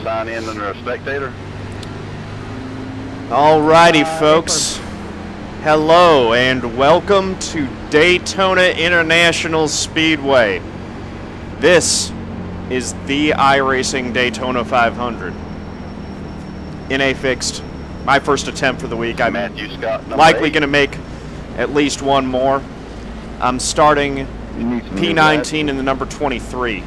sign in under a spectator. Alrighty, folks. Hello and welcome to Daytona International Speedway. This is the iRacing Daytona 500. In a fixed, my first attempt for the week. I'm Matthew Scott8. likely going to make at least one more. I'm starting P19 in the number 23.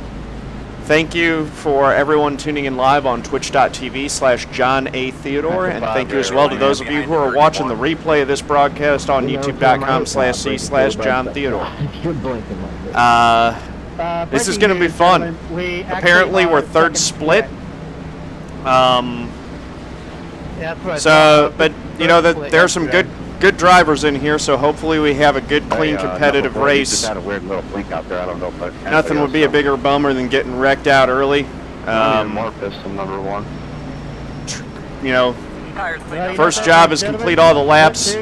Thank you for everyone tuning in live on twitch.tv/John Theodore, and thank you as well to those of you who are watching the replay of this broadcast on youtube.com/c/John Theodore. This is going to be fun. Apparently we're third split. But you know that there are some good drivers in here, so hopefully we have a good, clean, competitive race. Nothing would be a bigger bummer than getting wrecked out early. More piston number one. You know, first job is complete all the laps.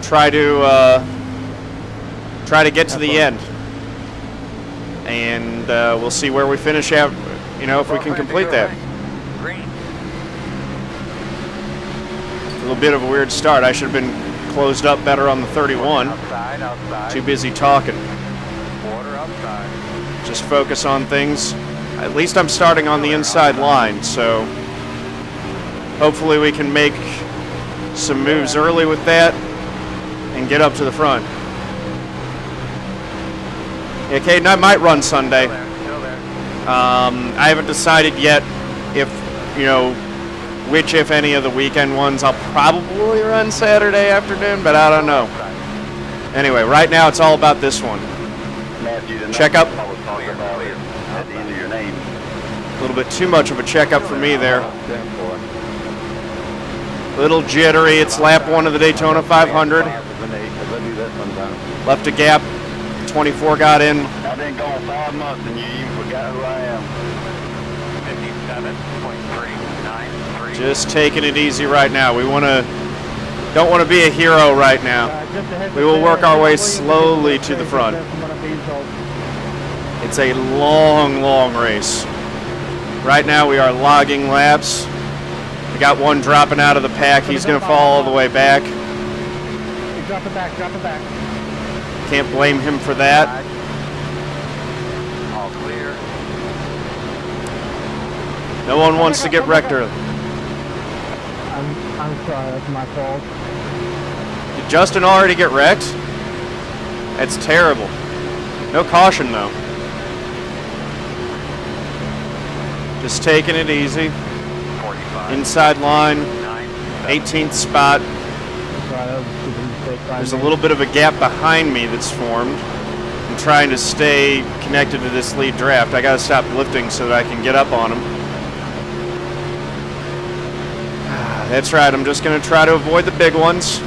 Try to get to the end, and we'll see where we finish out. You know, if we can complete that. A little bit of a weird start. I should have been closed up better on the 31. Too busy talking. Just focus on things. At least I'm starting on the inside line, so hopefully we can make some moves early with that and get up to the front. Yeah, Caden, I might run Sunday. I haven't decided yet if, you know, which, if any, of the weekend ones I'll probably run Saturday afternoon, but I don't know. Anyway, right now it's all about this one. Checkup. A little bit too much of a checkup for me there. Little jittery. It's lap one of the Daytona 500. Left a gap. 24 got in. I've been gone 5 months and you even forgot who I am. 57.393. Just taking it easy right now. We don't want to be a hero right now. We will work our way slowly to the front. It's a long, long race. Right now we are logging laps. We got one dropping out of the pack. He's going to fall all the way back. Drop it back, drop it back. Can't blame him for that. All clear. No one wants to get wrecked early. I'm sorry, that's my fault. Did Justin already get wrecked? That's terrible. No caution though. Just taking it easy. 45. Inside line. 18th spot. There's a little bit of a gap behind me that's formed. I'm trying to stay connected to this lead draft. I gotta stop lifting so that I can get up on him. That's right, I'm just gonna try to avoid the big ones.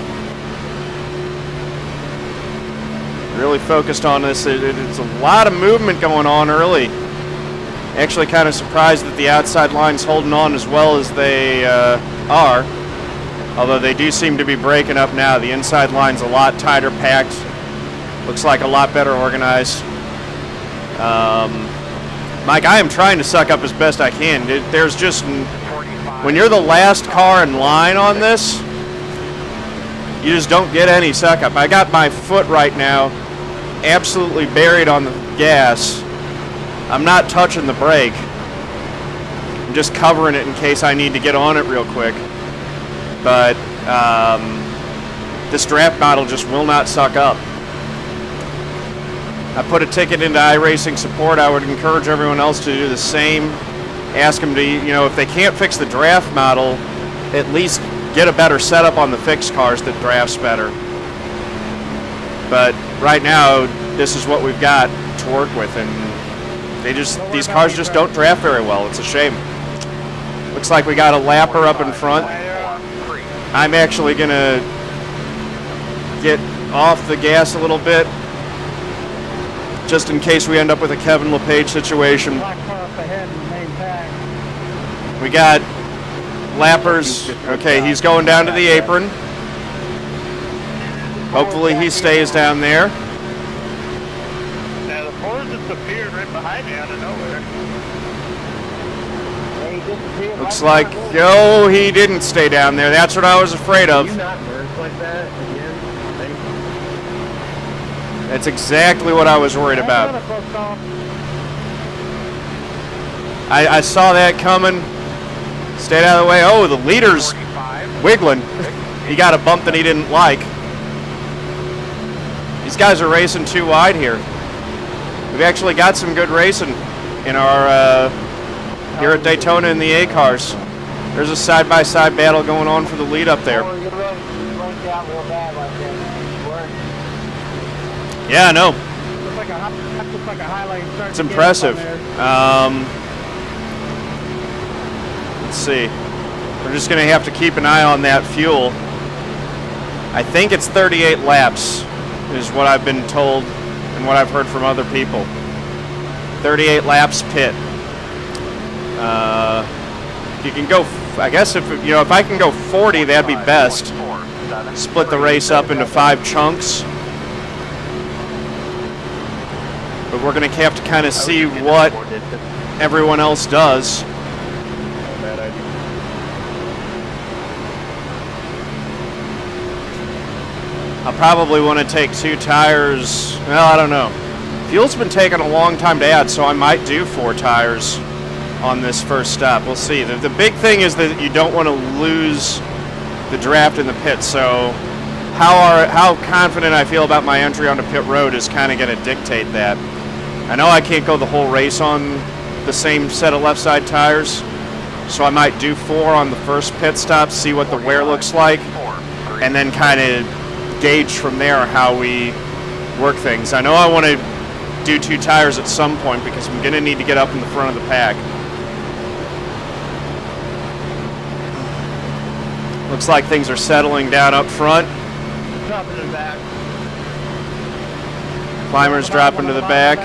Really focused on this. It's a lot of movement going on early. Actually kind of surprised that the outside line's holding on as well as they are. Although they do seem to be breaking up now. The inside line's a lot tighter packed. Looks like a lot better organized. Mike, I am trying to suck up as best I can. There's just, when you're the last car in line on this, you just don't get any suck up. I got my foot right now absolutely buried on the gas. I'm not touching the brake. I'm just covering it in case I need to get on it real quick. But this draft model just will not suck up. I put a ticket into iRacing support. I would encourage everyone else to do the same. Ask them to, you know, if they can't fix the draft model, at least get a better setup on the fixed cars that drafts better. But right now, this is what we've got to work with, and these cars just don't draft very well. It's a shame. Looks like we got a lapper up in front. I'm actually gonna get off the gas a little bit, just in case we end up with a Kevin LePage situation. We got lappers. Okay, he's going down to the apron. Hopefully he stays down there. Now the Ford just appeared right behind me out of nowhere. Looks like, oh, he didn't stay down there. That's what I was afraid of. Can you not merge like that again? That's exactly what I was worried about. I saw that coming. Stayed out of the way. Oh, the leader's wiggling. He got a bump that he didn't like. These guys are racing too wide here. We've actually got some good racing in our here at Daytona in the A cars. There's a side-by-side battle going on for the lead up there. Yeah, I know. Looks like a highlight. It's impressive. Let's see. We're just going to have to keep an eye on that fuel. I think it's 38 laps is what I've been told and what I've heard from other people. 38 laps pit. If you can go, I guess if I can go 40, that'd be best. Split the race up into 5 chunks. But we're going to have to kind of see what everyone else does. I'll probably want to take 2 tires. Well, I don't know. Fuel's been taking a long time to add, so I might do 4 tires on this first stop. We'll see. The big thing is that you don't want to lose the draft in the pit, so how confident I feel about my entry onto pit road is kind of going to dictate that. I know I can't go the whole race on the same set of left side tires, so I might do 4 on the first pit stop, see what the wear looks like, and then kind of gauge from there how we work things. I know I want to do 2 tires at some point because I'm going to need to get up in the front of the pack. Looks like things are settling down up front. Dropping to the back. Clymer's dropping to the back.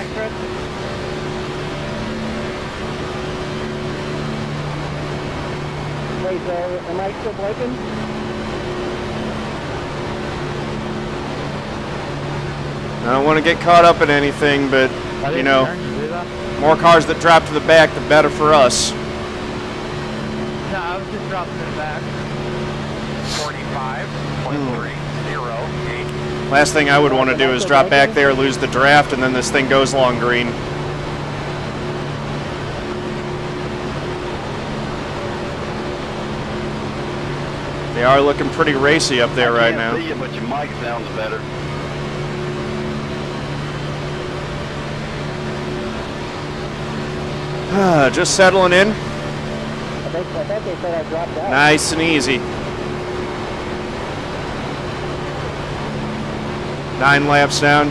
Wait, am I still braking? I don't want to get caught up in anything, but, you know, more cars that drop to the back, the better for us. No, I was just dropping to the back. 45.308. Last thing I would want to do is drop back there, lose the draft, and then this thing goes long green. They are looking pretty racy up there right now. I can't see you, but your mic sounds better. Just settling in. I think they said I dropped out. Nice and easy. 9 laps down.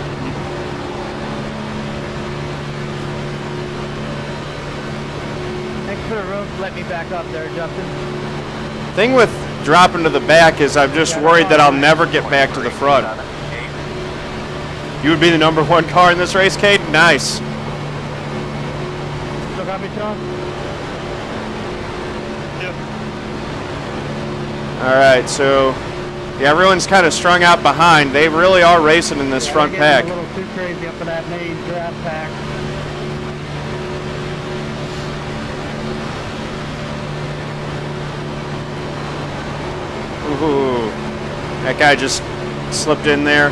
Thanks for the room. Let me back up there, Justin. Thing with dropping to the back is I'm just worried that I'll never get back to the front. You would be the number 1 car in this race, Cade? Nice. Still got me, Sean? All right, so yeah, everyone's kind of strung out behind. They really are racing in this front pack. A little too crazy up in that main draft pack. Ooh, that guy just slipped in there.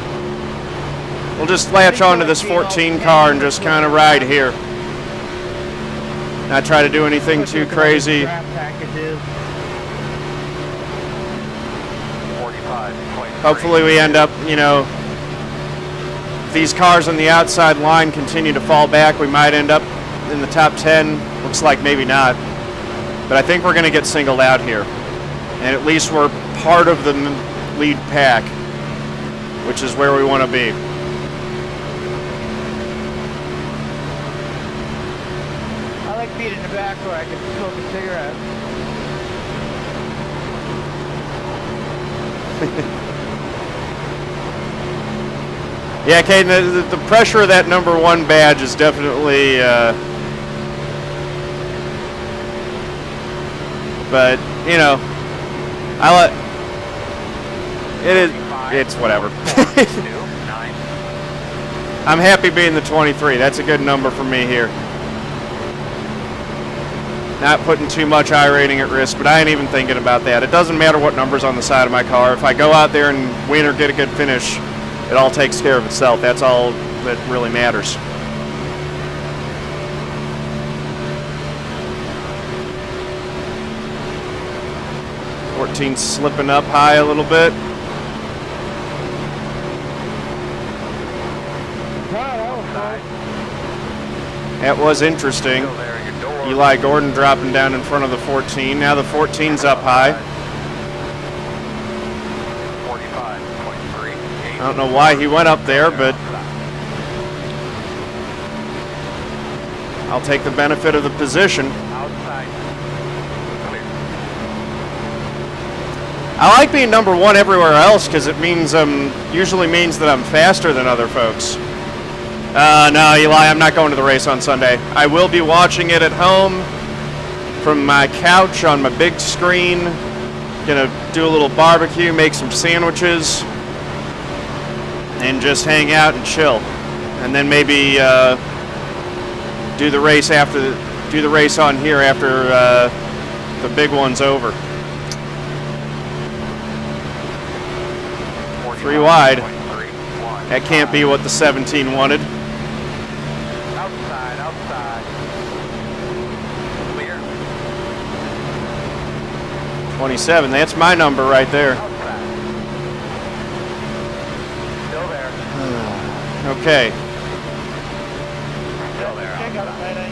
We'll just latch onto this 14 car and just kind of ride here. Not try to do anything too crazy. Draft packages. Hopefully we end up, you know, if these cars on the outside line continue to fall back, we might end up in the top 10. Looks like maybe not. But I think we're going to get singled out here. And at least we're part of the lead pack, which is where we want to be. I like being in the back where I can smoke a cigarette. Yeah, Caden, the pressure of that number 1 badge is definitely, but, you know, it's whatever. I'm happy being the 23. That's a good number for me here. not putting too much iRating at risk, but I ain't even thinking about that. It doesn't matter what number's on the side of my car. If I go out there and win or get a good finish, it all takes care of itself. That's all that really matters. '14's slipping up high a little bit. That was interesting. Eli Gorton dropping down in front of the 14. Now the 14's up high. 45.3. I don't know why he went up there, but I'll take the benefit of the position. Outside. I like being number one everywhere else because it means usually means that I'm faster than other folks. No, Eli, I'm not going to the race on Sunday. I will be watching it at home from my couch on my big screen. Gonna do a little barbecue, make some sandwiches, and just hang out and chill. And then maybe do the race on here after the big one's over. 3 wide. That can't be what the 17 wanted. Outside. Clear. 27, that's my number right there. Outside. Still there. Okay. Still there. Outside.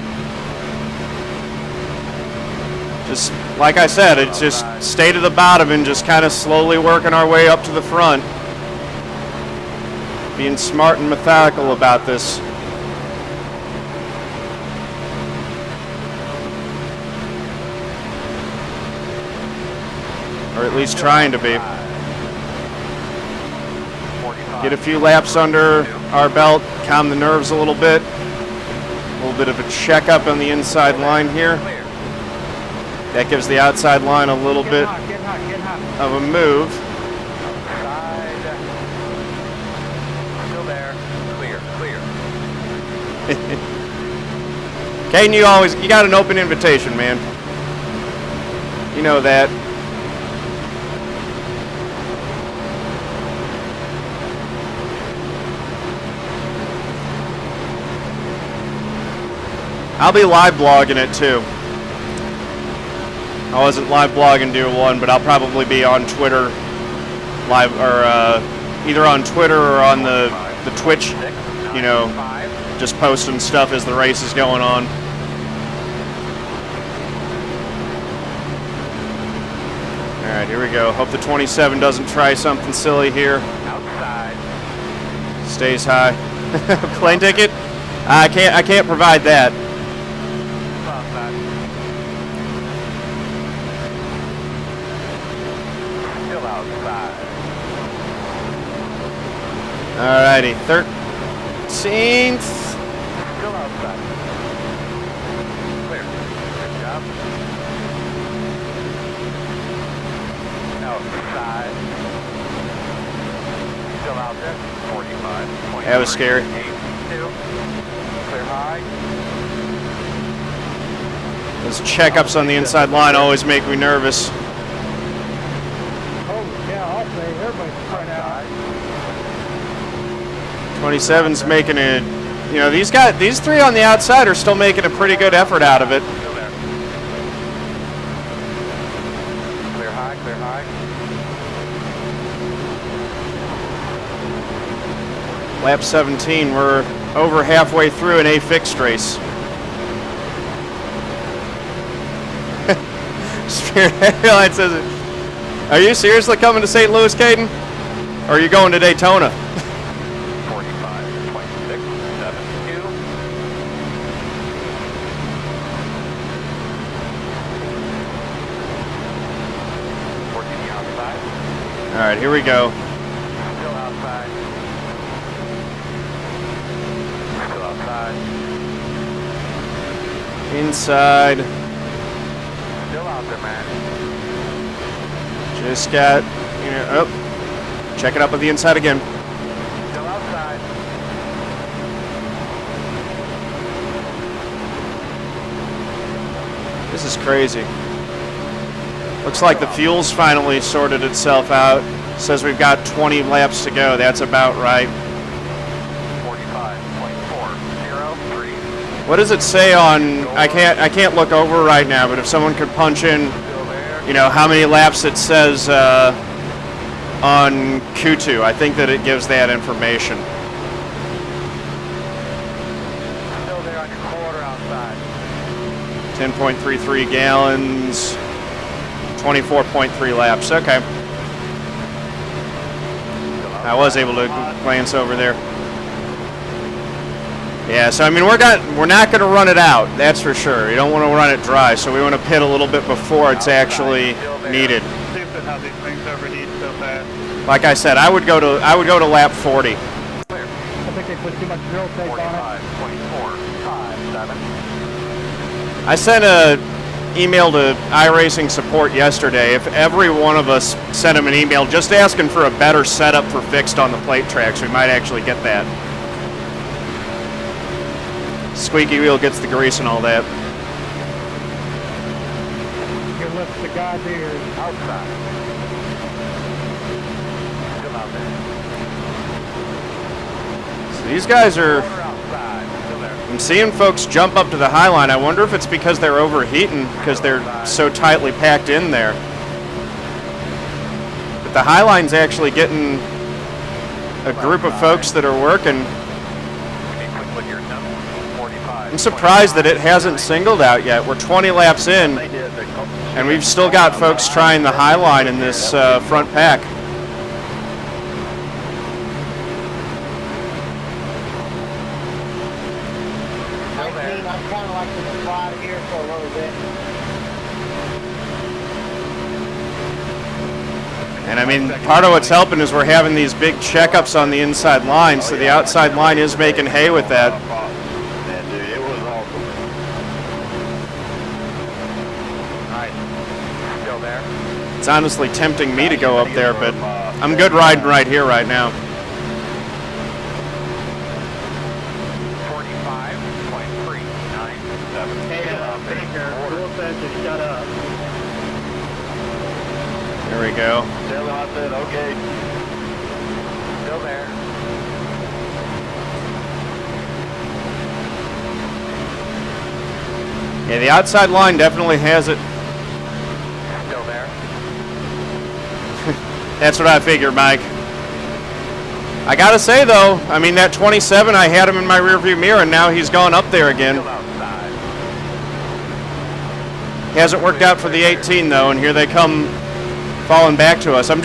Just like I said, it's just stay to the bottom and just kind of slowly working our way up to the front. Being smart and methodical about this. Or at least trying to be. Get a few laps under our belt, calm the nerves a little bit. A little bit of a checkup on the inside line here. That gives the outside line a little bit of a move. Still there. Clear. Caden, you got an open invitation, man. You know that. I'll be live blogging it too. I wasn't live blogging Deer 1, but I'll probably be on Twitter live, or either on Twitter or on the Twitch, you know, just posting stuff as the race is going on. All right, here we go. Hope the 27 doesn't try something silly here. Outside. Stays high. Plane ticket? I can't provide that. Outside. Still outside. Alrighty, 13th. Still outside. Clear. Good job. Outside. Still out there. 45. That was scary. 82. Clear high. Those checkups on the inside line always make me nervous. Oh, yeah, I'll say everybody's trying out. 27's making it, you know, these three on the outside are still making a pretty good effort out of it. Still there. Clear high. Lap 17, we're over halfway through an A fixed race. Spirit Airlines says it. Are you seriously coming to St. Louis, Caden? Or are you going to Daytona? 45.672. Working the outside. All right, here we go. Still outside. Still outside. Inside. Still out there, man. Just got, you know, oh, check it up with the inside again. Still outside. This is crazy. Looks like the fuel's finally sorted itself out. Says we've got 20 laps to go. That's about right. 45.403. What does it say on? I can't look over right now, but if someone could punch in, you know, how many laps it says on Q2, I think that it gives that information. Still there on your quarter outside. 10.33 gallons, 24.3 laps. Okay. I was able to glance over there. Yeah, so I mean we're not going to run it out. That's for sure. You don't want to run it dry, so we want to pit a little bit before it's actually needed. Stupid how these things overheat so fast. Like I said, I would go to lap 40. I think they put too much drill tape on it. 45.457. I sent a email to iRacing support yesterday. If every one of us sent him an email just asking for a better setup for fixed on the plate tracks, we might actually get that. Squeaky wheel gets the grease and all that. Your lips to God's ears. Outside. Still out there. So these guys are... Quarter outside. Still there. I'm seeing folks jump up to the high line. I wonder if it's because they're overheating because they're so tightly packed in there. But the high line's actually getting a group of folks that are working. I'm surprised that it hasn't singled out yet. We're 20 laps in, and we've still got folks trying the high line in this front pack. I'm kind of like to slide here for a little bit. And I mean, part of what's helping is we're having these big checkups on the inside line, so the outside line is making hay with that. Man, dude, it was awesome. Still there. It's honestly tempting me to go up there, but I'm good riding right here right now. 45.397. Hey, Baker, Will said to shut up. There we go. Tell him I said, okay. Still there. Yeah, the outside line definitely has it. Still there. That's what I figured, Mike. I gotta say though, I mean that 27, I had him in my rearview mirror, and now he's gone up there again. Still outside. Hasn't worked out for the 18 though, and here they come falling back to us. I'm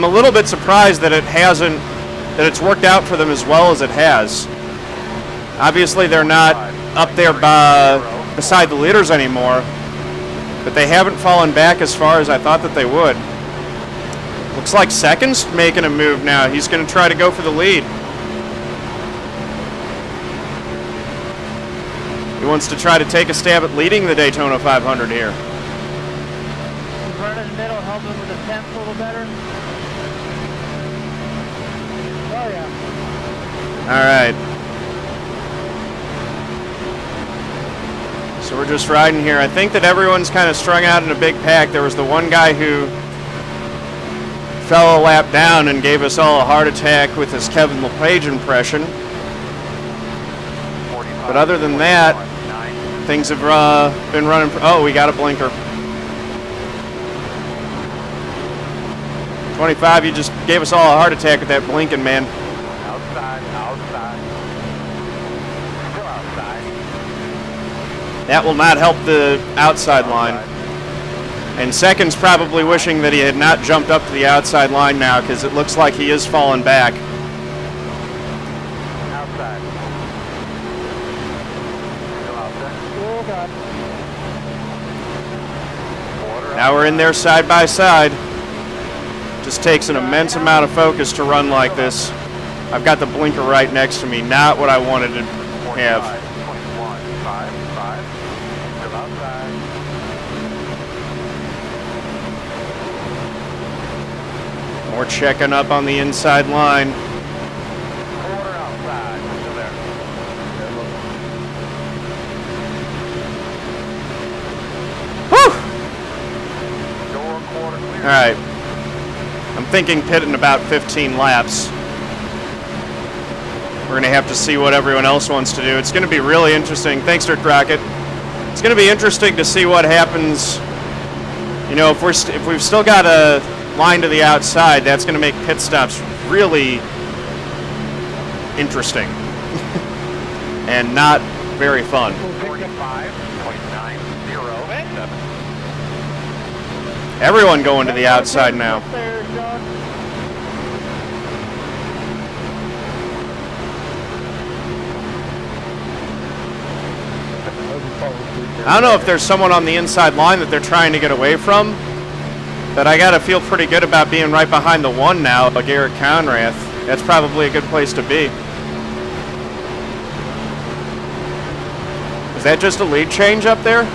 a little bit surprised that it's worked out for them as well as it has. Obviously they're not up there beside the leaders anymore, but they haven't fallen back as far as I thought that they would. Looks like Second's making a move now. He's going to try to go for the lead. He wants to try to take a stab at leading the Daytona 500 here. Run in the middle, help him with the temps a little better. Oh yeah. All right. So we're just riding here. I think that everyone's kind of strung out in a big pack. There was the one guy who fell a lap down and gave us all a heart attack with his Kevin LePage impression. But other than that, things have been running. Oh, we got a blinker. 25, you just gave us all a heart attack with that blinking, man. Outside. Still outside. That will not help the outside line. And Second's probably wishing that he had not jumped up to the outside line now, because it looks like he is falling back. Outside. Still outside. Oh God. Now we're in there side by side. Just takes an immense amount of focus to run like this. I've got the blinker right next to me, not what I wanted to have. 21.55. Still outside. More checking up on the inside line. Quarter outside. Still there. Alright. I'm thinking pit in about 15 laps. We're going to have to see what everyone else wants to do. It's going to be really interesting. Thanks, Dirt Rocket. It's going to be interesting to see what happens. You know, if we've still got a line to the outside, that's going to make pit stops really interesting and not very fun. 45.90. Everyone going to the outside now. I don't know if there's someone on the inside line that they're trying to get away from, but I gotta feel pretty good about being right behind the one now, Garrett Konrath. That's probably a good place to be. Is that just a lead change up there?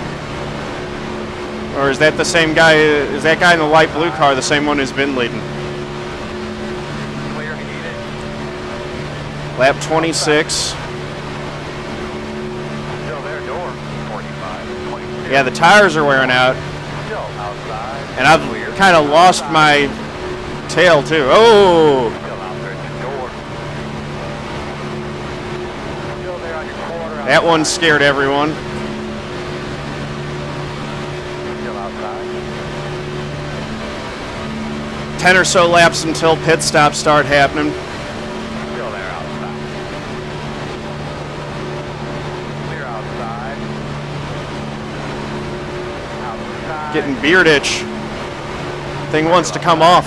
Or is that the same guy, is that guy in the light blue car the same one who's been leading? Clear heated. Lap 26. Still there, door. 45, 22. Yeah, the tires are wearing out. Still outside. And I've kind of lost my tail too. Oh! Still out there at the door. Still there on your quarter. That one scared everyone. Still outside. 10 or so laps until pit stops start happening. Still there outside. Clear outside. Outside. Getting beard itch. Thing wants to come off.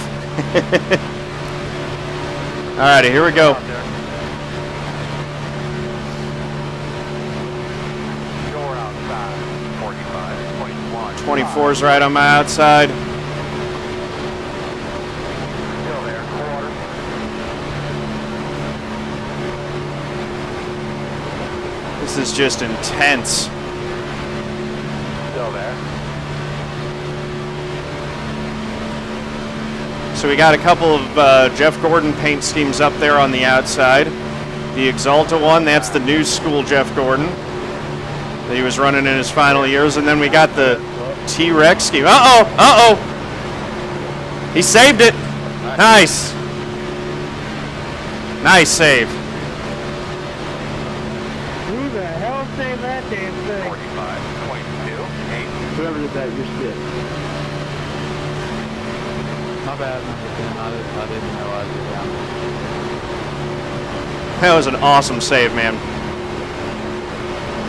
Alrighty, here we go. Out there. Door outside. 45.1. 24's right on my outside. Still there, quarter. This is just intense. Still there. So we got a couple of Jeff Gordon paint schemes up there on the outside. The Exalta one, that's the new school Jeff Gordon that he was running in his final years. And then we got the T-Rex scheme. Uh-oh, uh-oh. He saved it. Nice. Nice save. Who the hell saved that damn thing? 45.2. 8. Whoever did that, you're shit. My bad, number 10. I didn't realize it down there. That was an awesome save, man.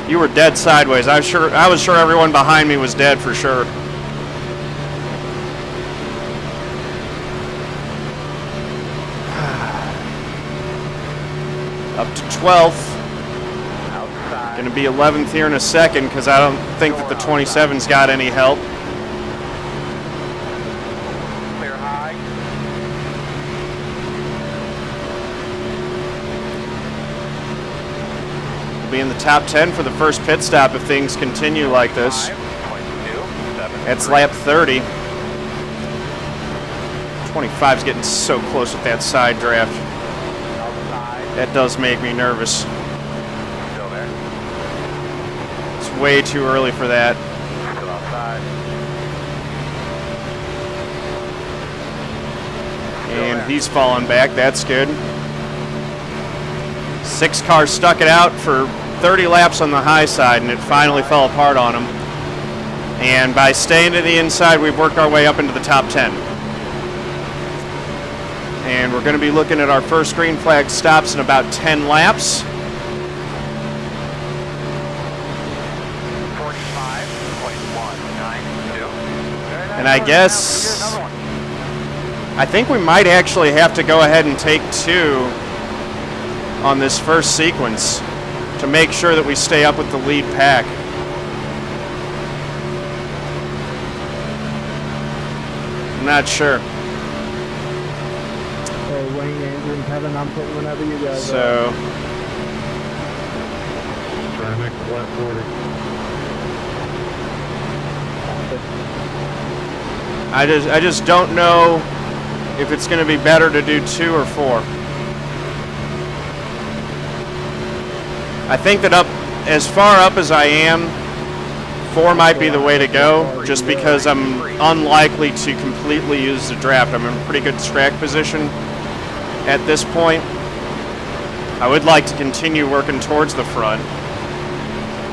You were dead sideways. I was sure everyone behind me was dead for sure. Up to 12th. Outside. Going to be 11th here in a second because I don't think that the 27's got any help. Clear high. We'll be in the top 10 for the first pit stop if things continue like this. 5.2. That's lap 30. 25's getting so close with that side draft. Outside. That does make me nervous. Still there. It's way too early for that. Still outside. And he's falling back. That's good. 6 cars stuck it out for 30 laps on the high side, and it finally fell apart on him. And by staying to the inside, we've worked our way up into the top 10. And we're going to be looking at our first green flag stops in about 10 laps. 45.192. And I guess, I think we might actually have to go ahead and take 2 on this first sequence to make sure that we stay up with the lead pack. I'm not sure. Hey, Wayne, Andrew, and Kevin, I'm putting whenever you guys So, Trying to make the lap 40. I just don't know if it's going to be better to do 2 or 4. I think that up as far up as I am, 4 might be the way to go, just because I'm unlikely to completely use the draft. I'm in a pretty good track position at this point. I would like to continue working towards the front,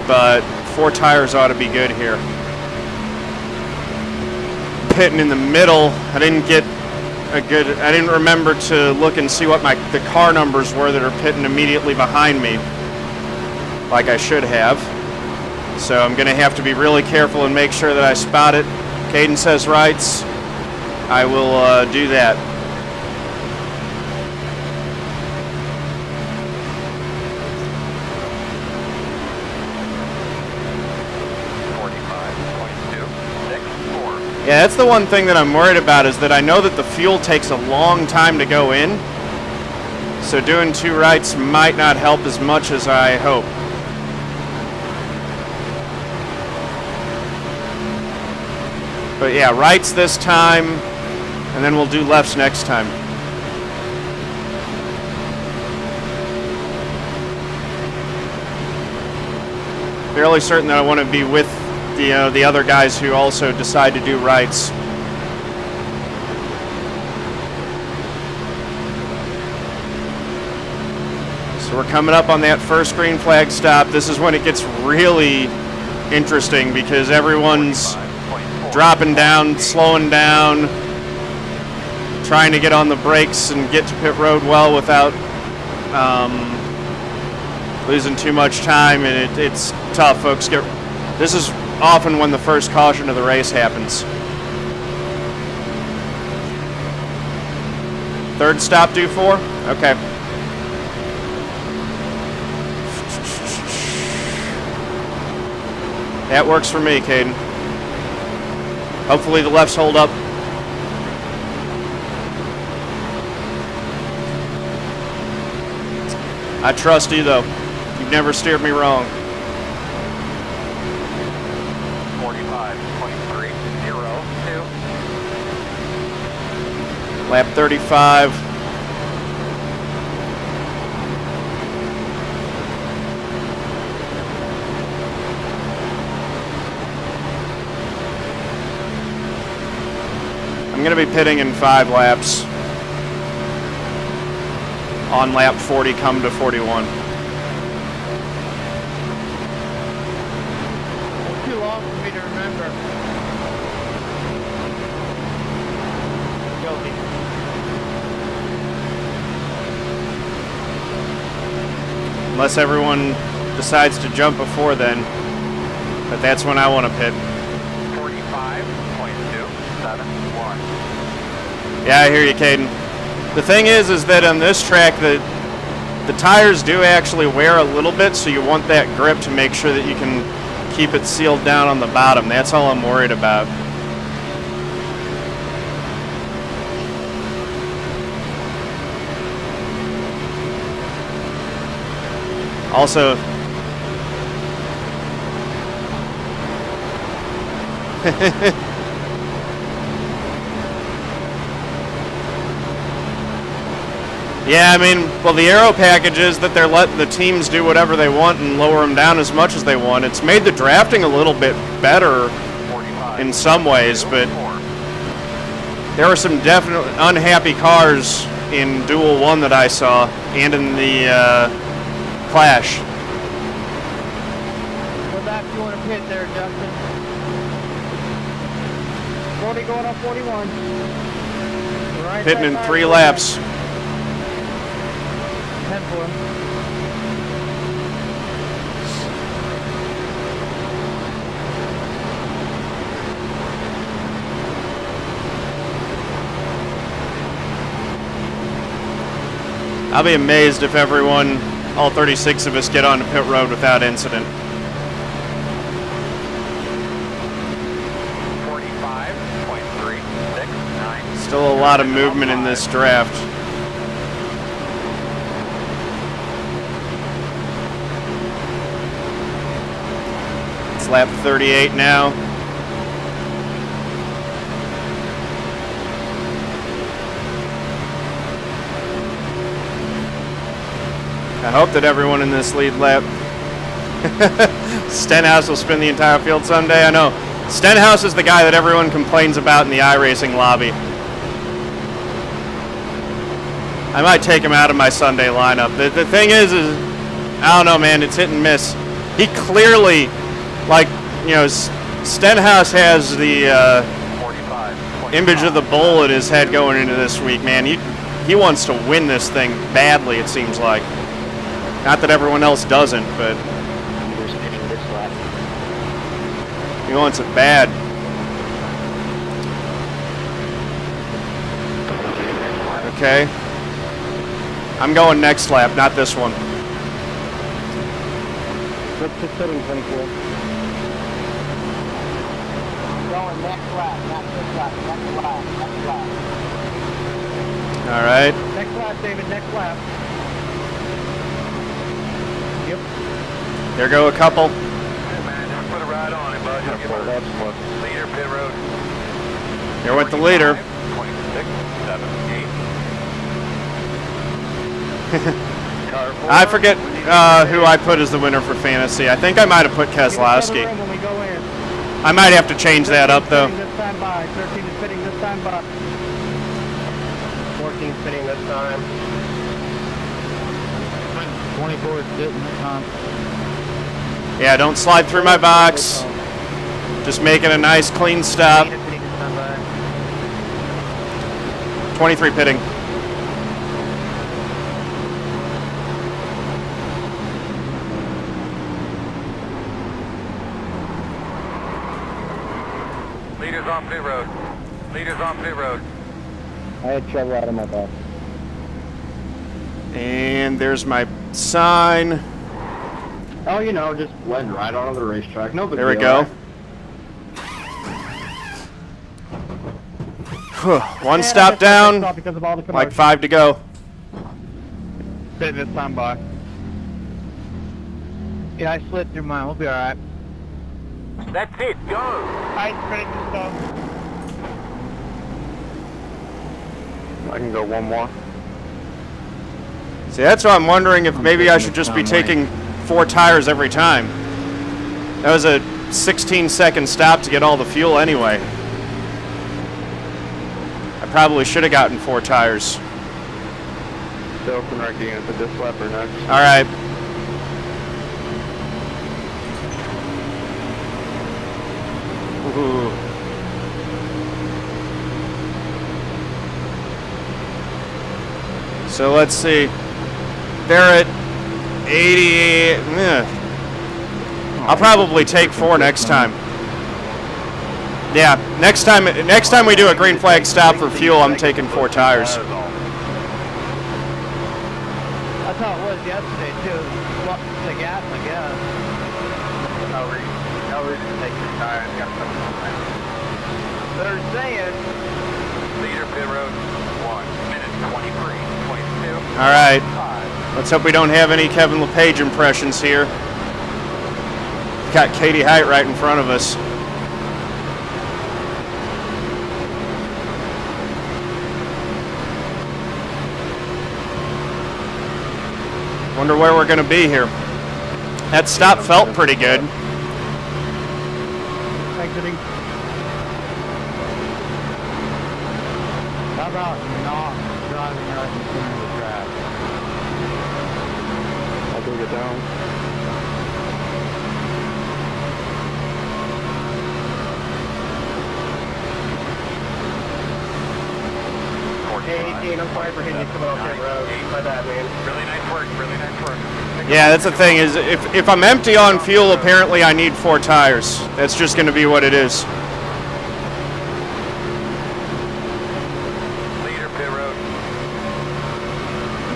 but 4 tires ought to be good here. Pitting in the middle, I didn't remember to look and see what the car numbers were that are pitting immediately behind me, like I should have. So I'm going to have to be really careful and make sure that I spot it. Caden says rights. I will do that. Yeah, that's the one thing that I'm worried about, is that I know that the fuel takes a long time to go in. So doing 2 rights might not help as much as I hope. But yeah, rights this time, and then we'll do lefts next time. Fairly certain that I want to be with the other guys who also decide to do rights. So we're coming up on that first green flag stop. This is when it gets really interesting, because everyone's dropping down, slowing down, trying to get on the brakes and get to pit road well without losing too much time, and it's tough, folks. This is often when the first caution of the race happens. Third stop due for? Okay. That works for me, Caden. Hopefully the lefts hold up. I trust you, though. You've never steered me wrong. 45.302. Lap 35. I'm going to be pitting in 5 laps. On lap 40, come to 41. Too long for me to remember. Joking. Unless everyone decides to jump before then. But that's when I want to pit. 45.271. Yeah, I hear you, Caden. The thing is that on this track, the tires do actually wear a little bit, so you want that grip to make sure that you can keep it sealed down on the bottom. That's all I'm worried about. Also, yeah, I mean, well, the aero packages that they're letting the teams do whatever they want and lower them down as much as they want. It's made the drafting a little bit better in some ways, but there were some definitely unhappy cars in Duel 1 that I saw, and in the Clash. What lap do you want to pit there, Justin? 40 going up 41. Right Pitting in side 3 tire. laps. 10 for him. I'll be amazed if all 36 of us get onto pit road without incident. 45.369. Still a lot of movement in this draft. It's lap 38 now. I hope that everyone in this lead lap Stenhouse will spin the entire field someday. I know. Stenhouse is the guy that everyone complains about in the iRacing lobby. I might take him out of my Sunday lineup. The thing is I don't know, man. It's hit and miss. He clearly, like, you know, Stenhouse has the 45. image of the bull in his head going into this week, man. He wants to win this thing badly, it seems like. Not that everyone else doesn't, but he wants it bad. Okay. I'm going next lap, not this one. What's the setting, 24? Going next lap, not this lap, next lap. All right. Next lap, David, next lap. Yep. There go a couple. Hey, man, just put a ride on it, bud. You'll get a leader, pit road. There went the leader. 26, 7, 8. I forget who I put as the winner for fantasy. I think I might have put Keselowski. When we go in. I might have to change that up, though. 13 this time by. 13 is fitting this time by. 14 spinning this time. 24 is sitting this time. Yeah, don't slide through my box. Just making a nice, clean stop. 23 pitting. Leaders on pit road. Leaders on pit road. I had trouble out of my box. And there's my sign. Oh, you know, just blend right onto the racetrack. No big There we deal. go. One stop down, Because of all the like 5 to go. Sitting this time by. Yeah, I slid through mine. We'll be alright. That's it, go! I spinning this stuff. I can go one more. See, that's why I'm wondering if maybe I should just be taking 4 tires every time. That was a 16-second stop to get all the fuel anyway. I probably should have gotten 4 tires. Still connecting into this lap or next. All right. Ooh. So let's see. They're at 80. I'll probably take 4 next time. Yeah, next time we do a green flag stop for fuel, I'm taking 4 tires. That's how it was yesterday, too. Well, the gas, I guess. No reason to take your tires. Got something on that. They're saying. Leader pit road. 1 minute 23, 22. All right. 5. Let's hope we don't have any Kevin LePage impressions here. Got Katie Height right in front of us. Wonder where we're going to be here. That stop felt pretty good. Exiting. How about not driving right in front of the track? I'll bring it down. Hey, I'm sorry for hitting you coming off that road. My bad, man. Really nice work, really nice work. Yeah, that's the thing is if I'm empty on fuel, apparently I need 4 tires. That's just going to be what it is. Leader pit road.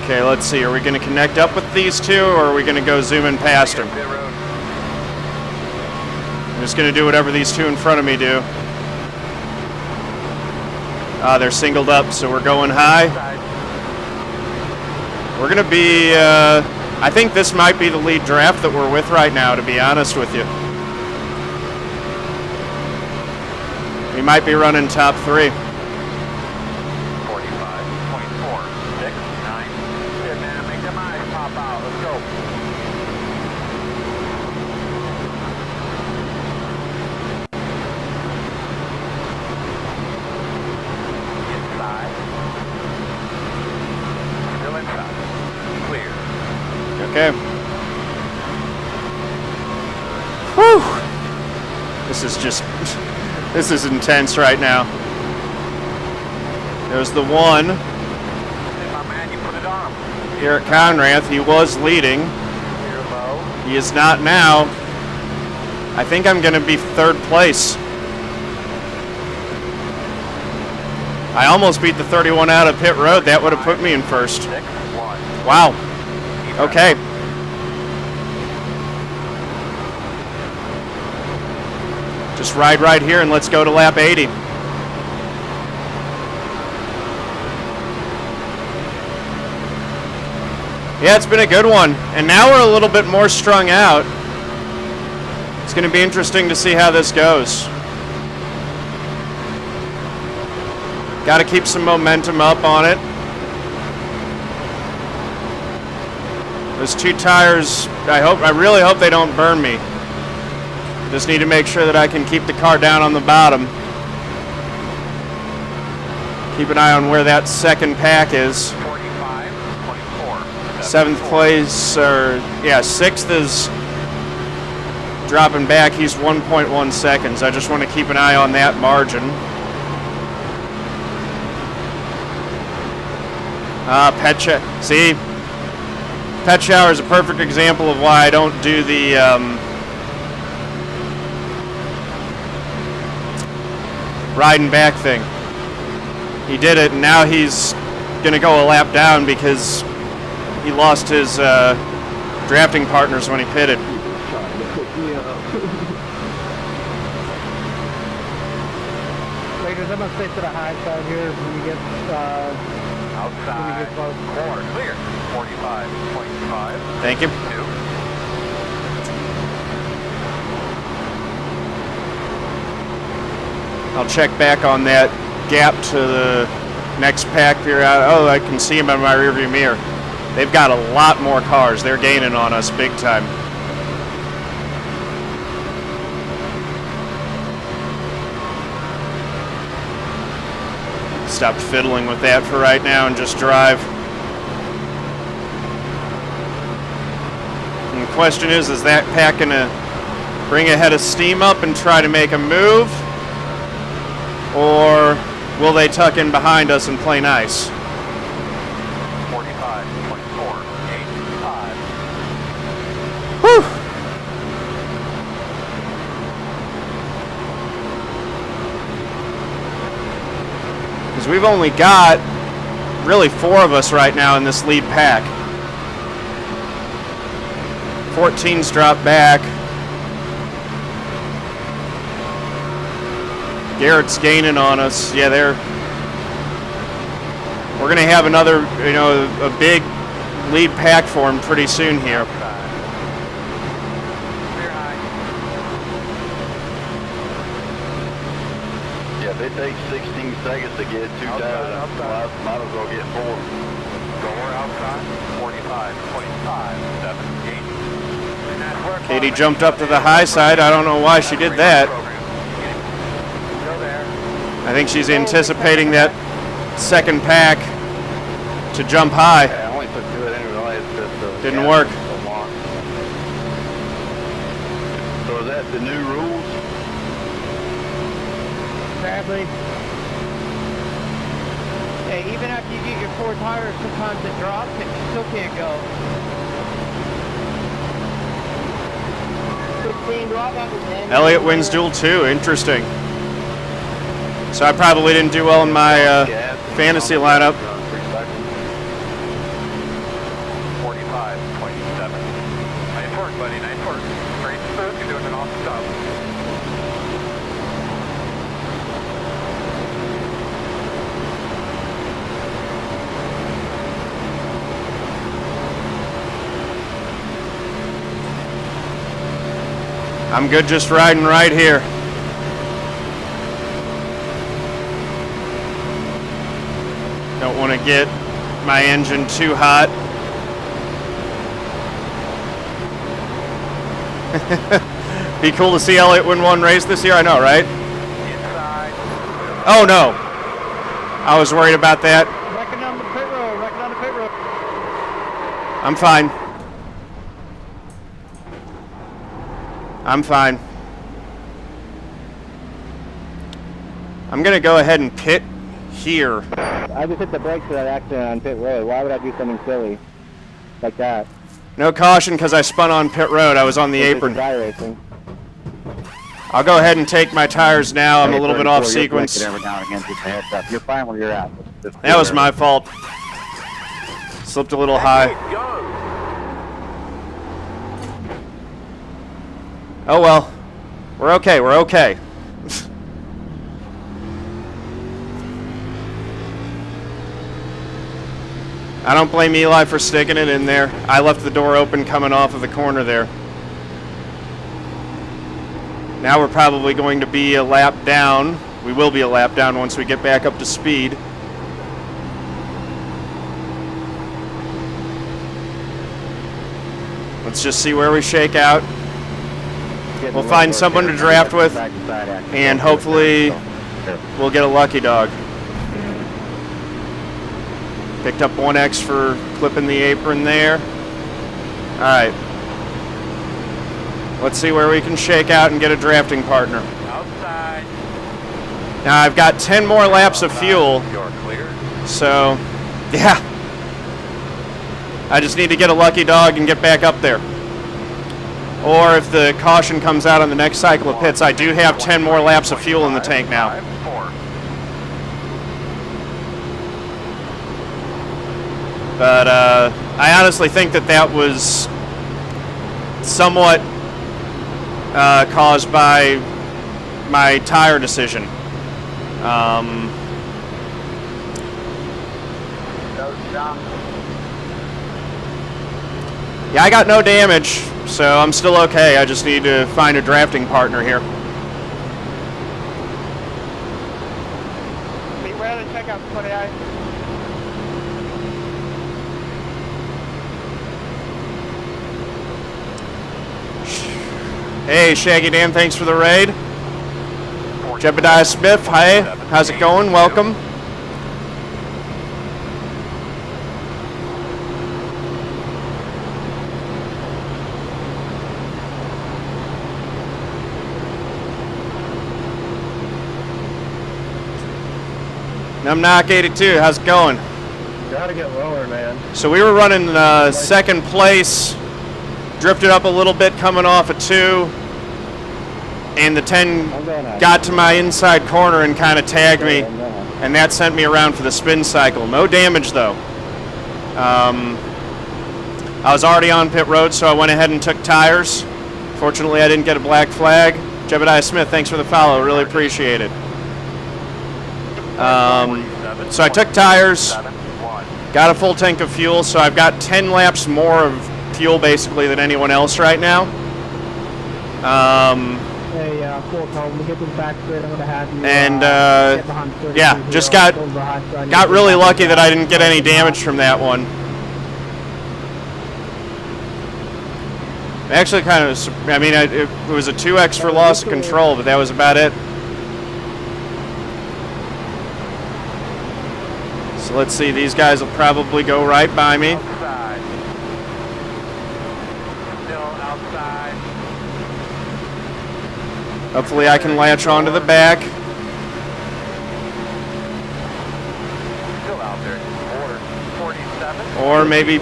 Okay, let's see. Are we going to connect up with these two, or are we going to go zoom in past them? Pit road. I'm just going to do whatever these two in front of me do. They're singled up, so we're going high. We're going to be, I think this might be the lead draft that we're with right now, to be honest with you. We might be running top 3. 45.4, 6, 9. Good man, make them eyes pop out. Let's go. Okay. Whew. This is just, this is intense right now. There's the one. Hey, my man, you put it on him. Garrett Konrath, he was leading. You're low. He is not now. I think I'm going to be third place. I almost beat the 31 out of pit road. That would have put me in first. 6-1. Wow. Okay. Just ride right here and let's go to lap 80. Yeah, it's been a good one. And now we're a little bit more strung out. It's going to be interesting to see how this goes. Got to keep some momentum up on it. Those two tires, I really hope they don't burn me. Just need to make sure that I can keep the car down on the bottom. Keep an eye on where that second pack is. 45-24. Seventh place, or yeah, sixth is dropping back. He's 1.1 seconds. I just want to keep an eye on that margin. Petschauer. See, Petschauer is a perfect example of why I don't do the riding back thing. He did it, and now he's going to go a lap down because he lost his drafting partners when he pitted. Raiders, I'm going to stay to the high side here when you get Outside close. corner clear. 45.5. Thank you. 2. I'll check back on that gap to the next pack here. Oh, I can see him in my rearview mirror. They've got a lot more cars. They're gaining on us big time. Stop fiddling with that for right now and just drive. And the question is that pack going to bring a head of steam up and try to make a move? Or will they tuck in behind us and play nice? 45.4. 8-5. Whew! Because we've only got really 4 of us right now in this lead pack. 14's dropped back. Garrett's gaining on us. Yeah, we're going to have another, a big lead pack for him pretty soon here. Clear high. Yeah, if it takes 16 seconds to get 2 tires, might as well get 4. Door outside. 45.5. 7-8. Katie jumped up to the high side. I don't know why she did that. I think she's anticipating that second pack to jump high. Yeah, I only took 2 at anyway. Didn't work. So is that the new rules? Sadly, Hey, even after you get your 4 tires, sometimes it drops and you still can't go. 16 drop out of 10. Elliott wins duel 2. Interesting. So I probably didn't do well in my fantasy lineup. 45.7. Nice work, buddy. Nice work. Great smooth. You're doing an awesome job. I'm good just riding right here. Don't want to get my engine too hot. Be cool to see Elliott win one race this year, I know, right? Inside. Oh no, I was worried about that. wrecking on the pit road, I'm fine. I'm fine. I'm going to go ahead and pit here. I just hit the brakes for that accident on pit road. Why would I do something silly like that? No caution because I spun on pit road. I was on the apron. iRacing. I'll go ahead and take my tires now. I'm a little bit off sequence. Every now and again, just a heads up. You're fine where you're at. That was my fault. Slipped a little high. Oh well. We're okay. We're okay. I don't blame Eli for sticking it in there. I left the door open coming off of the corner there. Now we're probably going to be a lap down. We will be a lap down once we get back up to speed. Let's just see where we shake out. We'll find someone to draft with, and hopefully we'll get a lucky dog. Picked up 1X for clipping the apron there. All right. Let's see where we can shake out and get a drafting partner. Outside. Now I've got 10 more laps of fuel. You're clear. So, yeah. I just need to get a lucky dog and get back up there. Or if the caution comes out on the next cycle of pits, I do have 10 more laps of fuel in the tank now. But I honestly think that that was somewhat caused by my tire decision. Yeah, I got no damage, so I'm still okay. I just need to find a drafting partner here. Be ready to check out 28. Hey, Shaggy Dan, thanks for the raid. Jebediah Smith, hi, how's it going? Welcome. Numknock82, how's it going? Gotta get lower, man. So we were running second place, drifted up a little bit coming off a 2, and the 10 got to my inside corner and kind of tagged me, and that sent me around for the spin cycle. No damage though. I was already on pit road, so I went ahead and took tires. Fortunately, I didn't get a black flag. Jebediah Smith, thanks for the follow, really appreciate it. So I took tires, got a full tank of fuel, so I've got 10 laps more of fuel basically than anyone else right now. Hey, Fort Home, we'll get them back straight. I'm gonna have you. And get behind 30 yeah, just got really lucky that I didn't get any damage from that one. Actually, kind of. I mean, it was a 2X for loss of control, but that was about it. So let's see. These guys will probably go right by me. Outside. Still outside. Hopefully I can latch onto the back. Still out there. 47. Or maybe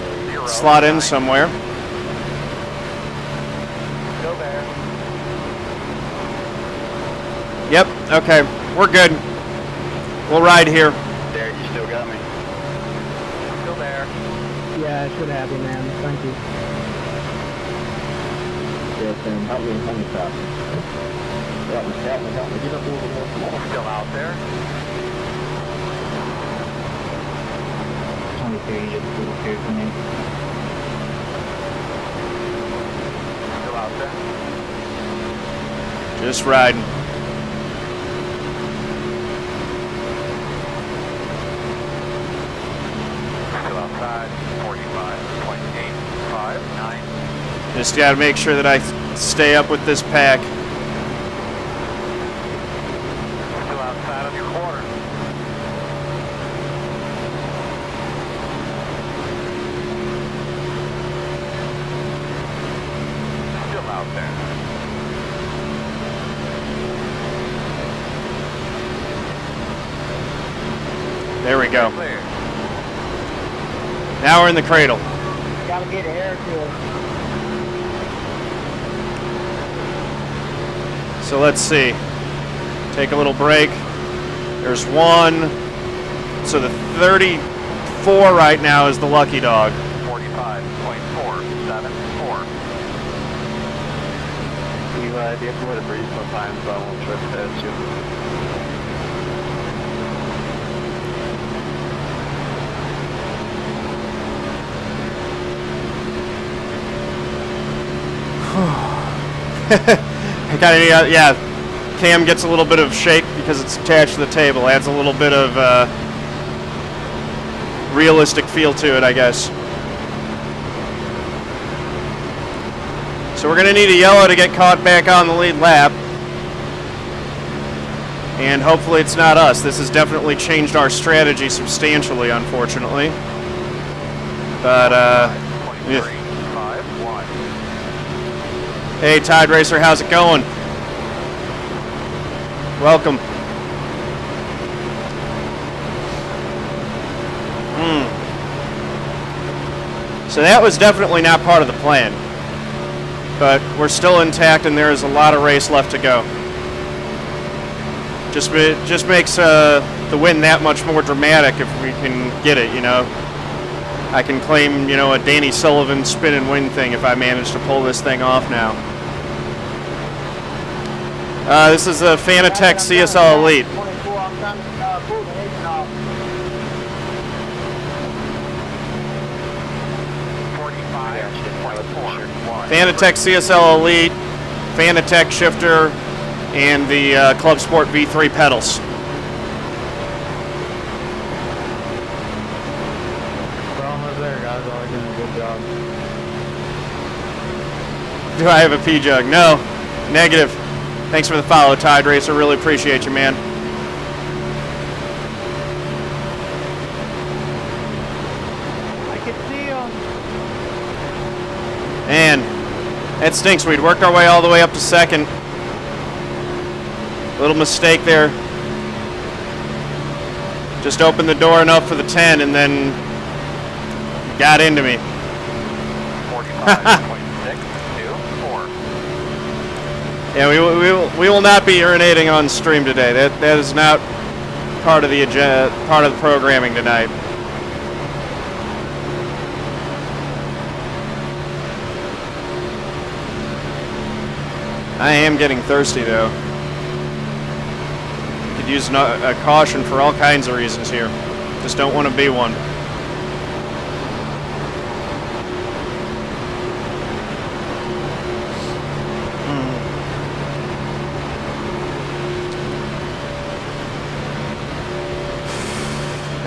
slot in somewhere. Still there. Yep, okay. We're good. We'll ride here. Derek, you still got me? Still there. Yeah, I should have you, man. Thank you. Yes, Sam. Help me stop. Help me. Get up a little bit more. Still out there. 23 is cool here for me. Still out there. Just riding. Still outside. 45.859. Just got to make sure that I stay up with this pack. Still outside of your corner. Still out there. There we go. Clear. Now we're in the cradle. Gotta get air to it. So let's see. Take a little break. There's one. So the 34 right now is the lucky dog. 45.474. Eli, do you have to let it breathe sometimes so I won't trip past you? Yeah, cam gets a little bit of shake because it's attached to the table. Adds a little bit of realistic feel to it, I guess. So we're going to need a yellow to get caught back on the lead lap. And hopefully it's not us. This has definitely changed our strategy substantially, unfortunately. But, yeah. 23.51. Hey, Tide Racer, how's it going? Welcome. So that was definitely not part of the plan. But we're still intact and there is a lot of race left to go. Just makes the win that much more dramatic if we can get it, you know. I can claim, you know, a Danny Sullivan spin and win thing if I manage to pull this thing off now. This is a Fanatec CSL Elite. 24, I'm trying to pull the engine off. 45.41. Fanatec CSL Elite, Fanatec shifter, and the Club Sport V3 pedals. We're almost there, guys. All doing a good job. Do I have a P-Jug? No. Negative. Thanks for the follow, Tide Racer. Really appreciate you, man. I can see him. Man, that stinks. We'd worked our way all the way up to second. Little mistake there. Just opened the door enough for the 10 and then got into me. 45.624. Yeah, we will not be urinating on stream today. That is not part of the agenda, part of the programming tonight. I am getting thirsty though. Could use a caution for all kinds of reasons here. Just don't want to be one.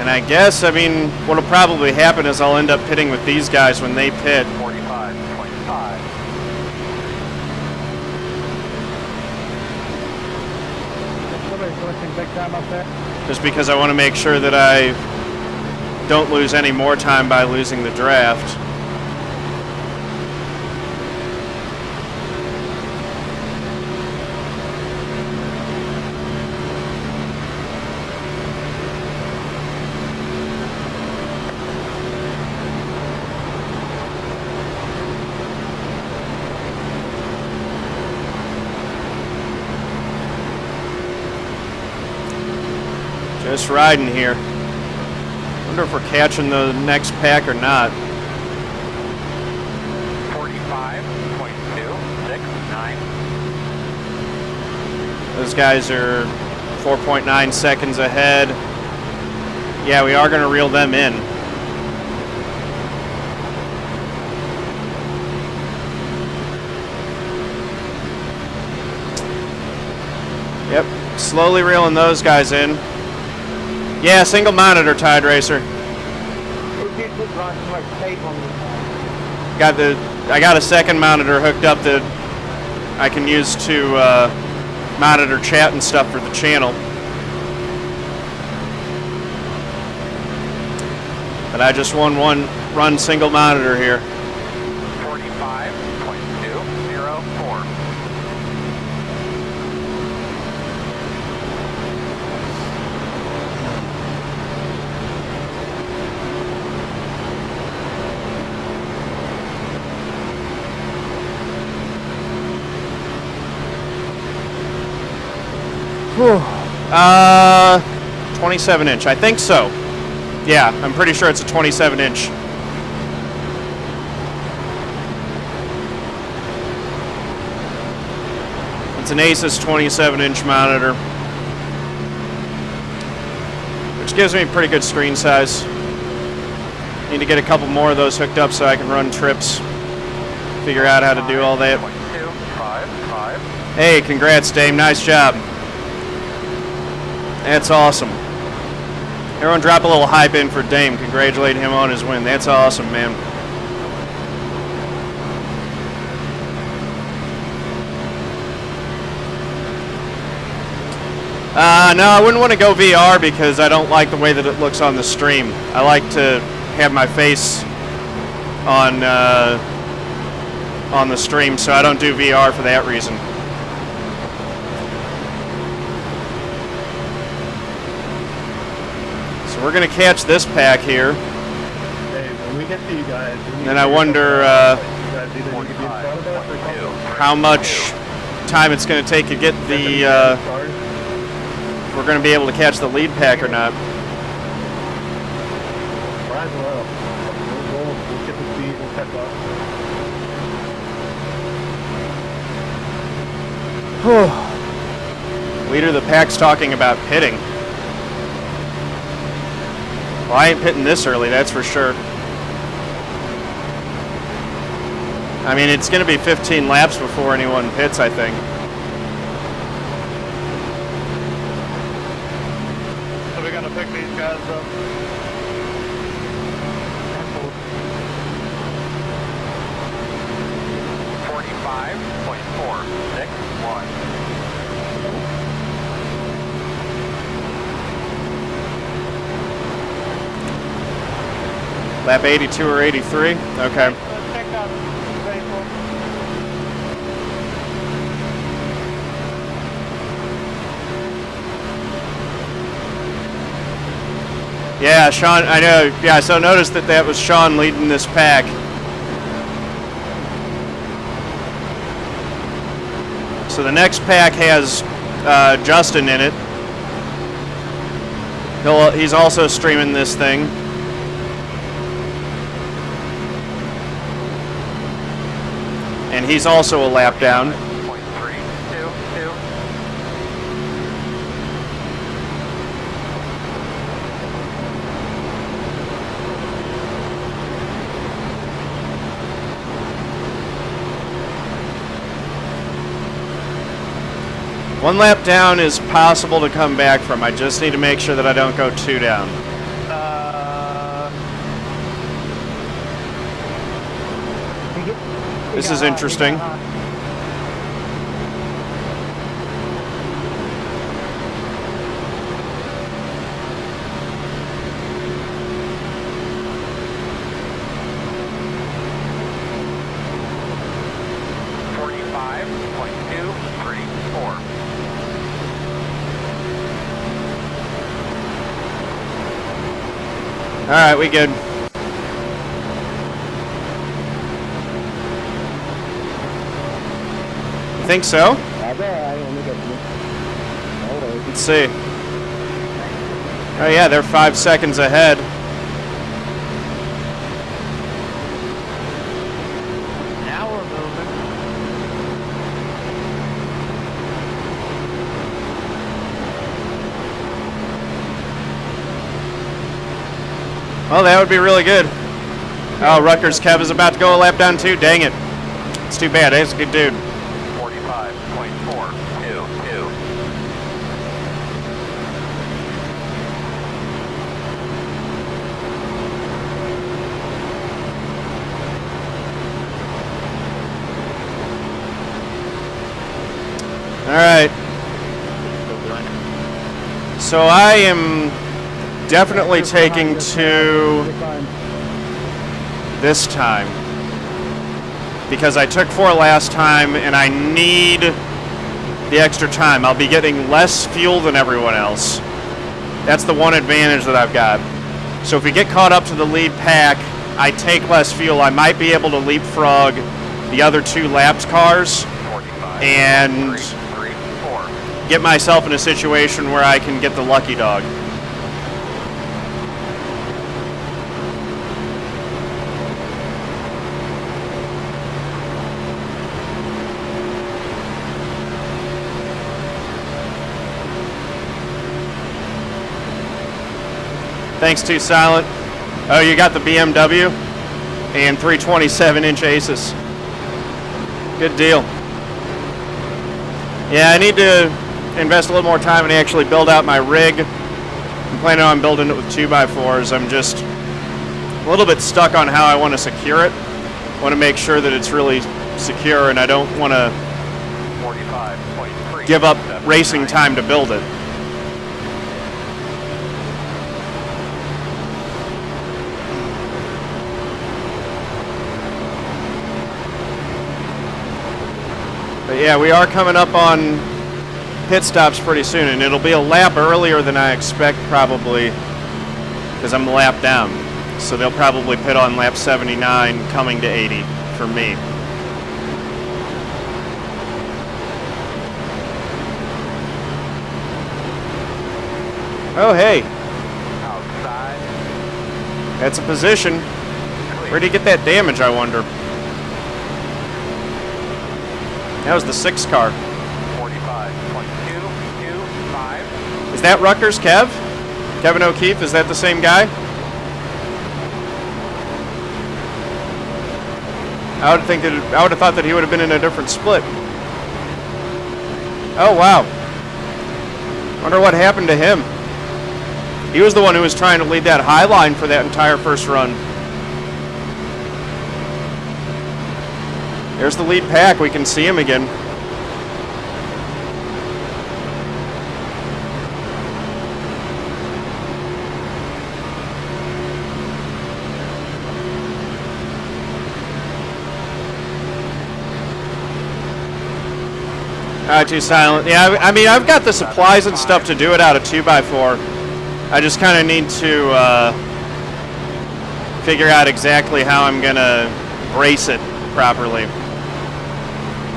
And I guess, I mean, what'll probably happen is I'll end up pitting with these guys when they pit. 45.5. Somebody's pushing big time up there. Just because I want to make sure that I don't lose any more time by losing the draft. Just riding here. Wonder if we're catching the next pack or not. 45.269. Those guys are 4.9 seconds ahead. Yeah, we are going to reel them in. Yep, slowly reeling those guys in. Yeah, single monitor, Tide Racer. I got a second monitor hooked up that I can use to monitor chat and stuff for the channel. But I just run single monitor here. 45.204. Whew. 27 inch, I think so. Yeah, I'm pretty sure it's a 27 inch. It's an Asus 27 inch monitor, which gives me pretty good screen size. Need to get a couple more of those hooked up so I can run trips, figure out how to do all that. 255. Hey, congrats, Dame. Nice job. That's awesome. Everyone drop a little hype in for Dame. Congratulate him on his win. That's awesome, man. No, I wouldn't want to go VR because I don't like the way that it looks on the stream. I like to have my face on the stream, so I don't do VR for that reason. So we're going to catch this pack here. Hey, when we get to you guys... Then I wonder how much time it's going to take to get the... if we're going to be able to catch the lead pack or not. Might as well. We'll get the speed, we'll catch up. Leader of the pack's talking about pitting. Well, I ain't pitting this early, that's for sure. I mean, it's going to be 15 laps before anyone pits, I think. So we're gonna pick these guys up. 45.461. Lap 82 or 83? Okay. Let's check out Facebook. Yeah, Sean, I know. Yeah, so notice that was Sean leading this pack. So the next pack has Justin in it. He's also streaming this thing. And he's also a lap down. One lap down is possible to come back from. I just need to make sure that I don't go 2 down. This is interesting. All right, we good. You think so? Let's see. Oh yeah, they're 5 seconds ahead. Now we're moving. Well, that would be really good. Oh, Rutgers Kev is about to go a lap down too. Dang it. It's too bad. He's a good dude. 45.422. All right. So I am definitely taking to this time because I took 4 last time and I need the extra time. I'll be getting less fuel than everyone else. That's the one advantage that I've got. So if we get caught up to the lead pack, I take less fuel. I might be able to leapfrog the other 2 lapped cars and get myself in a situation where I can get the lucky dog. Thanks to Silent. Oh, you got the BMW and 327-inch Aces. Good deal. Yeah, I need to invest a little more time and actually build out my rig. I'm planning on building it with 2x4s. I'm just a little bit stuck on how I want to secure it. I want to make sure that it's really secure, and I don't want to give up racing time to build it. But yeah, we are coming up on pit stops pretty soon, and it'll be a lap earlier than I expect probably, because I'm a lap down. So they'll probably pit on lap 79 coming to 80 for me. Oh, hey. Outside. That's a position. Where'd he get that damage, I wonder? That was the 6 car. 45.225. Is that Rutgers Kev? Kevin O'Keefe, is that the same guy? I would have thought that he would have been in a different split. Oh wow. Wonder what happened to him. He was the one who was trying to lead that high line for that entire first run. There's the lead pack. We can see him again. Too silent. Yeah, I mean, I've got the supplies and stuff to do it out of 2x4. I just kind of need to figure out exactly how I'm going to brace it properly.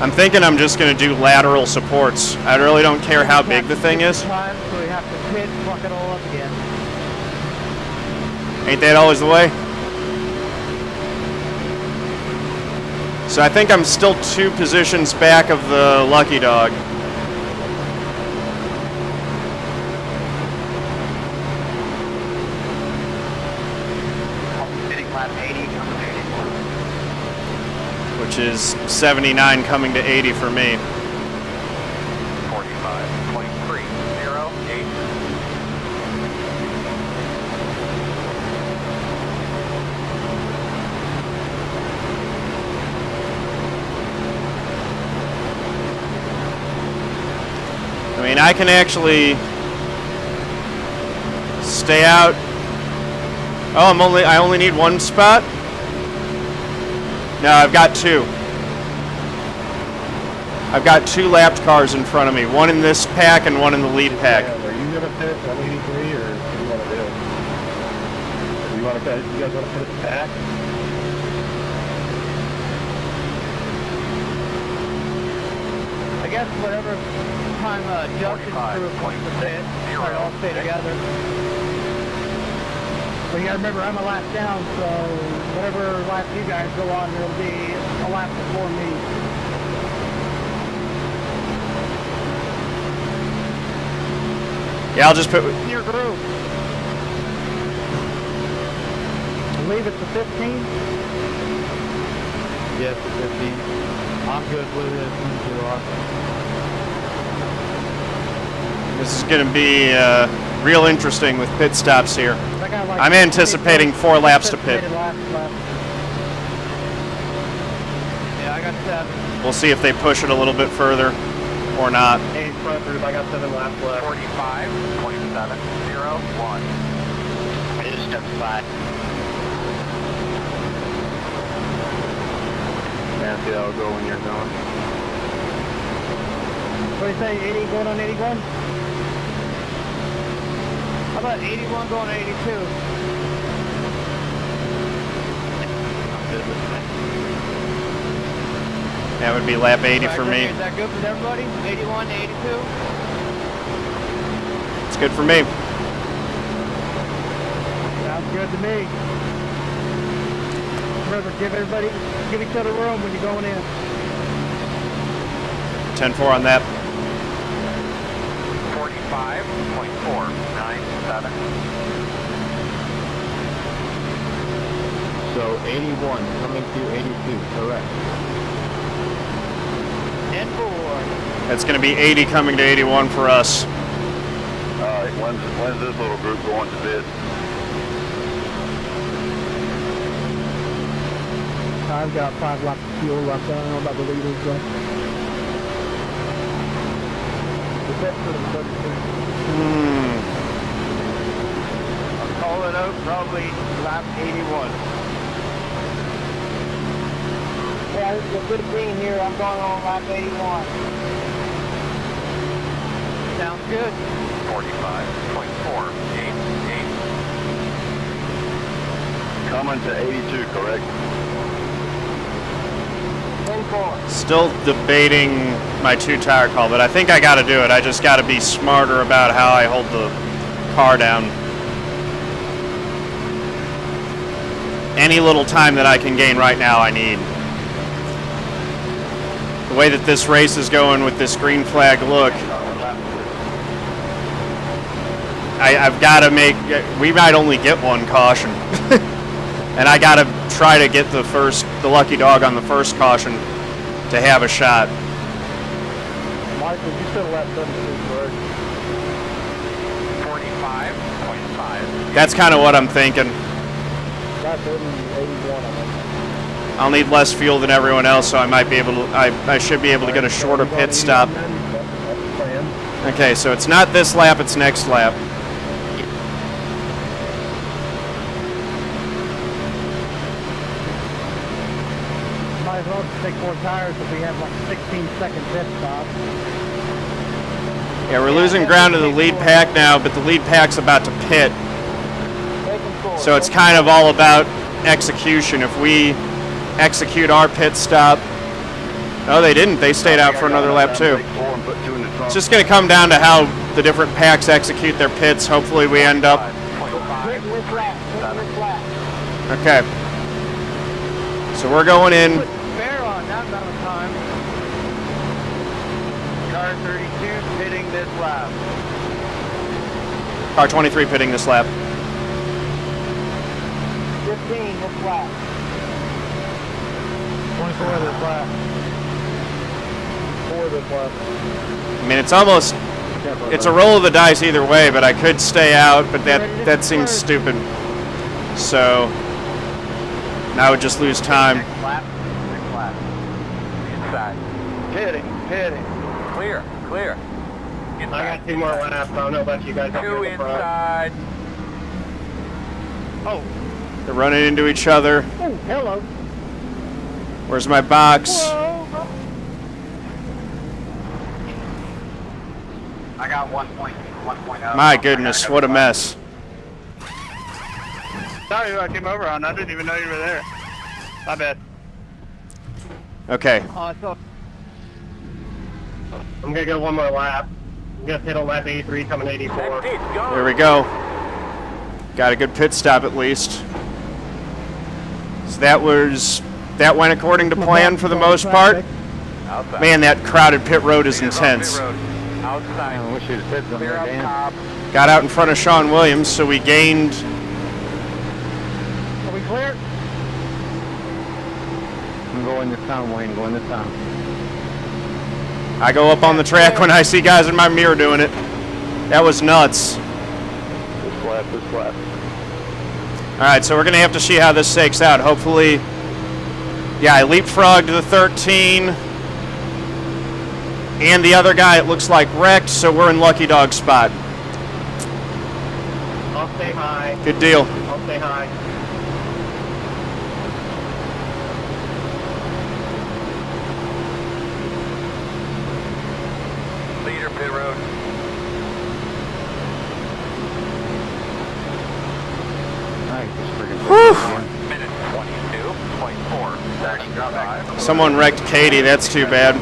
I'm thinking I'm just going to do lateral supports. I really don't care how big the thing is. So we have to pit, fuck it all up again. Ain't that always the way? So I think I'm still 2 positions back of the lucky dog. Hitting lap 80 coming to 81. Which is 79 coming to 80 for me. 45.308. I mean, I can actually stay out. Oh, I only need 1 spot? No, I've got 2. I've got 2 lapped cars in front of me. 1 in this pack and 1 in the lead pack. Yeah, are you gonna pit 183 or what do you want to do? Do you want to pit? You guys want to pit the pack? I guess whatever time Justin's crew comes to pit, or all stay together. But you gotta remember, I'm a lap down, so whatever lap you guys go on, it'll be a lap before me. Yeah, I'll just put... Your group. I believe it's the 15. Yes, 15. I'm good with it. You are. This is going to be real interesting with pit stops here. That guy like I'm anticipating 4 laps to pit. lap. Yeah, I got 7. We'll see if they push it a little bit further or not. Hey, front group, I got 7 laps left. 45.701. I just stepped aside. Nancy, that'll go when you're going. What do you say, 80 going on 81? How about 81 going to 82? I'm good with that. That would be lap 80 for me. Is that good with everybody? 81 to 82? Good for me. Sounds good to me. Remember, give each other room when you're going in. 10-4 on that. 45.497. So 81 coming to 82, correct. 10-4. That's going to be 80 coming to 81 for us. Alright, when's this little group going to bid? I've got 5 laps of fuel left. I don't know about the leaders, but the pit for the 32. I'll call it out probably lap 81. Yeah, this is a good green here. I'm going on lap 81. Sounds good. 45.488. Coming to 82, correct? 10-4. Still debating my 2-tire call, but I think I got to do it. I just got to be smarter about how I hold the car down. Any little time that I can gain right now, I need. The way that this race is going with this green flag look, I've got to make, we might only get one caution. And I got to try to get the lucky dog on the first caution to have a shot. Michael, you still lap 32, correct? 45.5. That's kind of what I'm thinking. Lap 81, I think. I'll need less fuel than everyone else, so I might be able to, I should be able to get a shorter pit stop. Okay, so it's not this lap, it's next lap. Might as well just take 4 tires if we have like 16-second pit stop. Yeah, we're losing ground to the lead pack now, but the lead pack's about to pit. So it's kind of all about execution. If we execute our pit stop. No, they didn't. They stayed out for another lap too. It's just going to come down to how the different packs execute their pits. Hopefully we end up. Okay. So we're going in. Fair on that amount of time. Car 32 pitting this lap. Car 23 pitting this lap. 15 this lap. 24 this lap. 4 this lap. I mean, it's a roll of the dice either way, but I could stay out, but that seems stupid. So now I would just lose time. Next lap. Inside. Pitting. Clear. I got 2 more laps. I don't know about you guys. 2 inside. Oh, They're running into each other. Oh, hello. Where's my box? I got 1.0. My goodness, what a mess. sorry who I came over on. I didn't even know you were there. My bad. Okay. I'm gonna go 1 more lap. I'm gonna hit on lap 83, coming 84. There we go. Got a good pit stop at least. So that went according to plan for the most part. Outside. Man, that crowded pit road is intense. Outside. I wish you'd have said something Clear there, up Dan. top. Got out in front of Sean Williams, so we gained. Are we clear? I'm going this time, Wayne, going this time. I go up on the track when I see guys in my mirror doing it. That was nuts. This lap. All right, so we're going to have to see how this shakes out. Hopefully, yeah, I leapfrogged the 13. And the other guy, it looks like, wrecked, so we're in lucky dog spot. I'll stay high. Good deal. I'll stay high. Leader pit road. Nice, this friggin' Whew. Minute 22.435. Someone wrecked Katie. That's too bad.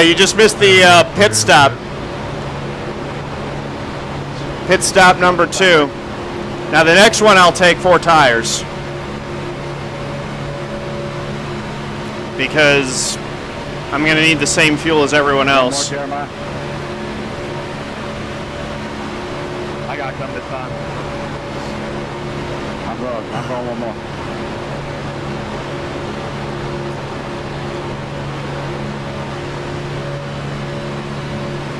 You just missed the pit stop. Pit stop number 2. Now the next one I'll take 4 tires. Because I'm going to need the same fuel as everyone else. Jeremiah. I got to come this time. I'm going one more.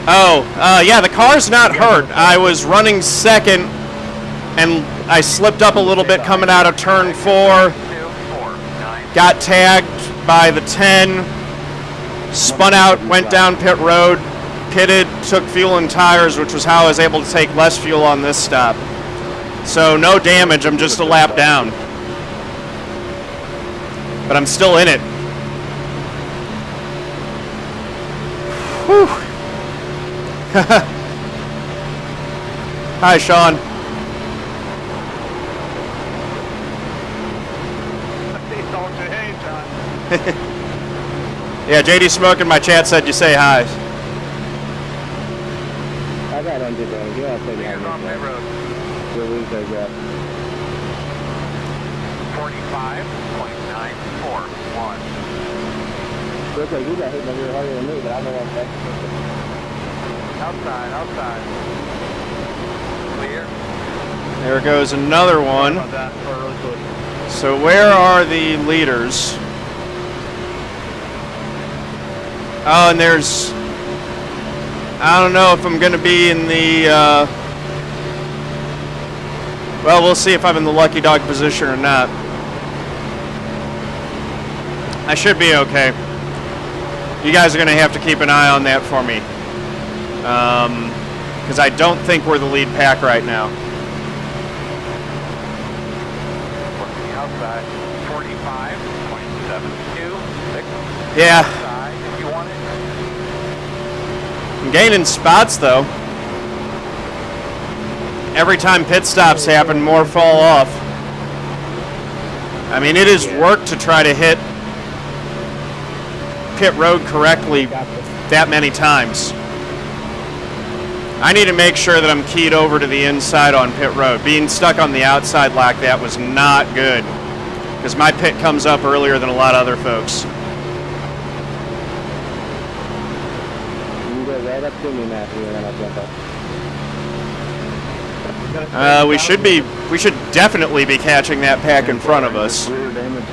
Oh, yeah, the car's not hurt. I was running second, and I slipped up a little bit coming out of turn 4. Got tagged by the 10. Spun out, went down pit road, pitted, took fuel and tires, which was how I was able to take less fuel on this stop. So no damage, I'm just a lap down. But I'm still in it. Whew. Hi, Sean. Hey, John. Yeah, JD Smoke in my chat said you say hi. I got under there. Yeah, I'll take it. Off that road. We'll lose that gap. 45.941. Looks like you got hit over here harder than me, but I know I'm back. Outside. Clear. There goes another one. About that, or really close. So where are the leaders? Oh, and there's... I don't know if I'm going to be in the... well, we'll see if I'm in the lucky dog position or not. I should be okay. You guys are going to have to keep an eye on that for me. Because I don't think we're the lead pack right now. Outside. 45.726. Yeah. Outside if you want it. I'm gaining spots, though. Every time pit stops happen, more fall off. I mean, it is work to try to hit pit road correctly that many times. I need to make sure that I'm keyed over to the inside on pit road. Being stuck on the outside like that was not good, because my pit comes up earlier than a lot of other folks. You go right up to me, Matthew, and then I'll jump up. We should definitely be catching that pack in front of us.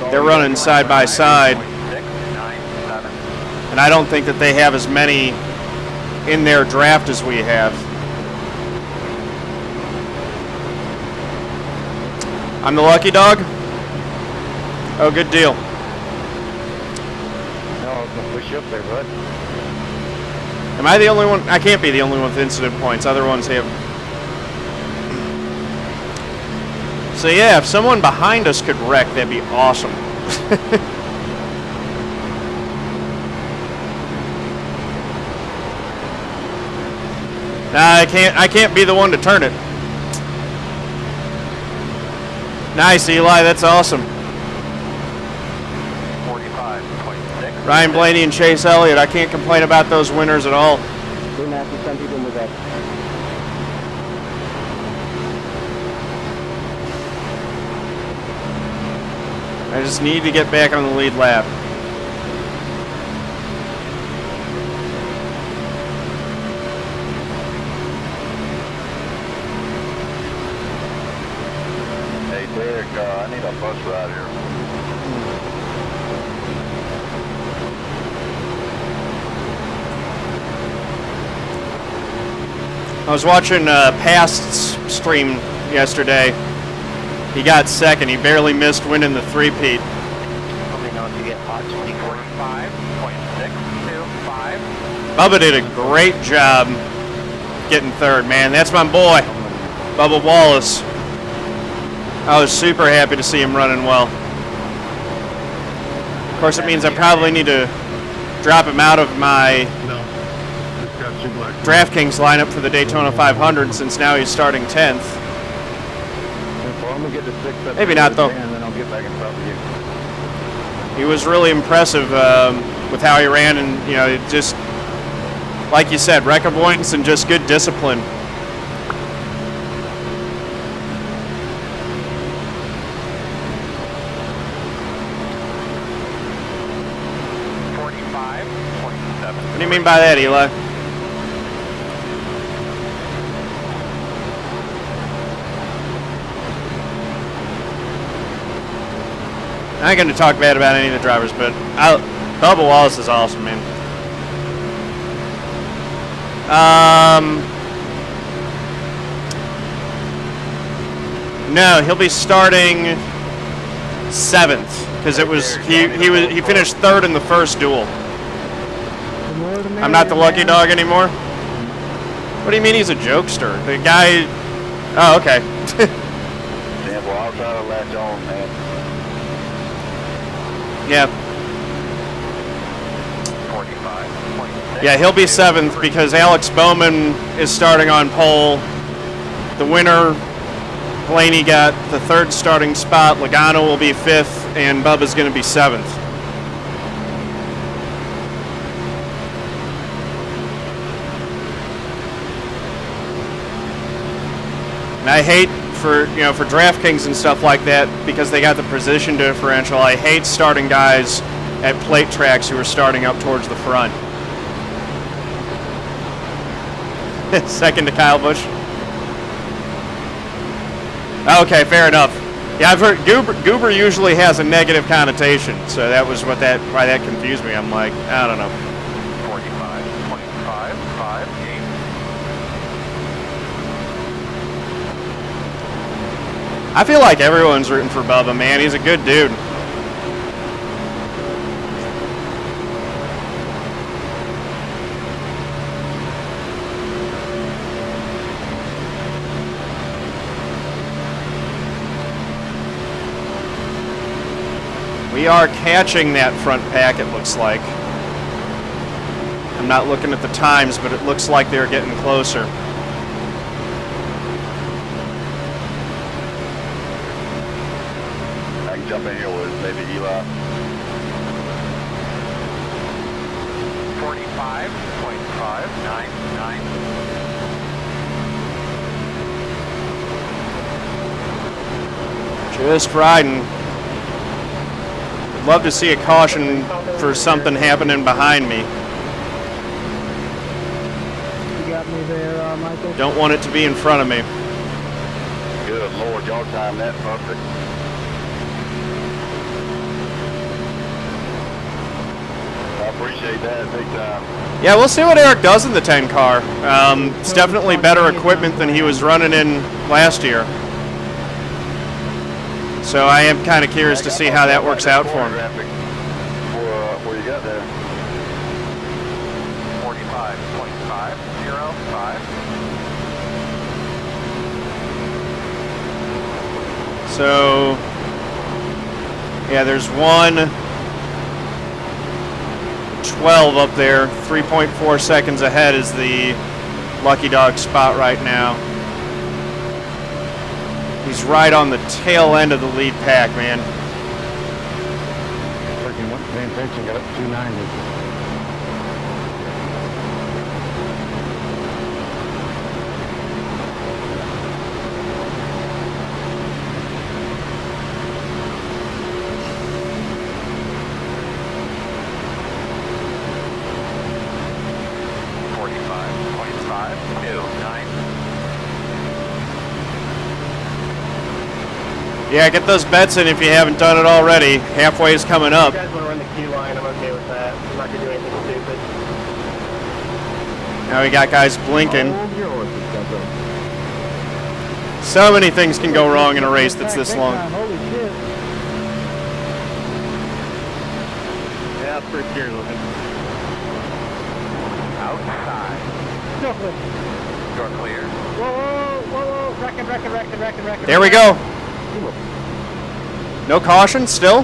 They're running side by side, and I don't think that they have as many in their draft as we have. I'm the lucky dog? Oh, good deal. No, I was going to push you up there, bud. Am I the only one? I can't be the only one with incident points. Other ones have. So yeah, if someone behind us could wreck, that'd be awesome. Nah, I can't be the one to turn it. Nice, Eli, that's awesome. 45.6. Ryan Blaney and Chase Elliott, I can't complain about those winners at all. Hey, Matthew, some people move up. I just need to get back on the lead lap. Hey, Derek, I need a bus ride here. I was watching Past's stream yesterday. He got second. He barely missed winning the three-peat. Let me know if you get hot. 45.625. Bubba did a great job getting third, man. That's my boy, Bubba Wallace. I was super happy to see him running well. Of course, it means I probably need to drop him out of my DraftKings lineup for the Daytona 500 since now he's starting 10th. Well, I'm going to get the 6 up. Maybe not, though. And then I'll get back in front of you. He was really impressive with how he ran, and you know, it just like you said, wreck avoidance and just good discipline. What do you mean by that, Eli? I ain't going to talk bad about any of the drivers, but Bubba Wallace is awesome, man. No, he'll be starting 7th because it was he finished 3rd in the first duel. I'm not the lucky dog anymore. What do you mean he's a jokester? The guy. Oh, okay. Yeah, well, I'll try to latch on, man. Yeah. 45.6. Yeah, he'll be 7th because Alex Bowman is starting on pole. The winner, Blaney, got the 3rd starting spot. Logano will be 5th, and Bubba's going to be 7th. And I hate for DraftKings and stuff like that because they got the position differential. I hate starting guys at plate tracks who are starting up towards the front. 2nd to Kyle Busch. Okay, fair enough. Yeah, I've heard Goober usually has a negative connotation, so that was why that confused me. I'm like, I don't know. 45.558. I feel like everyone's rooting for Bubba, man. He's a good dude. We are catching that front pack, it looks like. I'm not looking at the times, but it looks like they're getting closer. I can jump in here with maybe Eli. 45.599. Just riding. Love to see a caution for something happening behind me. You got me there, Michael. Don't want it to be in front of me. Good Lord, y'all timed that perfect. I appreciate that big time. Yeah, we'll see what Eric does in the 10 car. It's definitely better equipment than he was running in last year. So I am kind of curious to see how that works out for him. Where you got there? 45.505. So, yeah, there's 1:12 up there. 3.4 seconds ahead is the lucky dog spot right now. He's right on the tail end of the lead pack, man. Dan Caskanette got up 290. Yeah, get those bets in if you haven't done it already. Halfway's coming up. If you guys want to run the queue line, I'm okay with that. I'm not going to do anything stupid. Now we got guys blinking. Hold your horses, Duncan. So many things can go wrong in a race that's this long. Holy shit. Yeah, it's pretty scary looking. Outside. Still clear. You're clear. Whoa. Wrecking. There we go. No caution still?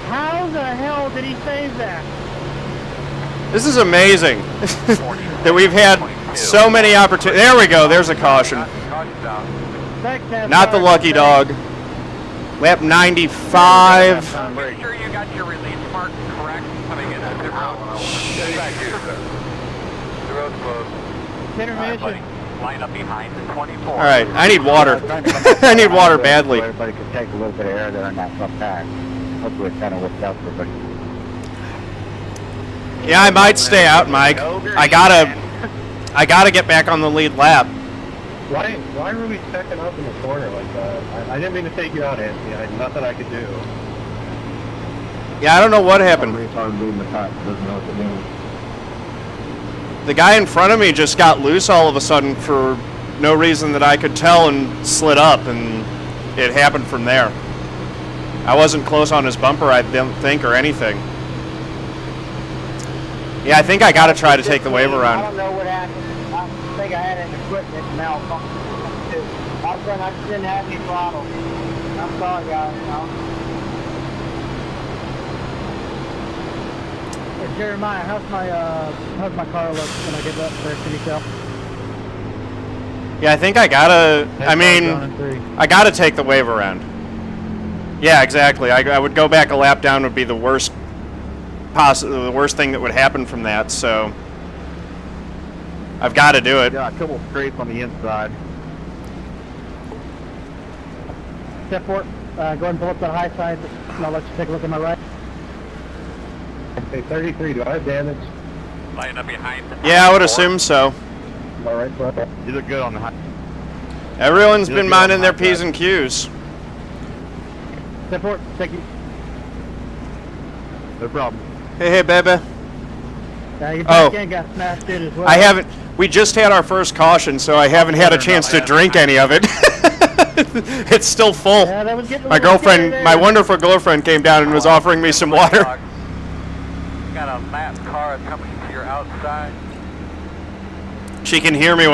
How the hell did he save that? This is amazing that we've had so many opportunities. There we go. There's a caution. Not the lucky dog. Lap 95. Make sure you got your release mark correct coming in the road. The road's closed. Intermission. Line up behind the 24. All right, I need water. I need water badly. Everybody could take a little bit of air there in that front pack. Hopefully it kind of worked out for everybody. Yeah, I might stay out, Mike. I gotta get back on the lead lap. Why were we checking up in the corner like that? I didn't mean to take you out, Anthony. I had nothing I could do. Yeah, I don't know what happened. Retard leading the pack doesn't know what to do. The guy in front of me just got loose all of a sudden for no reason that I could tell and slid up, and it happened from there. I wasn't close on his bumper, I don't think, or anything. Yeah, I think I gotta try to take the wave I around. don't know what happened. I think I had an equipment malfunction. All of a sudden, I just didn't have any throttle. I'm sorry, guys. Hey, Jeremiah, how's my car look when I get up there? Can you tell? Yeah, I think I gotta, I gotta take the wave around. Yeah, exactly. I would go back a lap down would be the worst thing that would happen from that, so I've got to do it. Yeah, a couple scrapes on the inside. Step 4, go ahead and pull up the high side, and I'll let you take a look at my right. Okay, 33, do I have damage? Line up behind. Yeah, I would assume so. My right foot? You look good on the high. Everyone's been minding their P's and Q's. Step 4, take you. No problem. Hey, baby. Your back end got smashed in as well. I haven't. We just had our first caution, so I haven't had a chance to drink any of it. It's still full. Yeah, that was getting a My little girlfriend, scary my there. wonderful girlfriend, came down and was offering me some water. Got a NASCAR coming to your outside. She can hear me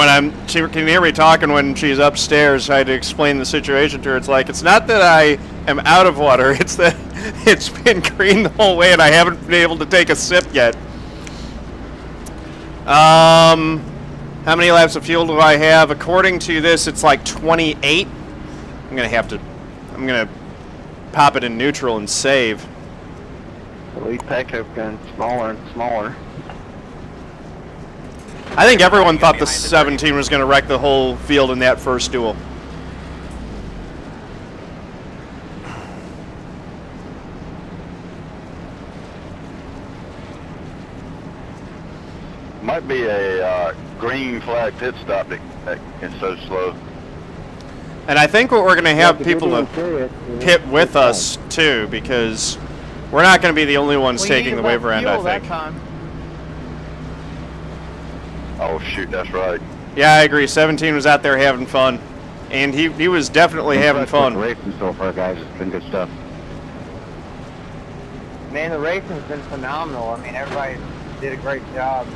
she can hear me talking when she's upstairs. I had to explain the situation to her. It's like, it's not that I am out of water, it's that it's been green the whole way and I haven't been able to take a sip yet. How many laps of fuel do I have? According to this, it's like 28. I'm gonna pop it in neutral and save. The lead pack has gotten smaller and smaller. I think everyone thought the 17 was gonna wreck the whole field in that first duel. Might be a green flag pit stop that is so slow. And I think what we're going to have people to pit with us, too, because we're not going to be the only ones taking the wave around, I think. Oh, shoot, that's right. Yeah, I agree. 17 was out there having fun. And he was definitely having fun. Racing so far, guys. It's been good stuff. Man, the racing's been phenomenal. I mean, everybody did a great job.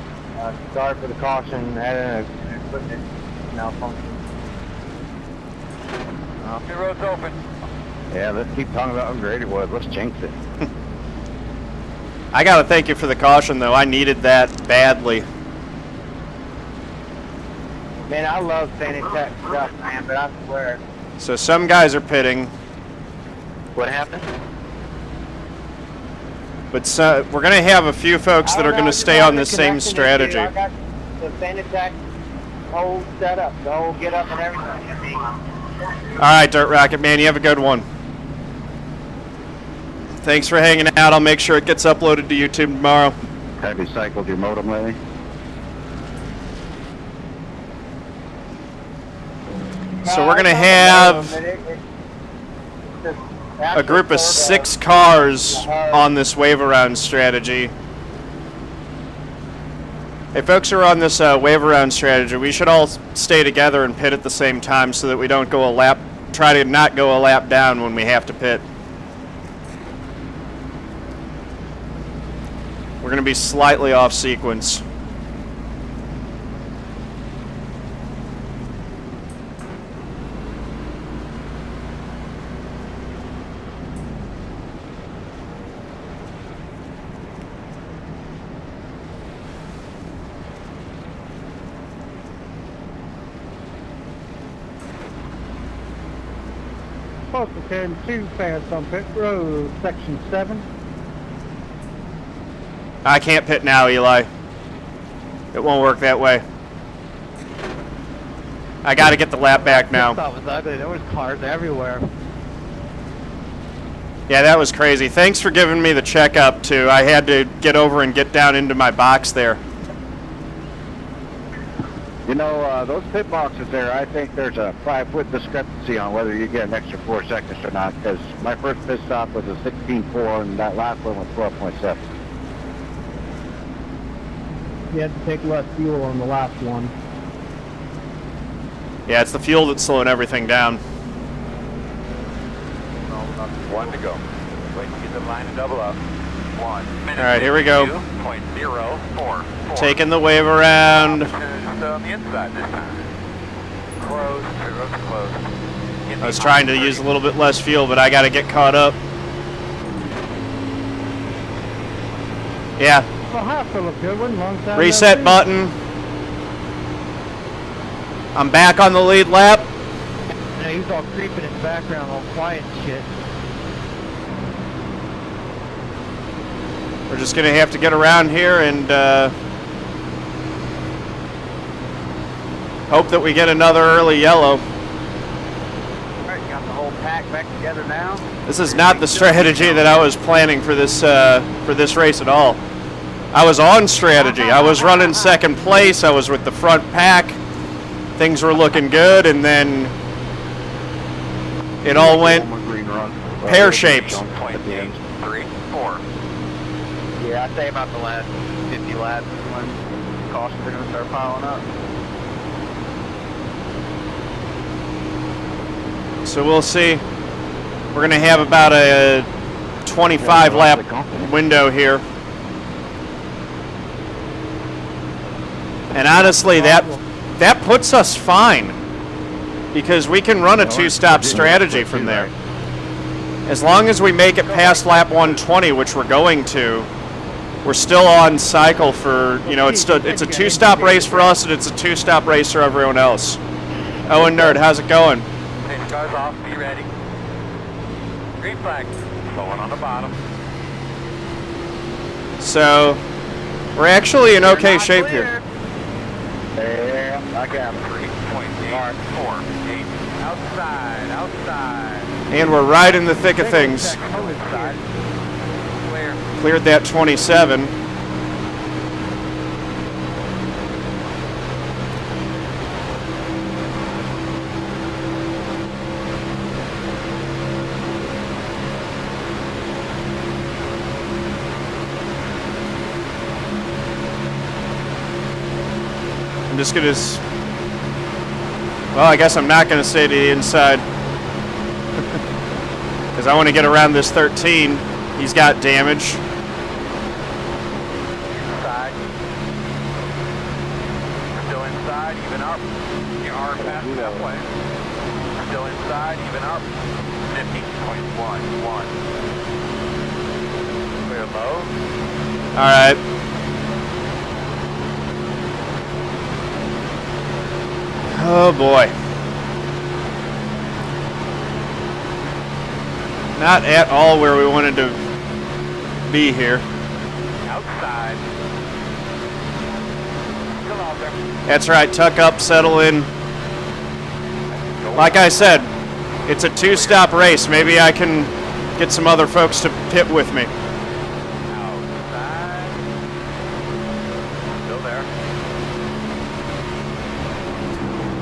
Sorry for the caution, had an equipment malfunction. Your road's open. Yeah, let's keep talking about how great it was. Let's jinx it. I got to thank you for the caution, though. I needed that badly. Man, I love Fanatec stuff, man, but I swear. So some guys are pitting, What happened? but we're going to have a few folks that are going to stay on the same strategy. I got the Fanatec whole setup, the whole get up and everything. All right, Dirt Rocket Man, you have a good one. Thanks for hanging out. I'll make sure it gets uploaded to YouTube tomorrow. Have you cycled your modem lately? So we're going to have a group of 6 cars on this wave around strategy. Hey, folks who are on this wave around strategy, we should all stay together and pit at the same time so that we don't go try to not go a lap down when we have to pit. We're going to be slightly off sequence. Okay, 2 fast on pit road, section 7. I can't pit now, Eli. It won't work that way. I got to get the lap back now. That was ugly. There was cars everywhere. Yeah, that was crazy. Thanks for giving me the checkup, too. I had to get over and get down into my box there. You know, those pit boxes there, I think there's a 5-foot discrepancy on whether you get an extra 4 seconds or not, because my first pit stop was a 16.4 and that last one was 12.7. You had to take less fuel on the last one. Yeah, it's the fuel that's slowing everything down. One to go. Wait to get the line to double up. 1 minute. All right, here we go. 2.044. Taking the wave around. On the inside this time. Close. Close. I was trying to use a little bit less fuel, but I got to get caught up. Yeah. Well, hi, Philip Goodwin. Long time. Reset button. I'm back on the lead lap. Yeah, he's all creeping in the background, all quiet and shit. We're just going to have to get around here and hope that we get another early yellow. All right, got the whole pack back together now. This is not the strategy that I was planning for this race at all. I was on strategy. I was running second place. I was with the front pack. Things were looking good, and then it all went pear-shaped. 0.834. Yeah, I'd say about the last 50 laps when cautions are going to start piling up. So we'll see. We're going to have about a 25 lap window here. And honestly, that puts us fine, because we can run a 2-stop strategy from there. As long as we make it past lap 120, which we're going to, we're still on cycle for, you know, it's a 2-stop race for us, and it's a 2-stop race for everyone else. Owen Nerd, how's it going? Safety cars off, be ready. Green flag, going on the bottom. So, we're actually in okay shape here. Yeah, I got him. 3.848. Outside. And we're right in the thick of things. Inside. Clear. Cleared that 27. I'm just gonna, well, I guess I'm not gonna stay to the inside because I want to get around this 13. He's got damage. Inside. Still inside, even up. You are past halfway. Still inside, even up. 50.11. Clear low. All right. Oh boy. Not at all where we wanted to be here. Outside. Still out there. That's right, tuck up, settle in. Like I said, it's a 2-stop race. Maybe I can get some other folks to pit with me. Outside. Still there.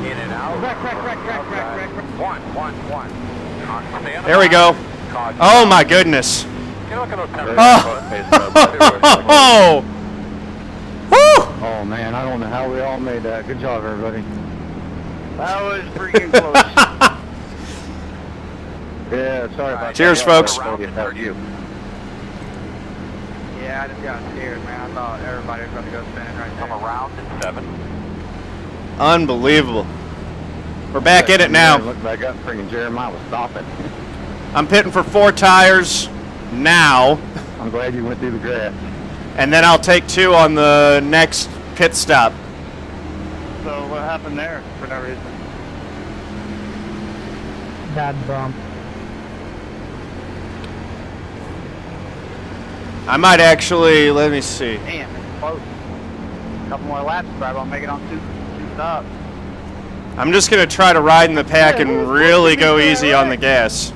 In and out. Wreck. One. Stay on the There we go. Caution. Oh my goodness. You're looking at those Oh! Woo! Oh man, I don't know how we all made that. Good job, everybody. That was freaking close. Yeah, sorry about that. Cheers, folks. That was you. Yeah, I just got scared, man. I thought everybody was going to go spinning right Come there. around in 7. Unbelievable. We're back in it now. Looked back up, freaking Jeremiah was stopping. I'm pitting for 4 tires now, I'm glad you went through the grass. and then I'll take 2 on the next pit stop. So what happened there for no reason? Bad bump. I might actually, let me see. Damn, it's close. A couple more laps, probably won't make it on two stops. I'm just going to try to ride in the pack and really go easy on the gas.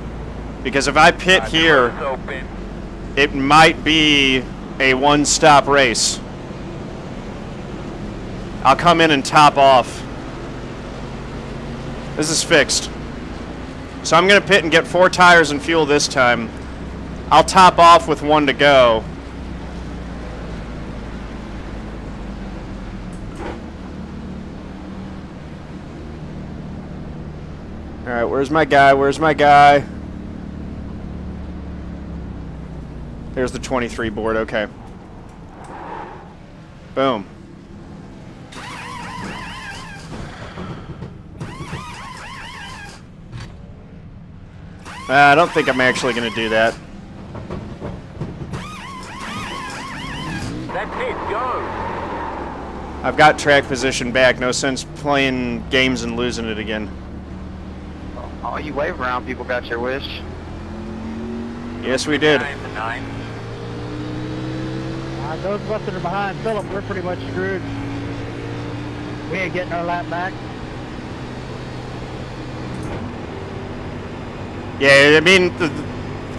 Because if I pit here, it might be a one-stop race. I'll come in and top off. This is fixed. So I'm going to pit and get 4 tires and fuel this time. I'll top off with 1 to go. All right, where's my guy? Where's my guy? There's the 23 board, okay. Boom. I don't think I'm actually going to do that. That's it, go! I've got track position back. No sense playing games and losing it again. Oh, you wave around, people got your wish. Yes, we did. Those of us that are behind Philip, we're pretty much screwed. We ain't getting our lap back. Yeah, I mean,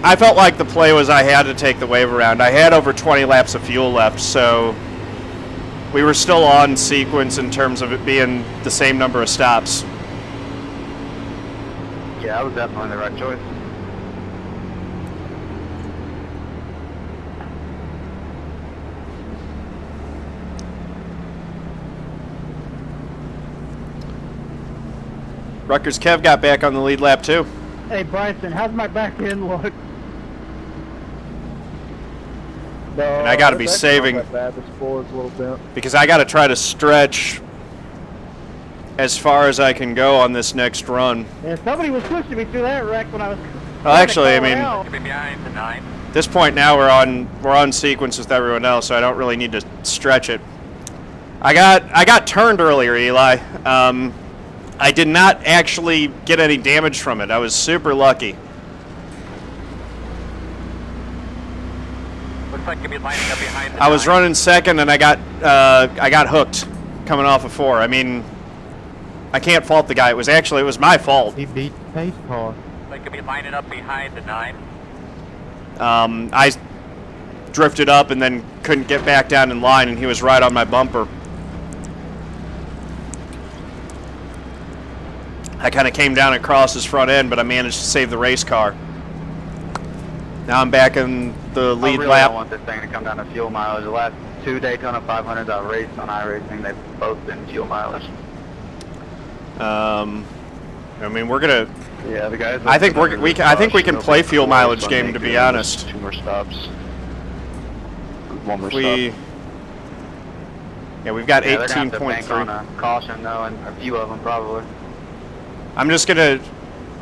I felt like the play was I had to take the wave around. I had over 20 laps of fuel left, so we were still on sequence in terms of it being the same number of stops. Yeah, that was definitely the right choice. Rutgers Kev got back on the lead lap too. Hey, Bryson, how's my back end look? And I got to be saving because I got to try to stretch as far as I can go on this next run. Yeah, somebody was pushing me through that wreck when I was. Well, actually, I mean, Behind the 9. at this point now we're on sequence with everyone else, so I don't really need to stretch it. I got turned earlier, Eli. I did not actually get any damage from it. I was super lucky. Looks like you'll be lining up behind the I was 9. running second and I got hooked coming off of 4. I mean, I can't fault the guy. It was my fault. He beat pace car. Like you'll be lining up behind the 9. I drifted up and then couldn't get back down in line, and he was right on my bumper. I kind of came down across his front end, but I managed to save the race car. Now I'm back in the lead I really lap. don't want this thing to come down to fuel mileage. The last 2 Daytona 500s I've raced on iRacing, they've both been fuel mileage. I mean, we're gonna. Yeah, the guys. I think I think we can play fuel mileage game, to be honest. 2 more stops. 1 more We. stop. Yeah, we've got Yeah, they're gonna have to bank on 18.3. a caution though, and a few of them probably. I'm just gonna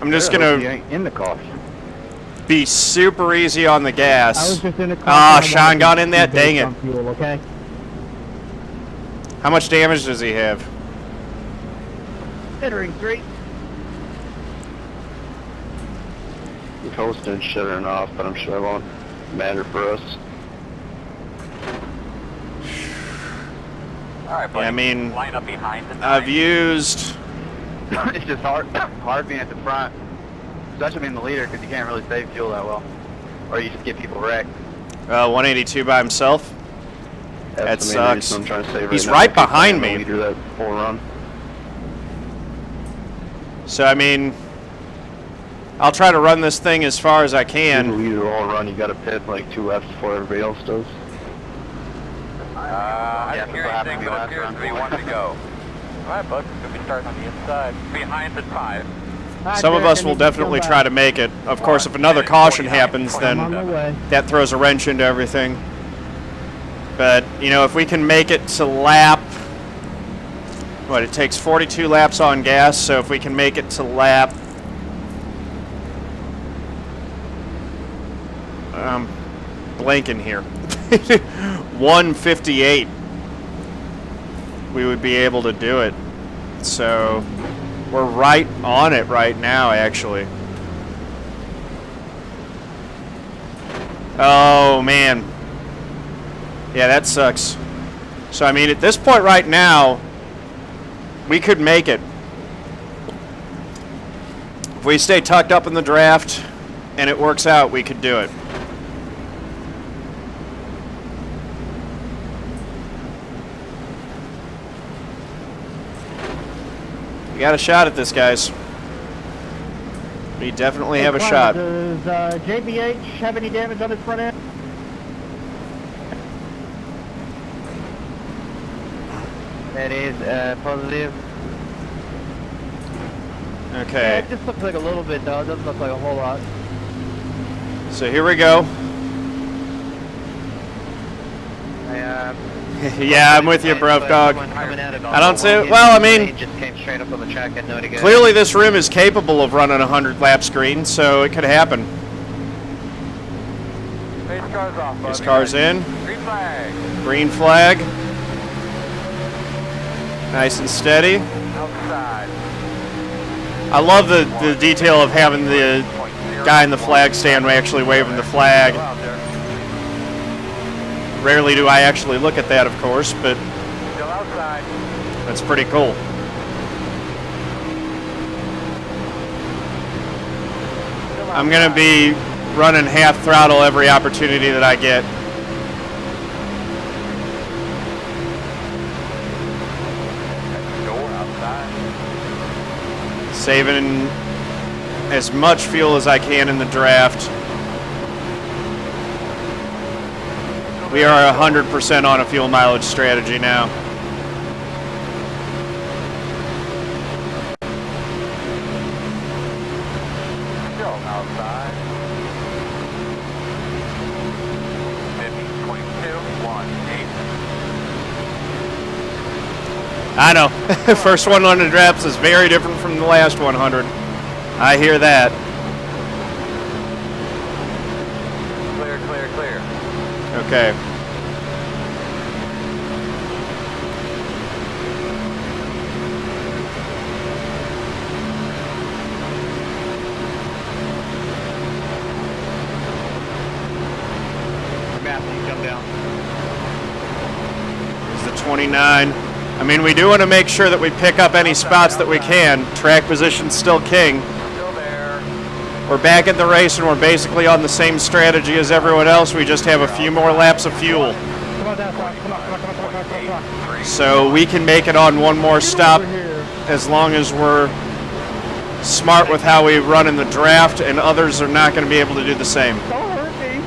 You ain't in the caution. be super easy on the I was gas. just in the car. Ah, Sean got in that. Dang it! Fuel, okay? How much damage does he have? Entering 3. We're coasting and shuttering off, but I'm sure it won't matter for us. Alright, buddy. Yeah, I mean, line up behind the 9. I've used. It's just hard being at the front, especially being the leader, because you can't really save fuel that well, or you just get people wrecked. 182 by himself. That That's the main sucks. reason I'm trying to save He's now. right I keep behind playing me. the leader that full run. So I mean, I'll try to run this thing as far as I The can. leader all run, you got to pit like 2 laps before everybody else does. I Yeah, didn't hear so happy anything, we but it last appears run. to be 1 to go. Alright, Buck. Could be starting on the inside. Behind the 5. Some of us will definitely try to make it. Of course, if another caution happens, I'm on the then way. that throws a wrench into everything. But, you know, if we can make it to lap... What, it takes 42 laps on gas, so if we can make it to lap... blanking here. 158. We would be able to do it. So, we're right on it right now, actually. Oh, man. Yeah, that sucks. So, I mean, at this point right now, we could make it. If we stay tucked up in the draft, and it works out, we could do it. We got a shot at this, guys. We definitely have a shot. Does JBH have any damage on his front end? That is positive. Okay. Yeah, it just looks like a little bit, though. It doesn't look like a whole lot. So here we go. Yeah, I'm with you, bro, dog. I don't see it. Well, I mean, just came straight up on the track. I know to go. clearly this rim is capable of running a 100-lap screen, so it could happen. Hey, his car's off, His buddy. car's in. Green flag. Green flag. Nice and steady. Outside. I love the detail of having the guy in the flag stand actually waving the flag. Go out there. Rarely do I actually look at that, of course, but Still outside. that's pretty cool. I'm going to be running half throttle every opportunity that I get. Door outside. Saving as much fuel as I can in the draft. We are 100% on a fuel mileage strategy now. Still outside. 50.218. I know. First 100 reps is very different from the last 100. I hear that. Clear, clear, clear. Okay. Matthew, come down. It's the 29. I mean, we do want to make sure that we pick up any spots that we can. Track position's still king. Still there. We're back at the race and we're basically on the same strategy as everyone else. We just have a few more laps of fuel. Come on down, come on, come on, come on, come on, come on, come on. So we can make it on one more stop as long as we're smart with how we run in the draft, and others are not going to be able to do the same. Don't hurt me.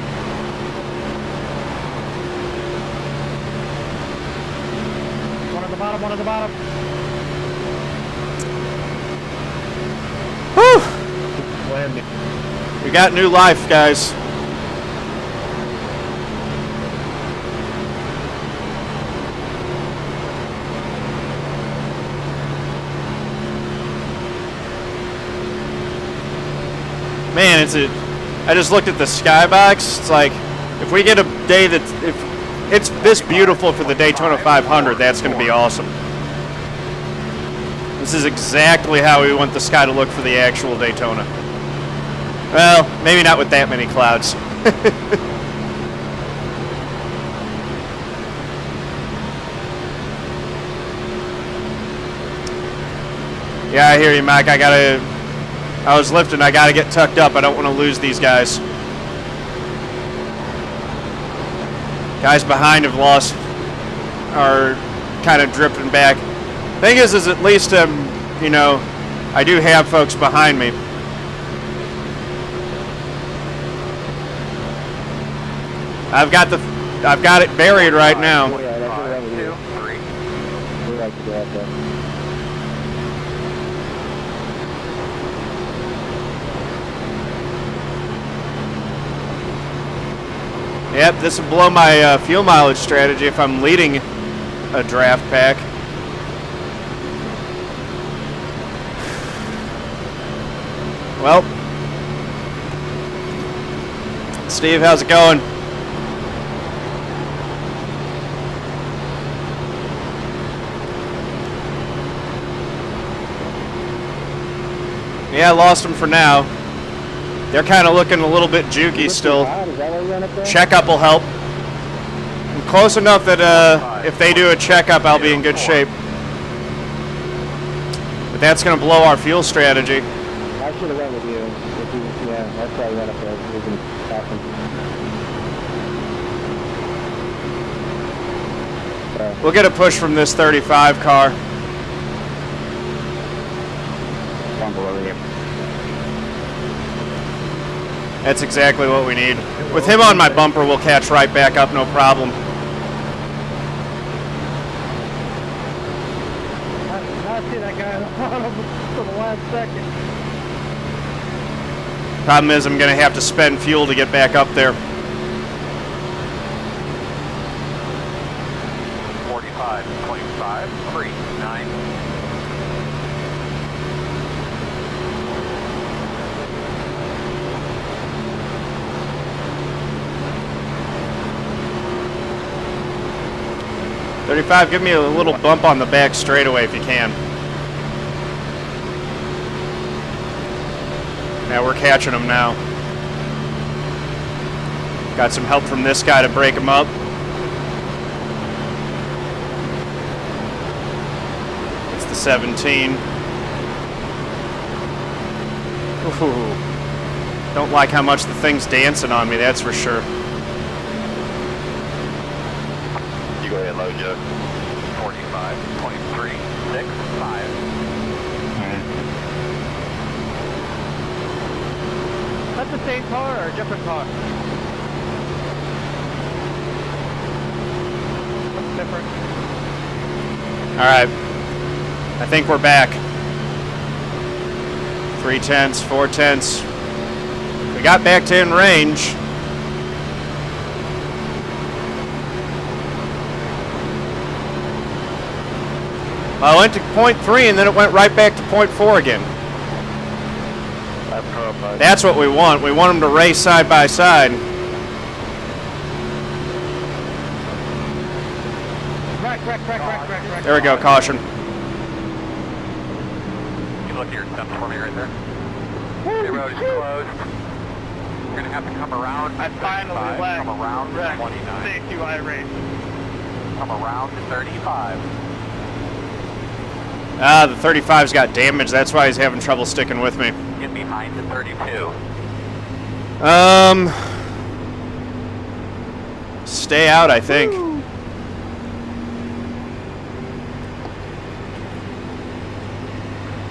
One at the bottom, one at the bottom. Whew! We got new life, guys. Man, I just looked at the skybox. It's like, if we get a day if it's this beautiful for the Daytona 500, that's going to be awesome. This is exactly how we want the sky to look for the actual Daytona. Well, maybe not with that many clouds. Yeah, I hear you, Mike. I was lifting. I got to get tucked up. I don't want to lose these guys. Guys behind have lost, are kind of drifting back. Thing is at least, you know, I do have folks behind me. I've got it buried right now. Yeah, that's what I would do. 2, 3. We like to go out there. Yep, this would blow my fuel mileage strategy if I'm leading a draft pack. Well, Steve, how's it going? Yeah, I lost them for now. They're kind of looking a little bit jukey still. Is that why you run up there? Checkup will help. I'm close enough that if they do a checkup, I'll be in good shape. But that's going to blow our fuel strategy. I should have went with you if you Yeah, that's why I went up there. We can stop him. We'll get a push from this 35 car. One below you. That's exactly what we need. With him on my bumper, we'll catch right back up, no problem. I see that guy for the last second. Problem is, I'm going to have to spend fuel to get back up there. 45, 25, 3, 9. $35, give me a little bump on the back straightaway if you can. Yeah, we're catching him now. Got some help from this guy to break him up. It's the 17. Ooh. Don't like how much the thing's dancing on me, that's for sure. You go ahead and load, Joe. 45, 23, 6, 5. That's the same car or a different car? That's different. All right, I think we're back. 3 tenths, 4 tenths. We got back to in range. I went to 0.3 and then it went right back to 0.4 again. That's what we want. We want them to race side by side. Rack. There we go, caution. You look at your steps for me right there. The road is closed. You're going to have to come around. I finally 35, whacked. Come around to 29. Thank you, iRacing. Come around to 35. The 35's got damage. That's why he's having trouble sticking with me. Get behind to 32. Stay out, I think.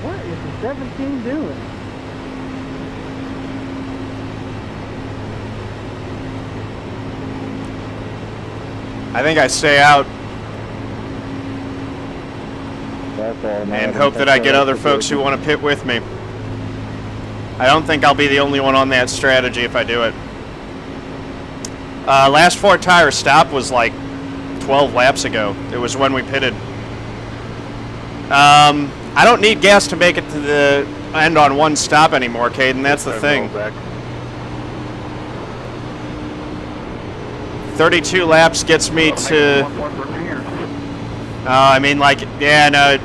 What is the 17 doing? I think I stay out That's all, man. and hope that I get other folks who want to pit with me. I don't think I'll be the only one on that strategy if I do it. Last 4 tire stop was like 12 laps ago. It was when we pitted. I don't need gas to make it to the end on one stop anymore, Caden. That's the thing. 32 laps gets me to... I mean, like, yeah, no,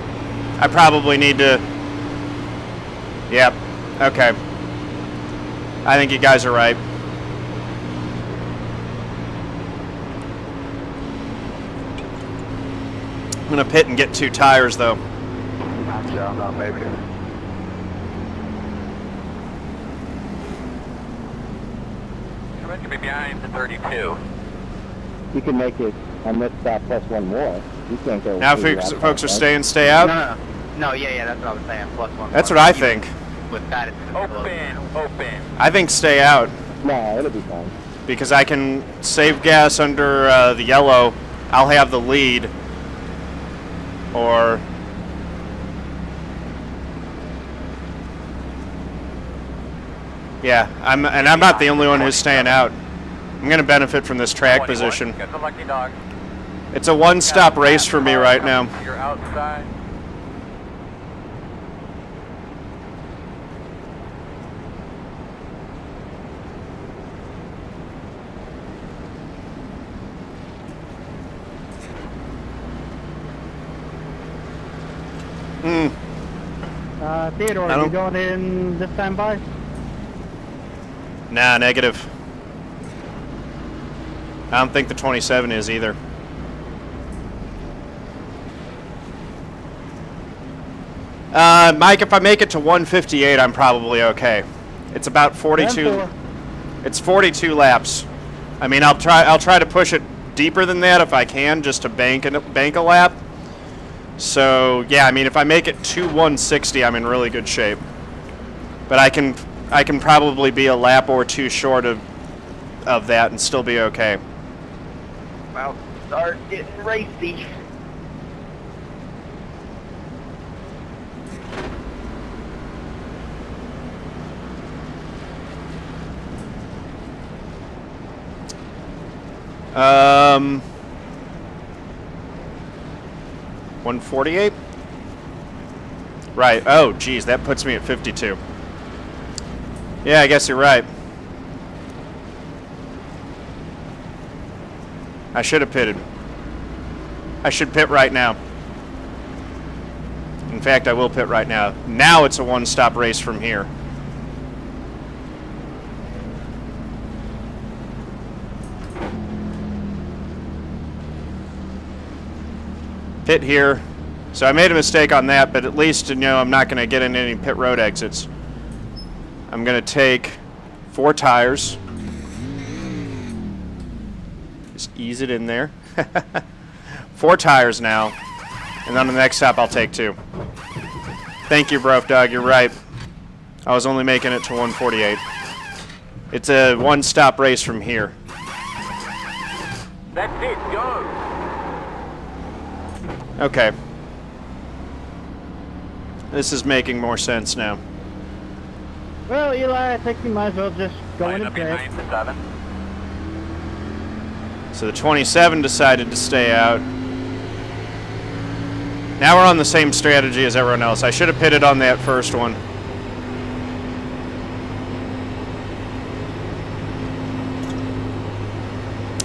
I probably need to... Yep, okay. I think you guys are right. I'm going to pit and get 2 tires, though. Yeah, I'm not making it. Come in, be behind to 32. You can make it on this stop plus 1 more. You can't go. Now, folks are staying, stay out? No, yeah, that's what I was saying. Plus 1 That's more. what I think. With that, it's Open. I think stay out, No, it'll be fine. because I can save gas under the yellow. I'll have the lead. Or... Yeah, I'm not the only one who's staying out. I'm going to benefit from this track 21. position. Get the lucky dog. It's a one-stop race for me right now. You're outside. Theodore, are you going in this time by? Nah, negative. I don't think the 27 is either. Mike, if I make it to 158, I'm probably okay. It's about 42. 10-4. It's 42 laps. I mean, I'll try to push it deeper than that if I can, just to bank a lap. So yeah, I mean, if I make it to 160, I'm in really good shape. But I can probably be a lap or two short of that and still be okay. Well, start getting racy. Um, 148? Right. Oh, geez, that puts me at 52. Yeah, I guess you're right. I should have pitted. I should pit right now. In fact, I will pit right now. Now it's a one-stop race from here. Pit here. So I made a mistake on that, but at least, you know, I'm not going to get in any pit road exits. I'm going to take 4 tires. Just ease it in there. 4 tires now. And on the next stop, I'll take 2. Thank you, Broke Dog. You're right. I was only making it to 148. It's a one-stop race from here. That's it, go! Okay. This is making more sense now. Well, Eli, I think you might as well just go in Line and up pit. 97. So the 27 decided to stay out. Now we're on the same strategy as everyone else. I should have pitted on that first one.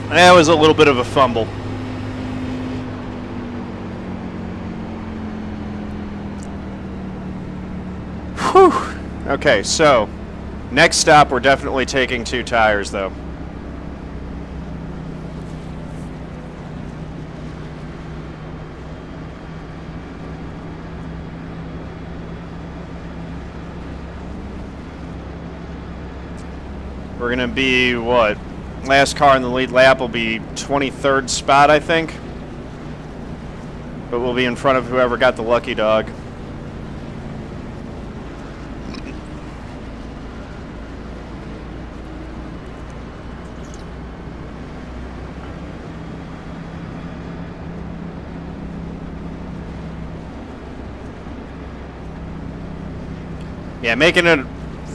That was a little bit of a fumble. Whew. Okay, so next stop, we're definitely taking 2 tires, though. We're going to be, what? Last car in the lead lap will be 23rd spot, I think. But we'll be in front of whoever got the lucky dog. Yeah, making it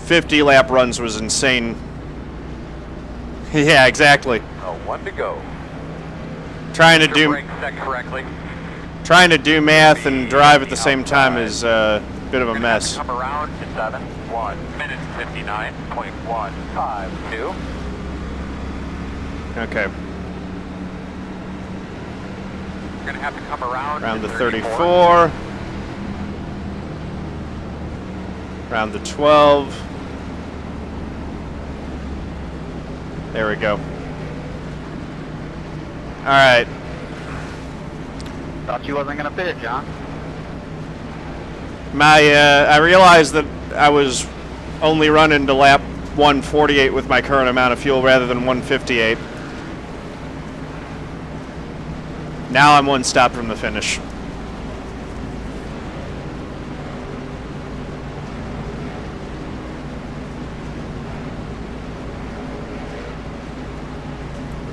50 lap runs was insane. Yeah, exactly. Oh, 1 to go. Trying to Your do brake set correctly. math and drive at the same time is a bit of a mess. Come around to 7, 1 minute 59.152. Okay. You're gonna have to come around Round to the 34. Round the 12. There we go. All right. Thought you wasn't gonna pit, John. I realized that I was only running to lap 148 with my current amount of fuel rather than 158. Now I'm one stop from the finish.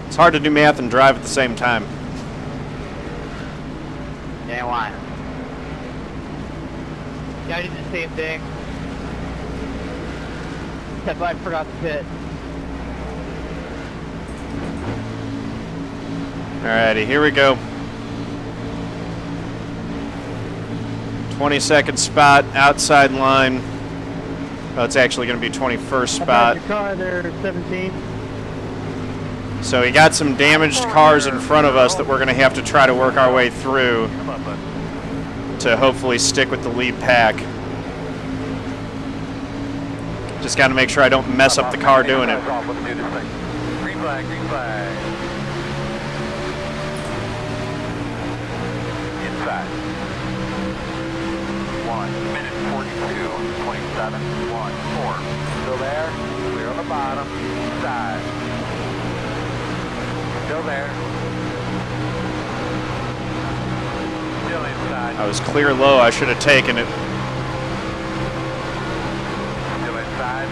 It's hard to do math and drive at the same time. Yeah, why? Yeah, I did the same thing. Except I forgot to pit. Alrighty, here we go. 22nd spot, outside line. Oh, it's actually going to be 21st spot. Your car there, 17. So we got some damaged cars in front of us that we're going to have to try to work our way through to hopefully stick with the lead pack. Just got to make sure I don't mess up the car doing it. Let's do this thing. Green flag, green flag. Inside. 1 minute 27, 1, 4. Still there. Clear on the bottom. Side. Still there. Still inside. I was clear low. I should have taken it. Still inside.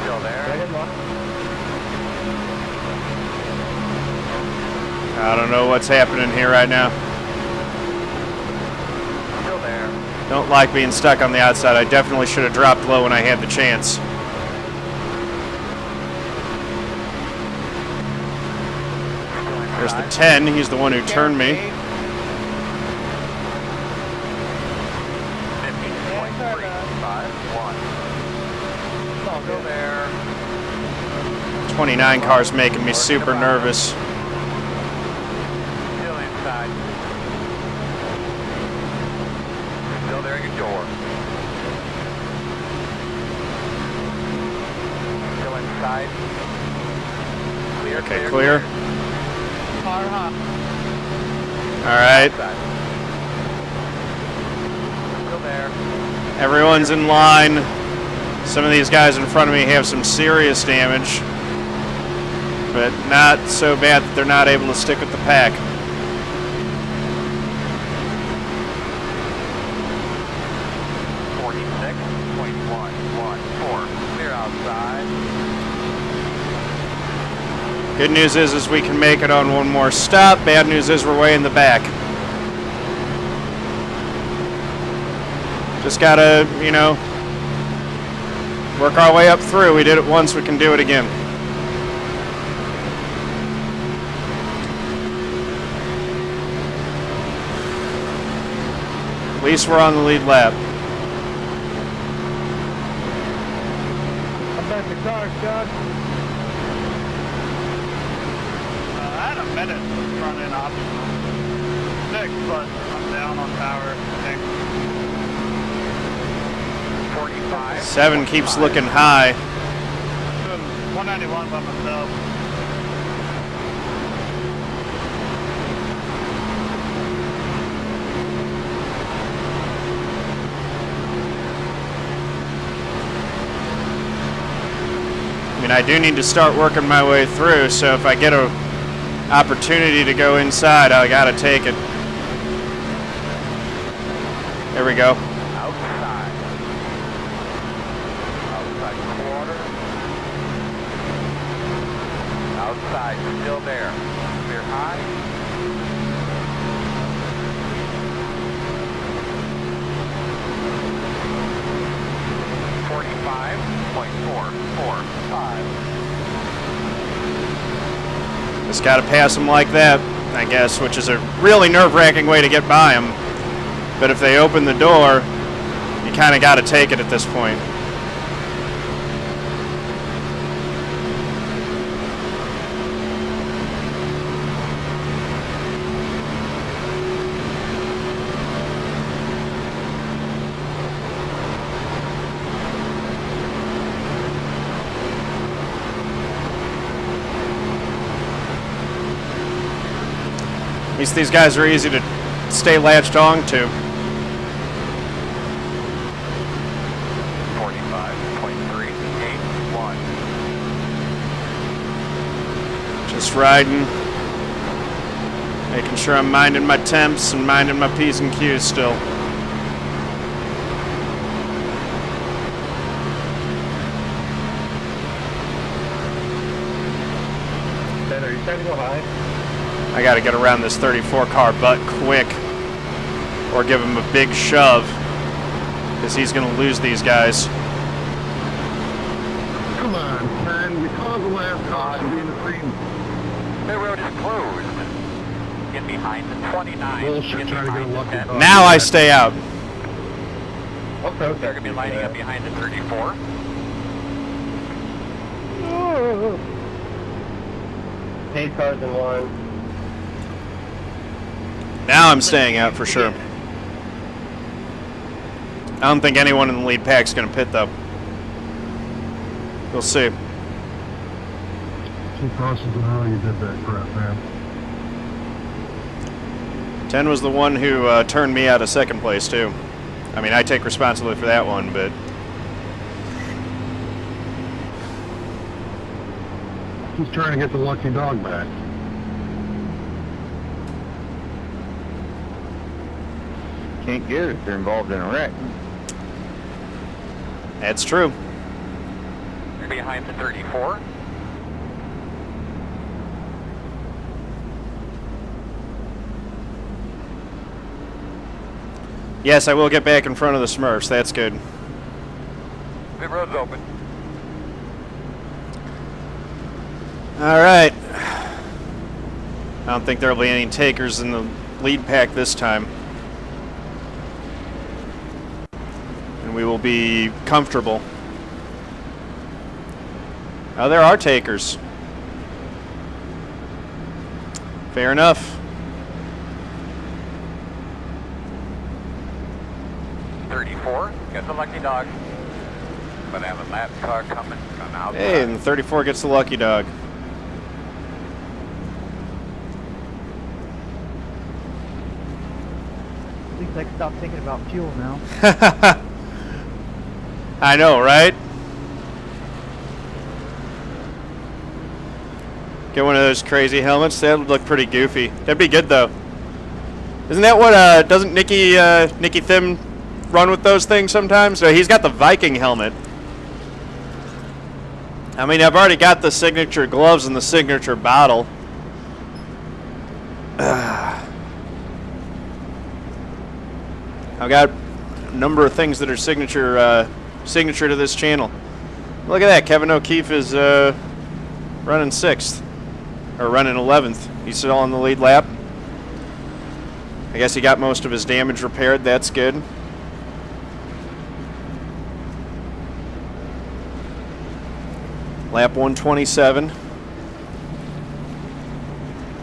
Still there. I don't know what's happening here right now. Still there. Don't like being stuck on the outside. I definitely should have dropped low when I had the chance. There's the 10. He's the one who turned me. 15.351. Still there. 29 car's making me super nervous. Still inside. Still there at your door. Still inside. Clear, Okay, clear. Car hot. All right. Outside. Still there. Everyone's in line. Some of these guys in front of me have some serious damage, but not so bad that they're not able to stick with the pack. Clear outside. Good news is we can make it on one more stop. Bad news is we're way in the back. Just gotta, you know, work our way up through. We did it once, we can do it again. At least we're on the lead lap. I'm back to car, John. I had a minute front end option. 6, but I'm down on power. 45. 7 keeps looking high. 191 by myself. I mean, I do need to start working my way through, so if I get an opportunity to go inside, I gotta take it. There we go. Outside. Outside quarter. Outside, still there. Clear high. Just gotta pass them like that, I guess, which is a really nerve-wracking way to get by them. But if they open the door, you kind of gotta take it at this point. At least these guys are easy to stay latched on to. 45.381. Just riding. Making sure I'm minding my temps and minding my P's and Q's still. Ben, are you trying to go high? I gotta get around this 34 car butt quick, or give him a big shove, because he's gonna lose these guys. Come on, man. You called the last caution being the green. The road is closed. Get behind the 29. Bullshit, Get trying to get a behind the lucky 10. car. Now I stay out. Okay. They're going to be lining up behind the 34. Paid cars in line. Now I'm staying out for sure. I don't think anyone in the lead pack's gonna pit though. We'll see. 2 crosses in a row, you did that crap, man. 10 was the one who turned me out of second place, too. I mean, I take responsibility for that one, but... He's trying to get the lucky dog back. Can't get it if they're involved in a wreck. That's true. You're behind the 34. Yes, I will get back in front of the Smurfs. That's good. The road's open. All right. I don't think there'll be any takers in the lead pack this time. And we will be comfortable. Oh, there are takers. Fair enough. 34, get the lucky dog. But I have a lap car coming from outside. Hey, and the 34 gets the lucky dog. At least I can stop thinking about fuel now. I know, right? Get one of those crazy helmets. That would look pretty goofy. That'd be good, though. Isn't that what, doesn't Nicky Thim run with those things sometimes? So he's got the Viking helmet. I mean, I've already got the signature gloves and the signature bottle. I've got a number of things that are signature to this channel. Look at that. Kevin O'Keefe is running 6th. Or running 11th. He's still on the lead lap. I guess he got most of his damage repaired. That's good. Lap 127.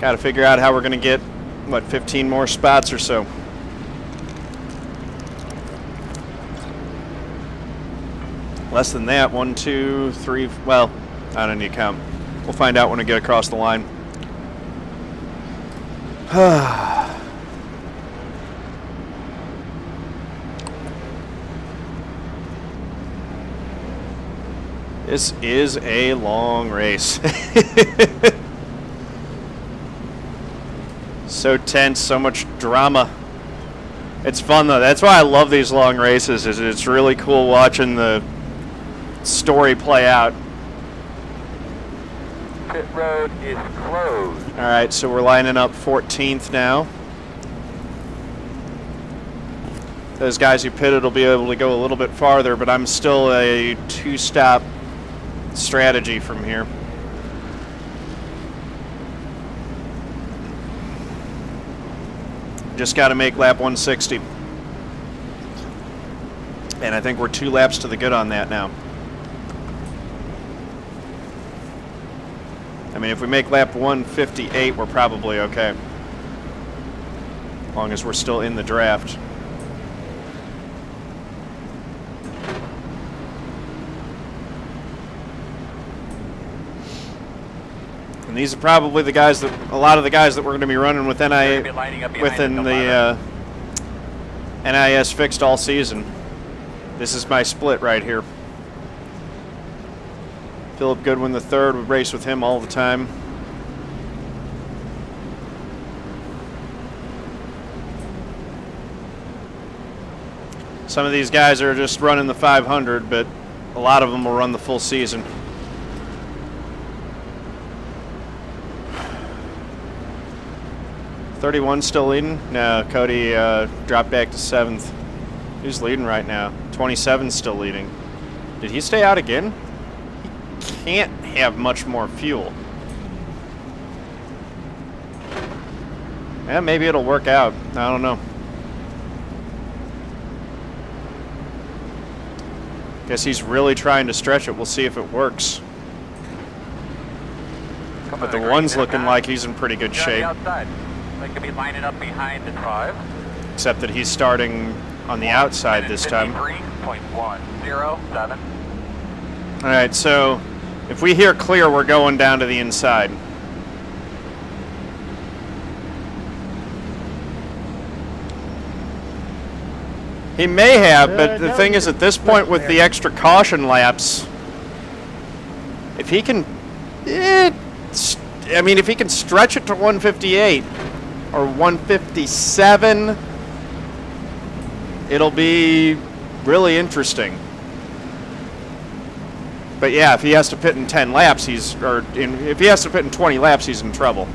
Got to figure out how we're going to get, what, 15 more spots or so. Less than that. 1, 2, 3. Well, I don't need to count. We'll find out when we get across the line. This is a long race. So tense, so much drama. It's fun though. That's why I love these long races. Is it's really cool watching the story play out. Pit road is closed. All right, so we're lining up 14th now. Those guys who pitted will be able to go a little bit farther, but I'm still a 2-stop strategy from here. Just got to make lap 160. And I think we're 2 laps to the good on that now. I mean, if we make lap 158, we're probably okay. As long as we're still in the draft. And these are probably the guys that, a lot of the guys that we're going to be running with within the NIS fixed all season. This is my split right here. Philip Goodwin III would race with him all the time. Some of these guys are just running the 500, but a lot of them will run the full season. .31 still leading? No, Cody dropped back to 7th. Who's leading right now? 27 still leading. Did he stay out again? Can't have much more fuel. Yeah, maybe it'll work out. I don't know. Guess he's really trying to stretch it. We'll see if it works. But the one's looking like he's in pretty good shape. They could be lining up behind at 5. Except that he's starting on the outside this time. 53.107. All right, so if we hear clear, we're going down to the inside. He may have, but the thing is, at this point with the extra caution laps, if he can, I mean, if he can stretch it to 158 or 157, it'll be really interesting. But yeah, if he has to pit in 10 laps, if he has to pit in 20 laps, he's in trouble.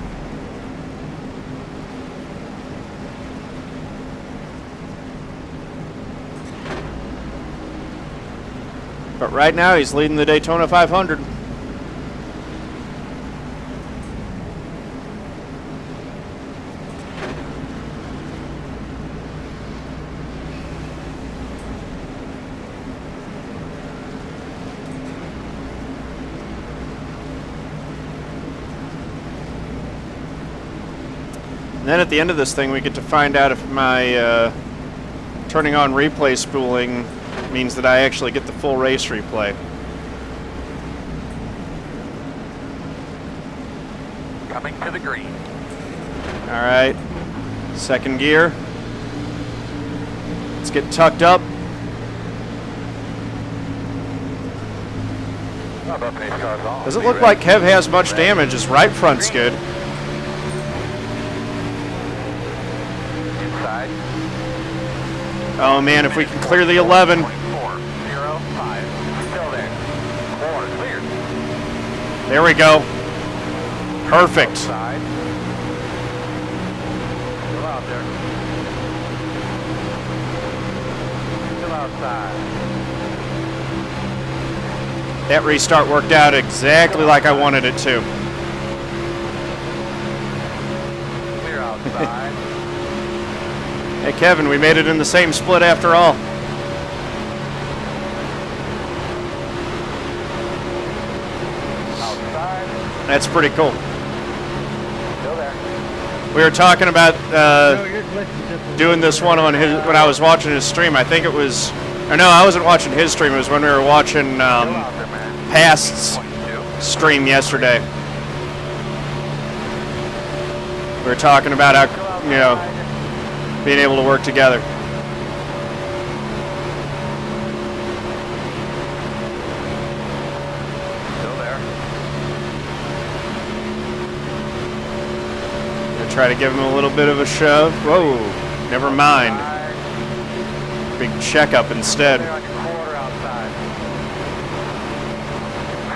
But right now, he's leading the Daytona 500. And then at the end of this thing, we get to find out if my turning on replay spooling means that I actually get the full race replay. Coming to the green. All right, second gear. Let's get tucked up. Doesn't look like Kev has much damage. His right front's good. Oh man, if we can clear the 11. 4, 0, 5. Still there. 4, clear. There we go. Perfect. Outside. Still out there. Still outside. That restart worked out exactly like I wanted it to. Clear outside. Hey Kevin, we made it in the same split after all. Outside. That's pretty cool. Still there. We were talking about No, you're glitching just doing this one on his when I was watching his stream. I think it was, or no, I wasn't watching his stream. It was when we were watching Past's stream yesterday. We were talking about how, you know, being able to work together. Still there. Gonna try to give him a little bit of a shove. Whoa, never mind. Big checkup instead. Clear on your quarter outside.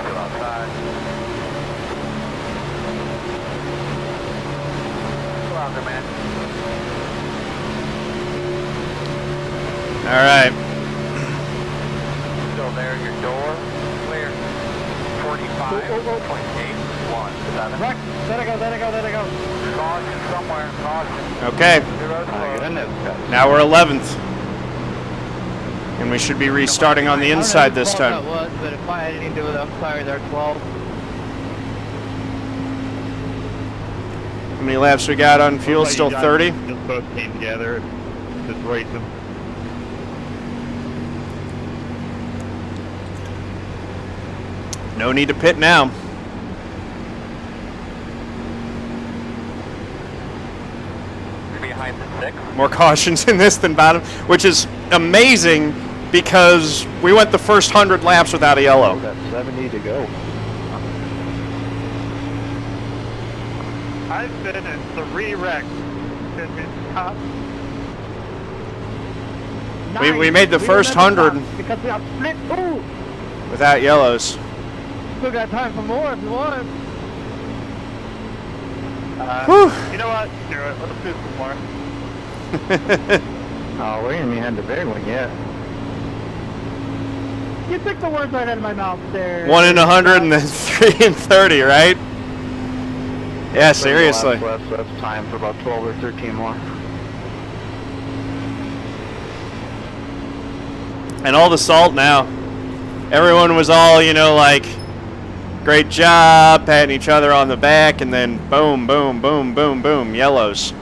Still outside. Still out there, man. All right. Still there, your door, clear. 45.817. Right, let it go, let it go, let it go. Caution somewhere, caution. Okay. Zero's closed. Now we're 11th. And we should be restarting on the inside this time. That was, but if I had anything to do with it, I'm sorry, they're 12. How many laps we got on fuel? Still 30? Just both came together, just racing. No need to pit now. You're behind the 6. More cautions in this than bottom, which is amazing because we went the first 100 laps without a yellow. Got 70 to go. I've been in 3 wrecks. Been in top. We made the first 100 because we have split two. without yellows. Still got time for more if you want. You know what? Screw it. Let's do some more. Oh, we ain't even had the big one yet. You took the words right out of my mouth there. 1 in 100 and then 3 in 30, right? Yeah, seriously. That's time for about 12 or 13 more. And all the salt now. Everyone was all, you know, like, great job, patting each other on the back, and then boom, boom, boom, boom, boom, yellows.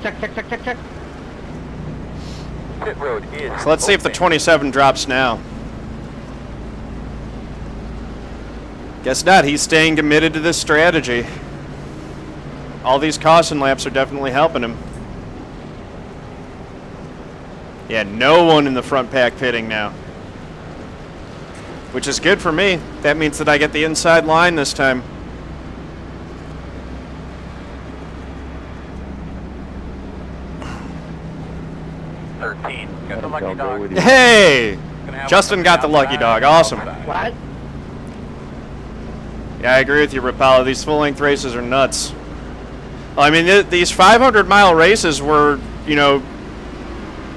Check, check, check, check, check. Pit road is So let's see if the 27 drops now. Guess not. He's staying committed to this strategy. All these caution laps are definitely helping him. Yeah, no one in the front pack pitting now. Which is good for me. That means that I get the inside line this time. Got the lucky dog. Hey! Justin got the lucky dog. Awesome. What? Yeah, I agree with you, Rapala. These full-length races are nuts. Well, I mean, these 500-mile races were, you know,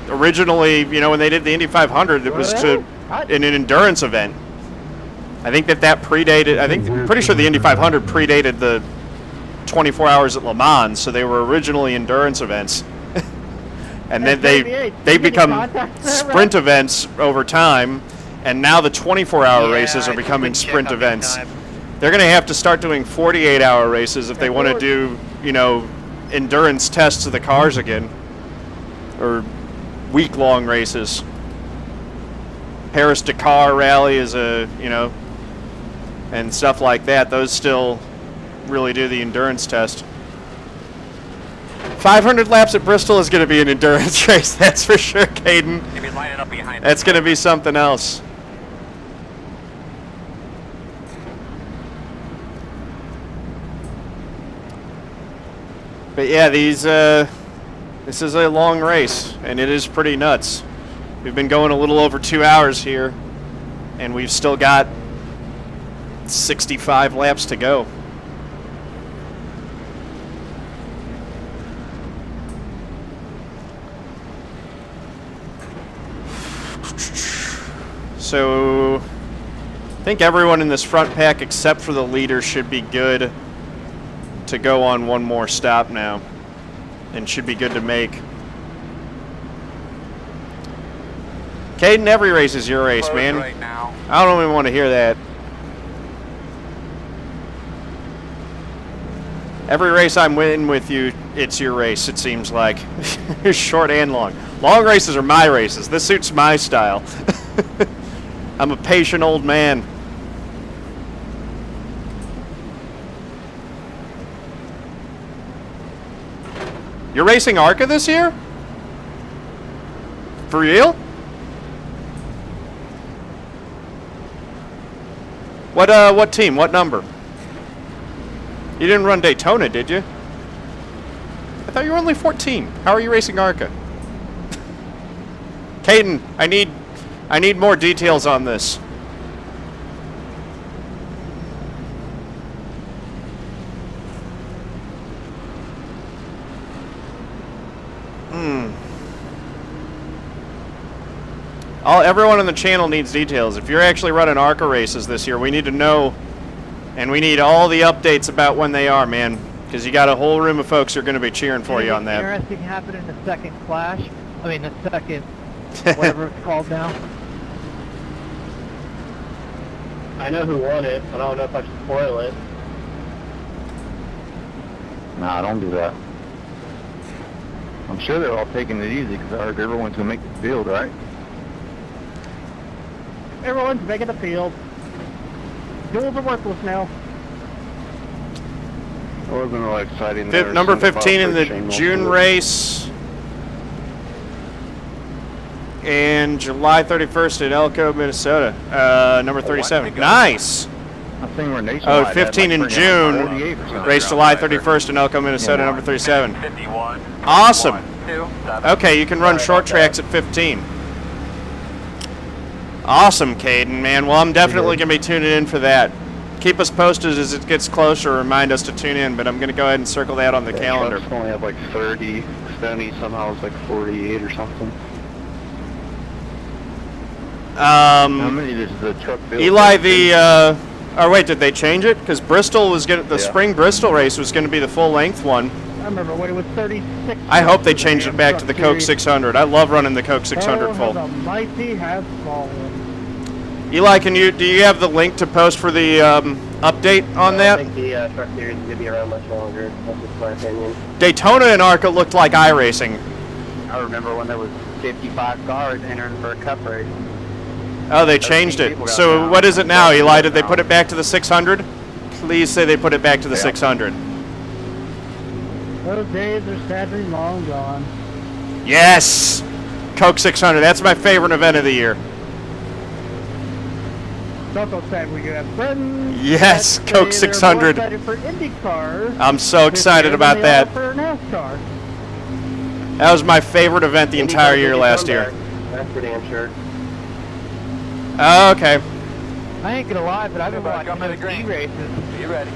originally, you know, when they did the Indy 500, it was to in an endurance event. I think that predated. Pretty sure the Indy 500 predated the 24 hours at Le Mans, so they were originally endurance events. And then they become sprint events over time, and now the 24-hour races are becoming sprint events. They're going to have to start doing 48-hour races if they want to do, you know, endurance tests of the cars again, or week-long races. Paris-Dakar rally is a, you know, and stuff like that. Those still really do the endurance test. 500 laps at Bristol is going to be an endurance race, that's for sure, Caden. That's going to be something else. But yeah, this is a long race, and it is pretty nuts. We've been going a little over 2 hours here, and we've still got 65 laps to go. So I think everyone in this front pack except for the leader should be good to go on one more stop now, and should be good to make. Caden, every race is your race, man. Right now. I don't even want to hear that. Every race I'm in with you, it's your race, it seems like. Short and long. Long races are my races. This suits my style. I'm a patient old man. You're racing ARCA this year? For real? What team? What number? You didn't run Daytona, did you? I thought you were only 14. How are you racing ARCA? Caden, I need more details on this. Everyone on the channel needs details. If you're actually running ARCA races this year, we need to know, and we need all the updates about when they are, man, because you got a whole room of folks who are going to be cheering for you on that. Interesting happened in the second clash. I mean, the second, whatever it's called now. I know who won it, but I don't know if I should spoil it. Nah, don't do that. I'm sure they're all taking it easy because I heard everyone's going to make the field, right? Everyone's making the field. Duels are worthless now. It wasn't really exciting there. Number 15 in the June race. And July 31st at Elko, Minnesota. Number 37. Nice. Oh, 15 in June. Race July 31st in Elko, Minnesota, number 37. Awesome. Okay, you can run short tracks at 15. Awesome, Caden, man. Well, I'm definitely going to be tuning in for that. Keep us posted as it gets closer. Remind us to tune in, but I'm going to go ahead and circle that on the calendar. Trucks only have like 30, Stoney somehow it's like 48 or something. How many does the truck build? Eli, oh wait, did they change it? Because Bristol was the spring Bristol race was going to be the full length one. I remember when it was 36. I hope they changed it back to the Coke 600. I love running the Coke 600 full. The mighty have fallen. Eli, do you have the link to post for the update on that? I think the truck series is going to be around much longer. That's just my opinion. Daytona and ARCA looked like iRacing. I remember when there was 55 cars entering for a cup race. Oh, they changed it. So what is it now, Eli? Did they put it back to the 600? Please say they put it back to the 600. Those days are sadly long gone. Yes! Coke 600. That's my favorite event of the year. Coco said we could have friends. Yes, that Coke say they're 600. more excited for IndyCar I'm so excited about than they that. are for NASCAR. That was my favorite event the entire year last year. That's for damn sure. Oh, okay. I ain't gonna lie, but I've been watching Coming to those green. E-races. Be ready.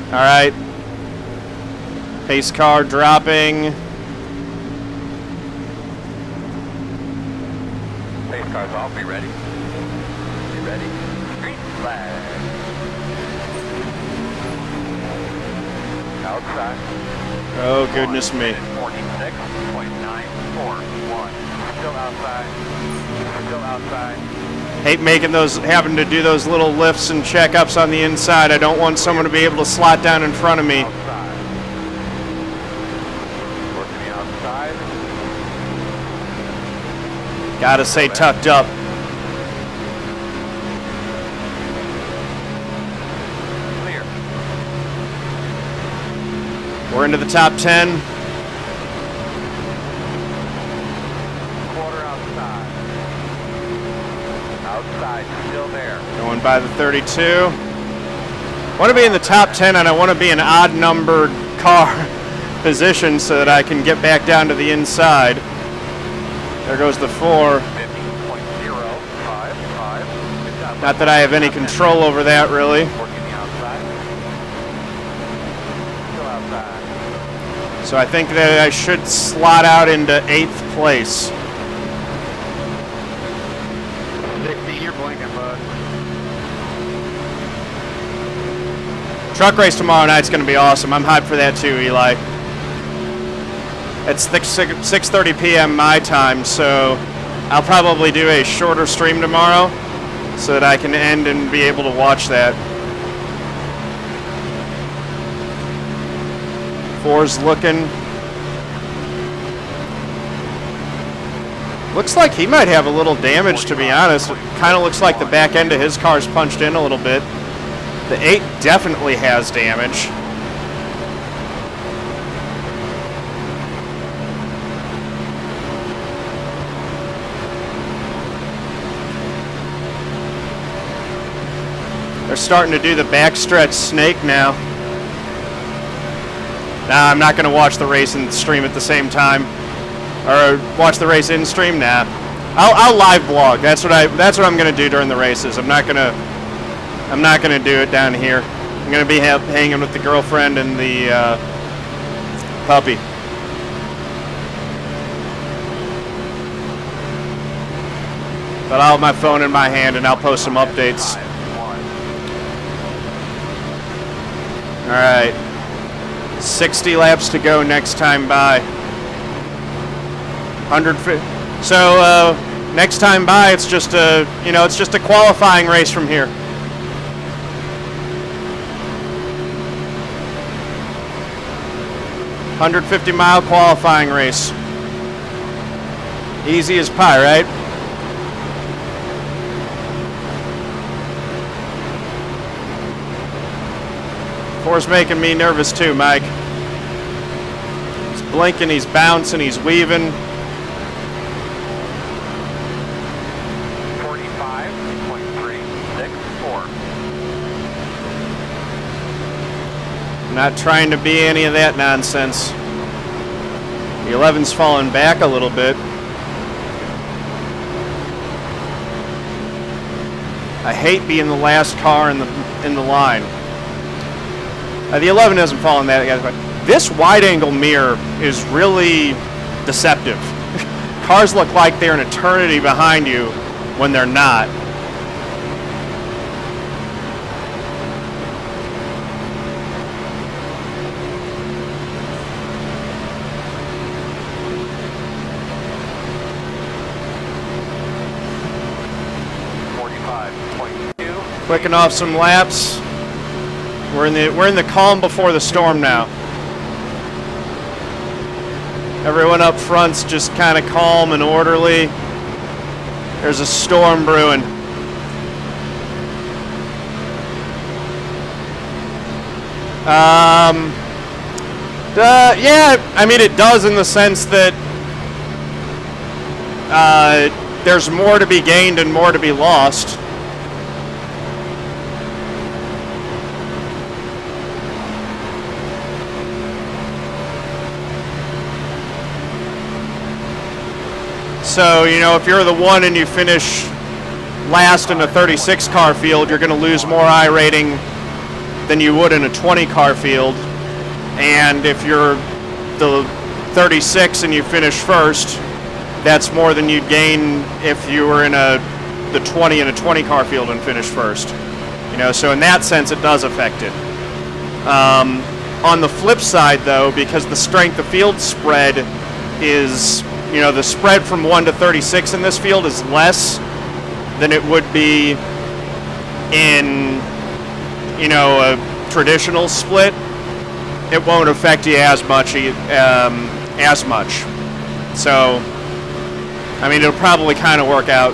All right. Pace car dropping. Pace cars off. Be ready. Be ready. Green flag. Outside. Oh, goodness me. 46.941. Still outside. Still outside. Hate having to do those little lifts and checkups on the inside. I don't want someone to be able to slot down in front of me. Outside. Working the outside. Gotta stay tucked up. Clear. We're into the top 10. Quarter outside. Outside, still there. Going by the 32. I want to be in the top 10, and I want to be an odd numbered car position so that I can get back down to the inside. There goes the 4. 50.055. Not that I have any control over that, really. Working the outside. Still outside. So I think that I should slot out into 8th place. 60, you're blinking, bud. Truck race tomorrow night's going to be awesome. I'm hyped for that too, Eli. It's 6:30 p.m. my time, so I'll probably do a shorter stream tomorrow so that I can end and be able to watch that. 4's looking. Looks like he might have a little damage, to be honest. It kind of looks like the back end of his car's punched in a little bit. The 8 definitely has damage. They're starting to do the backstretch snake now. Nah, I'm not going to watch the race and stream at the same time. Or watch the race in stream. Nah, I'll live vlog. That's what I'm going to do during the races. I'm not going to do it down here. I'm going to be hanging with the girlfriend and the puppy. But I'll have my phone in my hand and I'll post some updates. All right, 60 laps to go next time by. 150. So next time by, it's just a qualifying race from here. $150-mile qualifying race. Easy as pie, right? Four's making me nervous too, Mike. He's blinking, he's bouncing, he's weaving. 45.364. Not trying to be any of that nonsense. The 11's falling back a little bit. I hate being the last car in the line. The 11 hasn't fallen that yet. This wide-angle mirror is really deceptive. Cars look like they're an eternity behind you when they're not. Clicking off some laps. We're in the calm before the storm now. Everyone up front's just kind of calm and orderly. There's a storm brewing. Yeah, I mean, it does in the sense that there's more to be gained and more to be lost. So, you know, if you're the one and you finish last in a 36 car field, you're going to lose more I rating than you would in a 20 car field. And if you're the 36 and you finish first, that's more than you'd gain if you were in the 20 in a 20 car field and finished first. You know, so in that sense, it does affect it. On the flip side, though, because the strength of field spread is, you know, the spread from 1 to 36 in this field is less than it would be in, you know, a traditional split. It won't affect you as much. So, I mean, it'll probably kind of work out.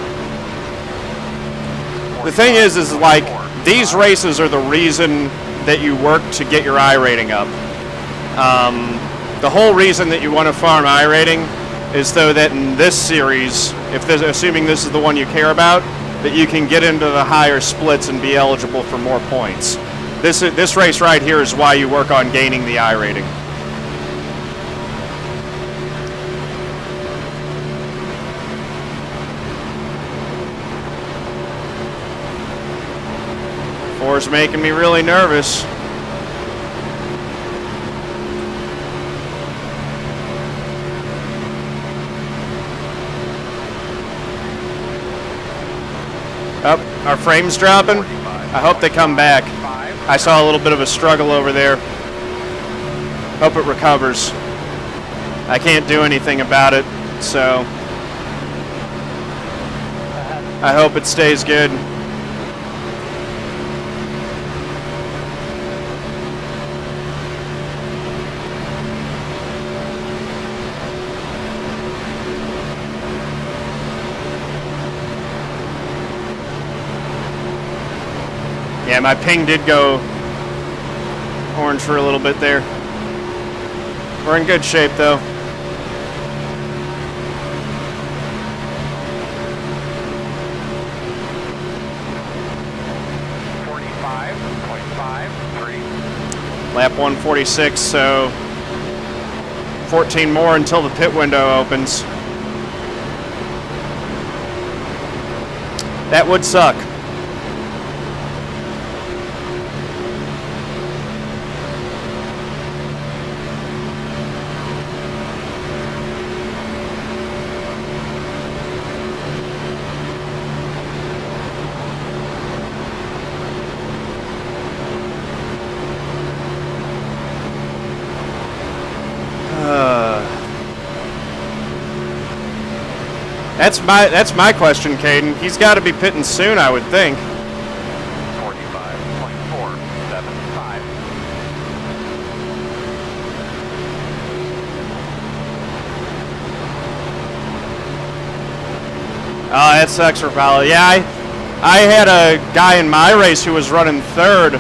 The thing is like, these races are the reason that you work to get your I rating up. The whole reason that you want to farm I rating is so that in this series, assuming this is the one you care about, that you can get into the higher splits and be eligible for more points. This race right here is why you work on gaining the I rating. Four's making me really nervous. Oh, our frame's dropping. I hope they come back. I saw a little bit of a struggle over there. Hope it recovers. I can't do anything about it, so I hope it stays good. Yeah, my ping did go orange for a little bit there. We're in good shape, though. Lap 146, so 14 more until the pit window opens. That would suck. That's my question, Caden. He's got to be pitting soon, I would think. 45.475. Oh, that sucks for Paulo. Yeah, I had a guy in my race who was running third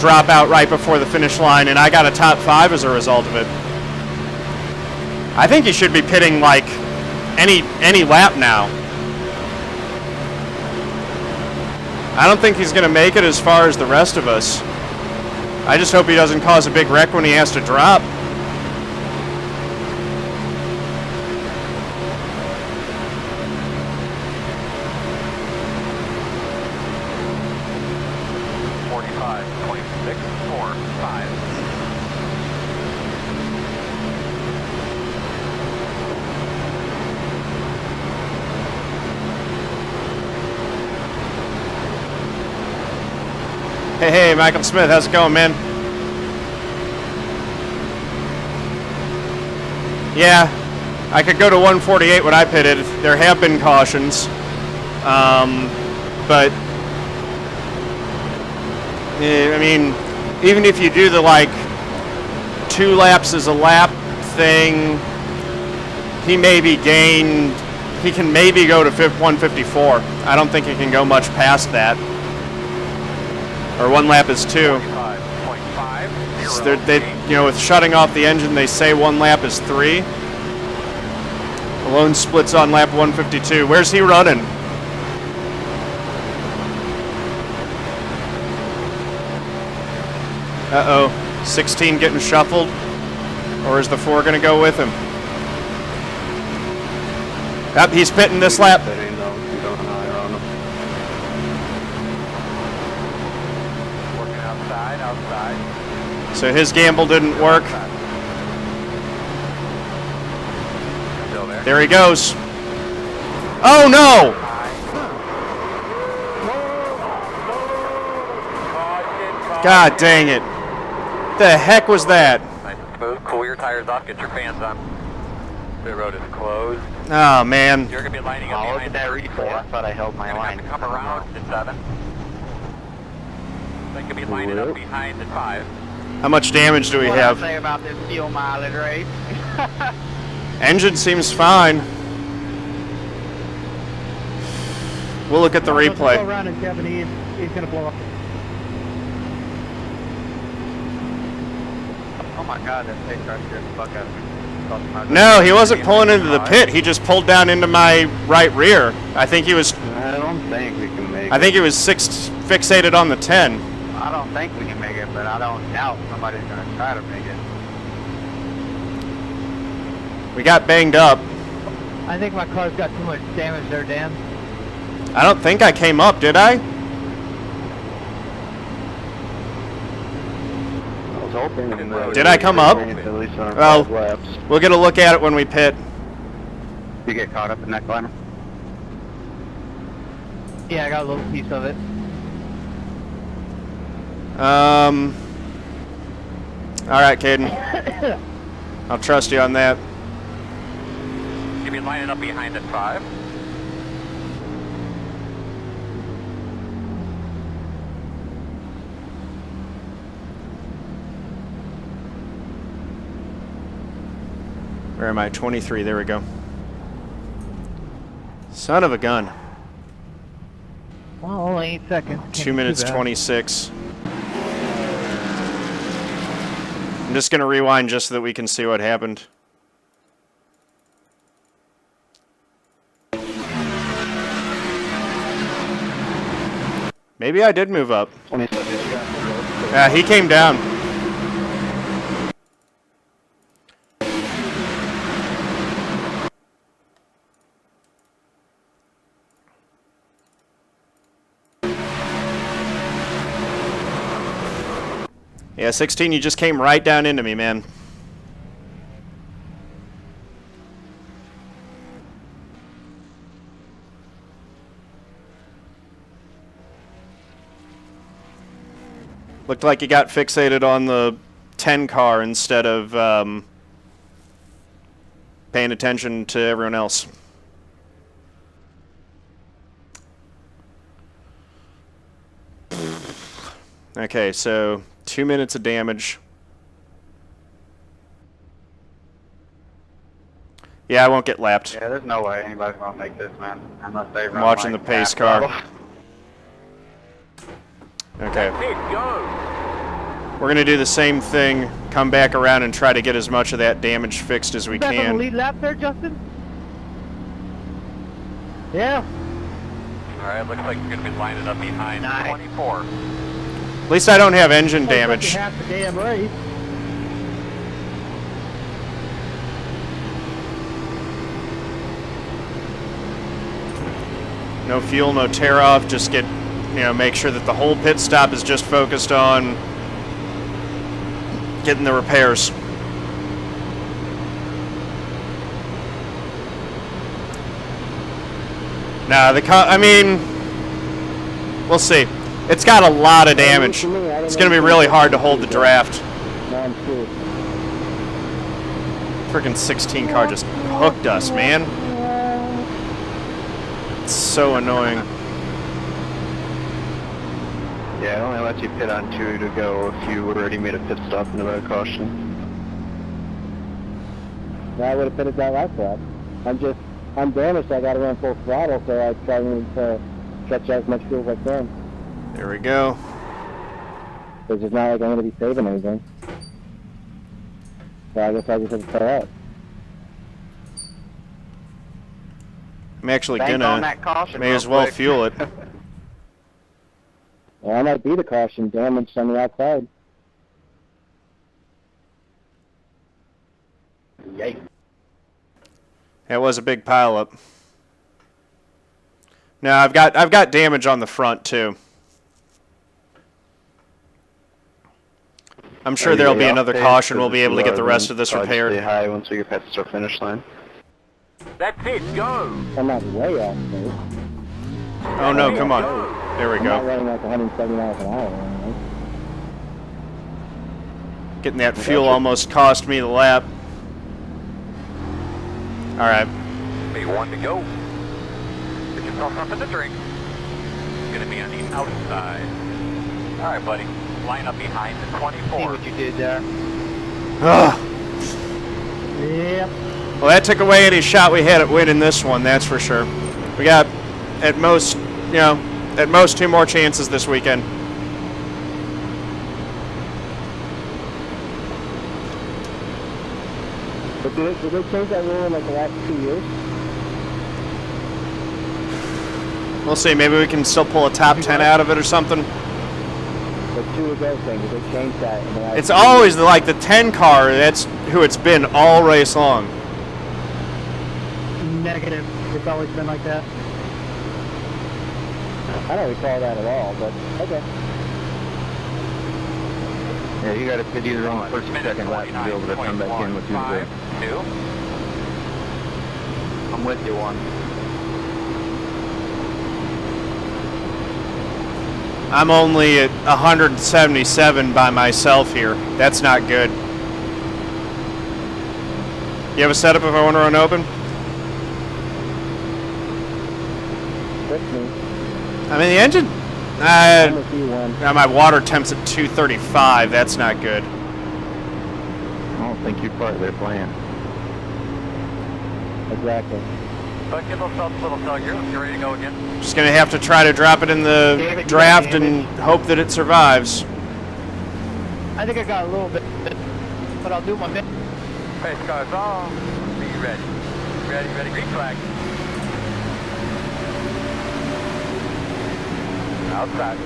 drop out right before the finish line, and I got a top 5 as a result of it. I think he should be pitting like any lap now. I don't think he's going to make it as far as the rest of us. I just hope he doesn't cause a big wreck when he has to drop. Hey, Michael Smith, how's it going, man? Yeah, I could go to 148 when I pitted. There have been cautions, but I mean, even if you do the like 2 laps is a lap thing, he maybe gained, he can maybe go to 154. I don't think he can go much past that. Or 1 lap is 2. 45.5. So they, you know, with shutting off the engine, they say 1 lap is 3. Alone splits on lap 152. Where's he running? Uh-oh. 16 getting shuffled? Or is the 4 going to go with him? Yep, he's pitting this lap. Working outside. So his gamble didn't work. Still there. There he goes. Oh no! God dang it. The heck was that? Nice and smooth. Cool your tires off. Get your fans on. The road is closed. Oh man. You're going to be lining up Oh, look behind at that the replay. I thought I held my You're going line. to have to come around to 7. They could be lining up behind the 5. How much damage do we What I have? say about this fuel mileage race? Engine seems fine. We'll look at the Go replay. around and Kevin, he's going to blow up. Oh my god, that pace car scared the fuck out of me. No, he wasn't pulling into the pit. He just pulled down into my right rear. I think he was. I don't think we can make I think he was fixated on the 10. I don't think we can make it, but I don't doubt somebody's going to try to make it. We got banged up. I think my car's got too much damage there, Dan. I don't think I came up, did I? Did I come up? Well, we'll get a look at it when we pit. You get caught up in that climber? Yeah, I got a little piece of it. All right, Caden. I'll trust you on that. You'll be lining up behind at 5. Where am I? 23. There we go. Son of a gun. Well, only 8 seconds. 2 minutes 26. I'm just going to rewind just so that we can see what happened. Maybe I did move up. Yeah, he came down. Yeah, 16, you just came right down into me, man. Looked like you got fixated on the 10 car instead of paying attention to everyone else. Okay, so 2 minutes of damage. Yeah, I won't get lapped. Yeah, there's no way anybody's going to make this, man. Unless they run Watching like the pace fast car. level. Okay. Pit, go! We're going to do the same thing, come back around and try to get as much of that damage fixed as we Back on the can. lead lap there, Justin? Yeah. Alright, looks like you're going to be lining up behind 24. At least I don't have engine damage. Half the damn race. No fuel, no tear off, just get, you know, make sure that the whole pit stop is just focused on getting the repairs. Nah, I mean, we'll see. It's got a lot of damage. It's going to be really hard to hold the draft. Freaking 16 car just hooked us, man. It's so annoying. Yeah, it only lets you pit on 2 to go if you already made a pit stop in the road caution. I would have finished that last lap. I'm damaged, so I got to run full throttle, so I try to stretch out as much fuel as I can. There we go. Because it's not like I'm going to be saving anything. So I guess I just have to pull out. I'm actually Bank on gonna. that caution May real as well quick. fuel it. Well, I might be the caution damaged on the outside. Yikes. That was a big pileup. Now I've got damage on the front too. I'm sure there'll be another caution. We'll be able to get the rest of this repaired. Stay high once we get past the start finish line. That's it, go! I'm not way off base. Oh no, come on. There we I'm not go. running like 170 miles an hour. Right? Getting that fuel almost cost me the lap. Alright. P1 to go. Get yourself something to drink. It's gonna be on the outside. Alright, buddy. Line up behind the See 24. what you did there. Ugh. Yep. Well, that took away any shot we had at winning this one, that's for sure. We got, at most, at most 2 more chances this weekend. But did they change that rule in like the last 2 years? We'll see, maybe we can still pull a top 10 out of it or something. The 2 ago thing, did they change that in the last It's 2 always like the 10 car, that's who it's been all race long. Negative. It's always been like that. I don't recall that at all, but okay. Yeah, you got to pit either on the first or second lap to be able to come back in with you. 5, 2. I'm with you, one. I'm only at 177 by myself here. That's not good. You have a setup if I want to run open? I mean, the engine... I'm with you, one. my water temp's at 235. That's not good. I don't think you're part of their plan. Exactly. But give yourself a little tug. You're ready to go again? Just going to have to try to drop it in the draft and hope that it survives. I think I got a little bit, but I'll do my best. Pace cars off. Be ready. Ready. Green flag. Outside.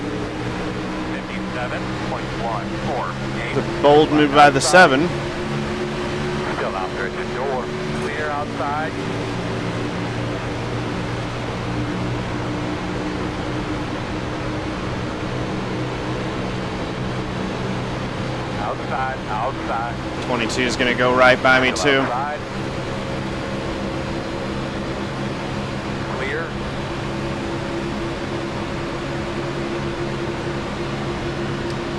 57.148. The bold move by the 7. Still out there at the door. Clear outside. Outside. 22 is going to go right by me, too. Outside. Clear.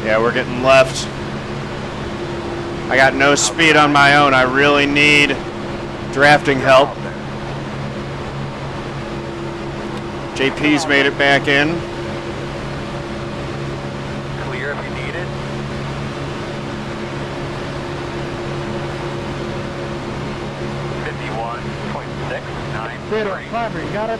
Yeah, we're getting left. I got no speed on my own. I really need drafting help. JP's made it back in. Clear if you need it. Theodore, Clymer, you got it?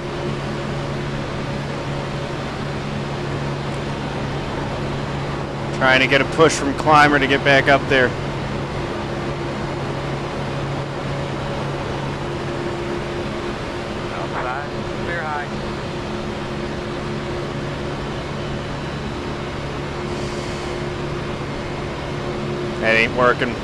Trying to get a push from Clymer to get back up there. Outside. Clear high. That ain't working.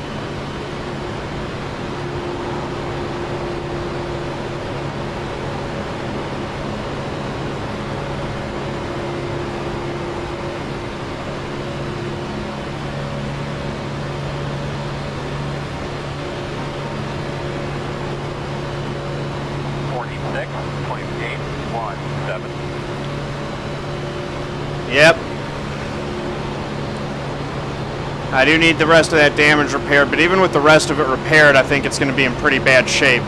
Yep. I do need the rest of that damage repaired, but even with the rest of it repaired, I think it's going to be in pretty bad shape.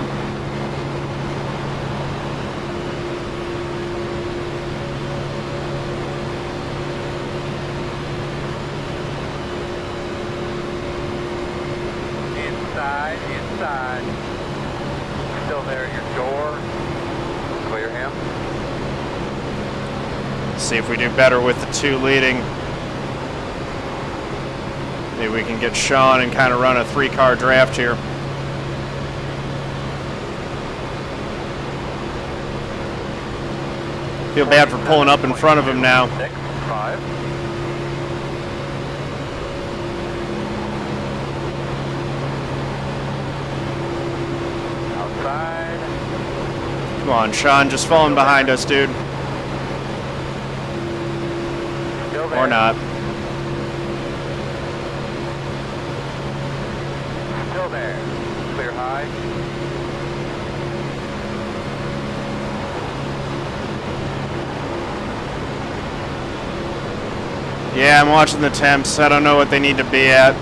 Inside. See if we do better with the 2 leading. Maybe we can get Sean and kind of run a 3-car draft here. Feel bad for pulling up in front of him now. 6, 5. Outside. Come on, Sean, just falling behind us, dude. Still there. Or not. Still there. Clear high. Yeah, I'm watching the temps. I don't know what they need to be at.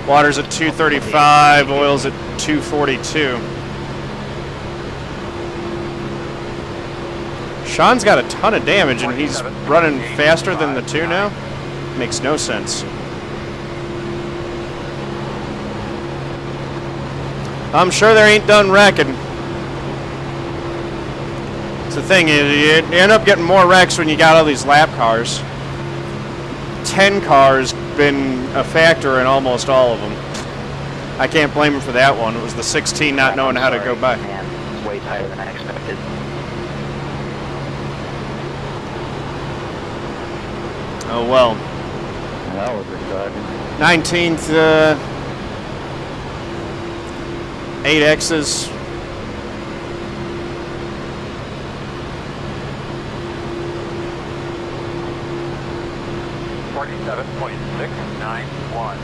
Water's at 235, oil's at 242. Sean's got a ton of damage and he's running faster than the 2 now? Makes no sense. I'm sure they ain't done wrecking. It's the thing, you end up getting more wrecks when you got all these lap cars. 10 cars been a factor in almost all of them. I can't blame him for that one. It was the 16 not knowing how to go by. Man, it's way tighter than I expected. Oh well. That was exciting. 19th, 8X's. .691.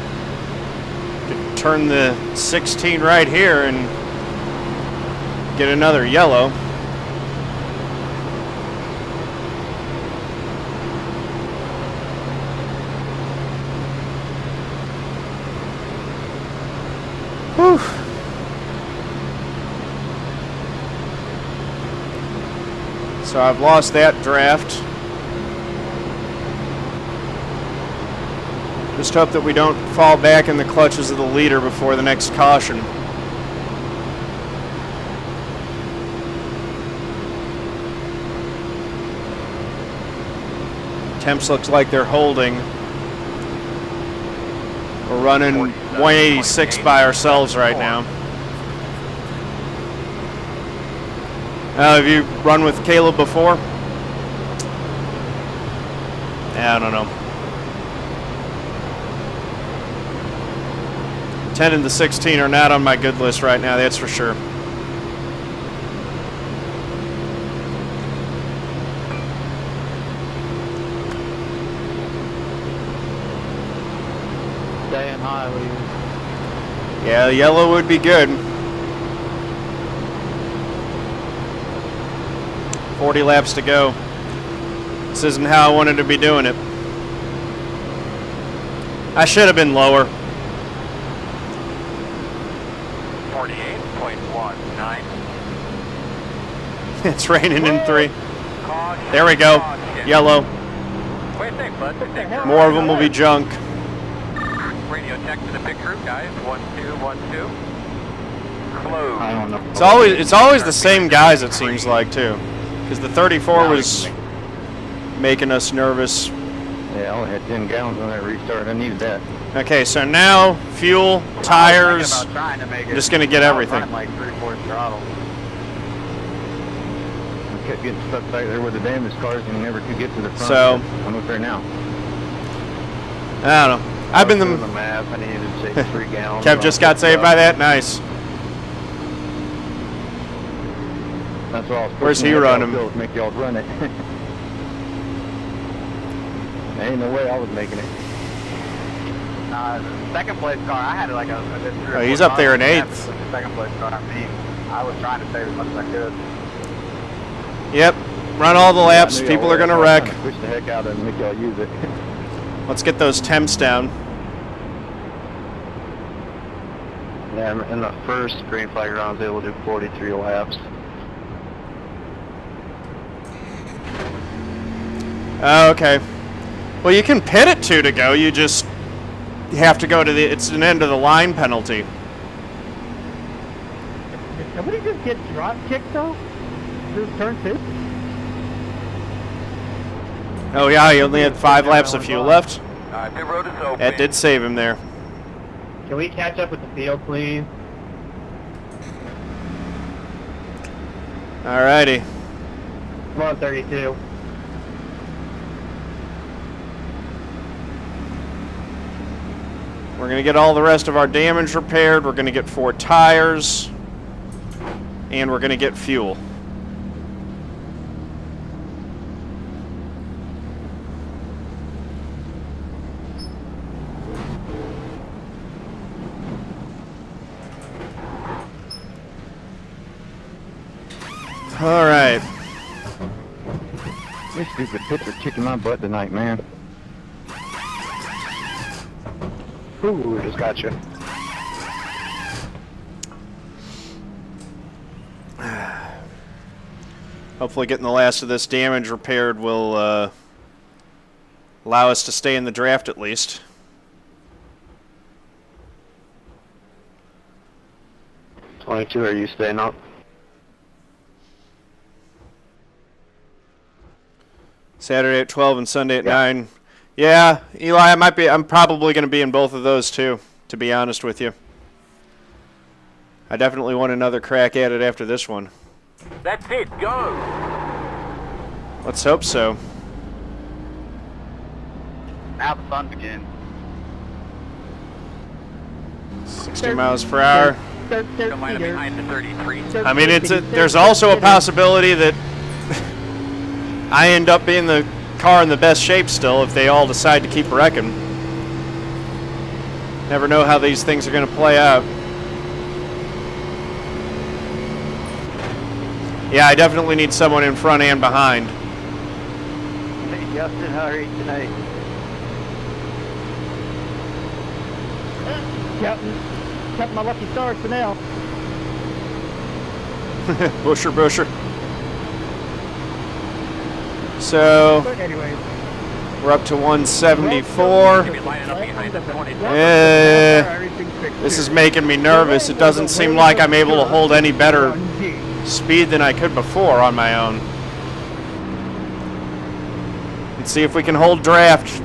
Could turn the 16 right here and get another yellow. Whew. So I've lost that draft. Just hope that we don't fall back in the clutches of the leader before the next caution. Temps looks like they're holding. We're running 186 by ourselves right now. Have you run with Caleb before? Yeah, I don't know. 10 and the 16 are not on my good list right now, that's for sure. Staying high, leaders. Yeah, yellow would be good. 40 laps to go. This isn't how I wanted to be doing it. I should have been lower. 48.19. It's raining in 3. There we go. Yellow. Wait a sec, bud. More of them will be junk. Radio check to the pit crew, guys. 1212. Close. I don't know. It's always the same guys, it seems like, too. Because the 34 was making us nervous. Yeah, I only had 10 gallons on that restart. I needed that. Okay, so now fuel, tires. I'm just gonna get everything. Like 3/4 throttle. I kept getting stuck back there with the damaged cars and never could get to the front. So I'm up there now. I don't know. I've been on the the map. I needed to take 3 gallons. Kev just got saved by that. Nice. That's what I was. Where's he running? Make y'all run it. There ain't no way I was making it. The second place car, I had like a good 3 or 4 he's up there in miles 8th. with the second place car. I mean, I was trying to save as much as I could. Yep. Run all the laps. I knew People y'all are gonna were wreck. trying to push the heck out of it and make y'all use it. Let's get those temps down. Yeah, in the first green flag round, I was able to do 43 laps. Okay. Well, you can pit at 2 to go. You just have to go to the. It's an end of the line penalty. Did somebody just get drop kicked though? Through turn 2? Oh yeah, he only had 5 laps of fuel left. Pit road is open. That did save him there. Can we catch up with the field, please? Alrighty. Come on, 32. We're going to get all the rest of our damage repaired. We're going to get 4 tires. And we're going to get fuel. All right. These stupid pits are kicking my butt tonight, man. Ooh, just got you. Hopefully getting the last of this damage repaired will allow us to stay in the draft at least. Are you staying up? Saturday at 12 and Sunday at 9. Yeah, Eli, I'm probably going to be in both of those too, to be honest with you. I definitely want another crack at it after this one. That's it, go! Let's hope so. Now the fun begins. 60 miles per hour. Come line up behind the 33. I mean, there's also a possibility that I end up being the car in the best shape still if they all decide to keep wrecking. Never know how these things are going to play out. Yeah, I definitely need someone in front and behind. Hey, Justin, how are you tonight? Got my lucky stars for now. Busher. So, Anyways. we're up to 174. This is making me nervous. It doesn't seem like I'm able to hold any better speed than I could before on my own. Let's see if we can hold draft.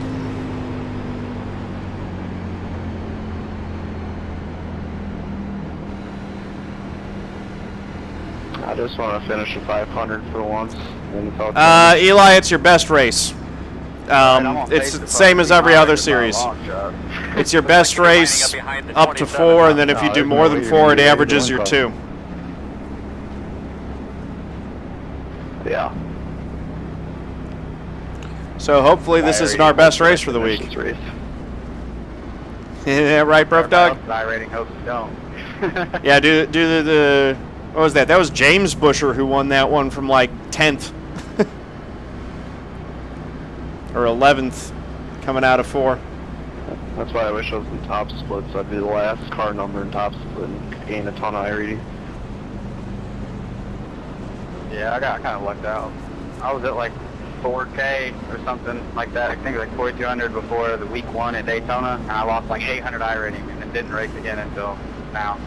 I just want to finish a 500 for once. Eli, it's your best race. It's the same as every other series. It's your best race up to 4, and then if you do more than 4, it averages your 2. Yeah. So hopefully this isn't our best race for the week. Yeah, right, Broke Dog? iRacing hopes you don't. Yeah, do the what was that? That was James Busher who won that one from like 10th. Or 11th, coming out of 4. That's why I wish I was in top split, so I'd be the last car number in top split and gain a ton of iRacing. Yeah, I got kind of lucked out. I was at like 4K or something like that. I think like 4,200 before the week 1 at Daytona, and I lost like 800 iRacing and didn't race again until now.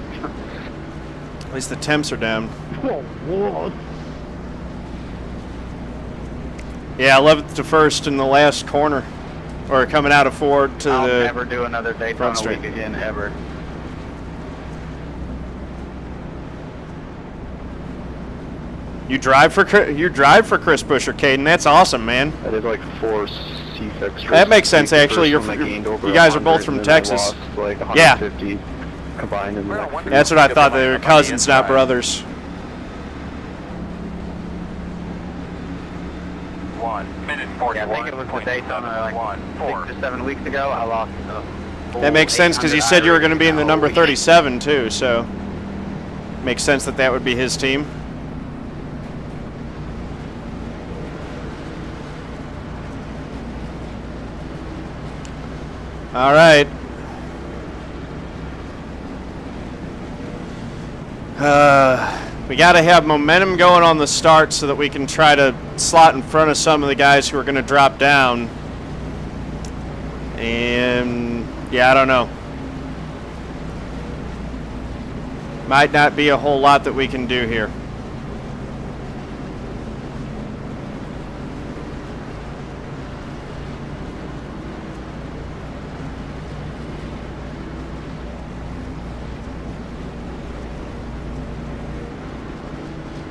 At least the temps are down. Oh, Lord. Yeah, 11th to 1st in the last corner. Or coming out of 4 to I'll the never do another Daytona straight. week again, ever. You drive for Chris Busher, Caden. That's awesome, man. I did like 4 C-Fix. That makes sense, actually. You guys are both from Texas. Like Yeah. 150 combined in the next few That's what I thought. They were cousins, not brothers. 1 minute Yeah, 41. I think it was the Daytona like 6 or 7 weeks ago. I lost the That makes sense because you said you were going to be in the number 37 too, so makes sense that that would be his team. All right. We got to have momentum going on the start so that we can try to slot in front of some of the guys who are going to drop down. And, yeah, I don't know. Might not be a whole lot that we can do here.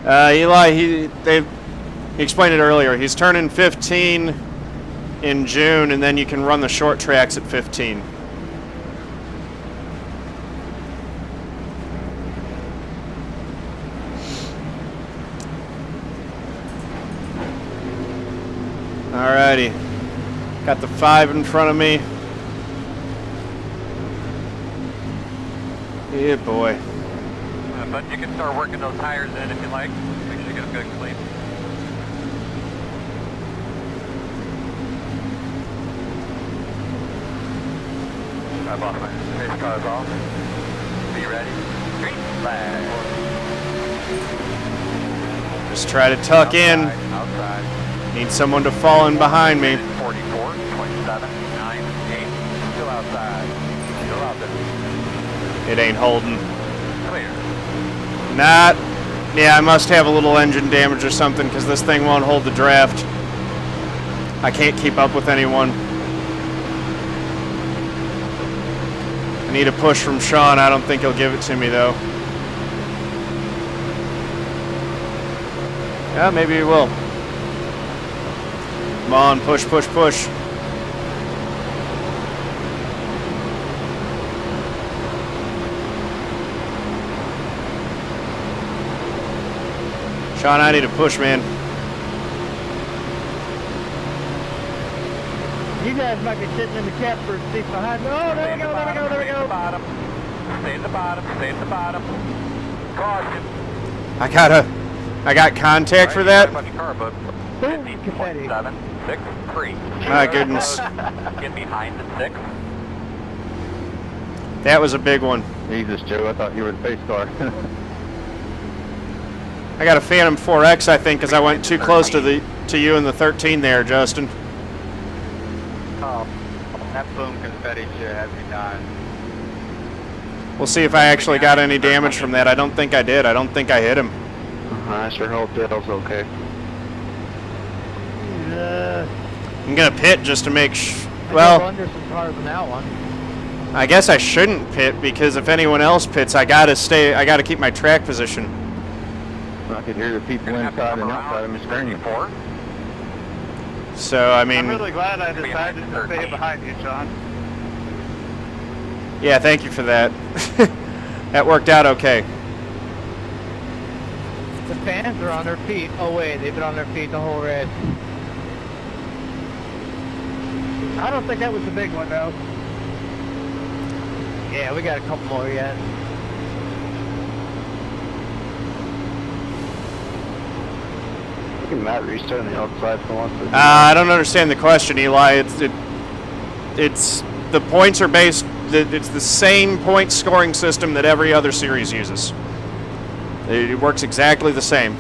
Eli, he explained it earlier. He's turning 15 in June, and then you can run the short tracks at 15. Alrighty, got the 5 in front of me. Yeah, boy. But you can start working those tires in if you like. Make sure you get them good and clean. I've off my race cars off. Be ready. Green flag. Just try to tuck in. Outside. Need someone to fall in behind me. 44, 27, 9, 8. Still outside. Still out there. It ain't holding. Clear. Not. Yeah, I must have a little engine damage or something because this thing won't hold the draft. I can't keep up with anyone. I need a push from Sean. I don't think he'll give it to me, though. Yeah, maybe he will. Come on, push, push, push. Sean, I need a push, man. You guys might be sitting in the catbird seat behind me. Oh, there we go, there we go, there we go. Stay at the bottom, stay at the bottom. Caution. I got contact for that? Boom, confetti. 7, 6, 3. My goodness. Get behind the 6. That was a big one. Jesus, Joe, I thought you were the pace car. I got a Phantom 4X, I think, because I went too close to you in the 13 there, Justin. Oh, that boom confetti shit has me dying. We'll see if I actually got any damage from that. I don't think I did. I don't think I hit him. I sure hope Dale's okay. I'm gonna pit just to make Well, under some cars on that one. I guess I shouldn't pit because if anyone else pits, I gotta keep my track position. I could hear the people inside and outside of my screen. So, I mean... I'm really glad I decided to stay behind you, John. Yeah, thank you for that. That worked out okay. The fans are on their feet. Oh wait, they've been on their feet the whole race. I don't think that was the big one, though. Yeah, we got a couple more yet. Look at Matt restart on the outside for once. I don't understand the question, Eli. It's the points are based. It's the same point scoring system that every other series uses. It works exactly the same.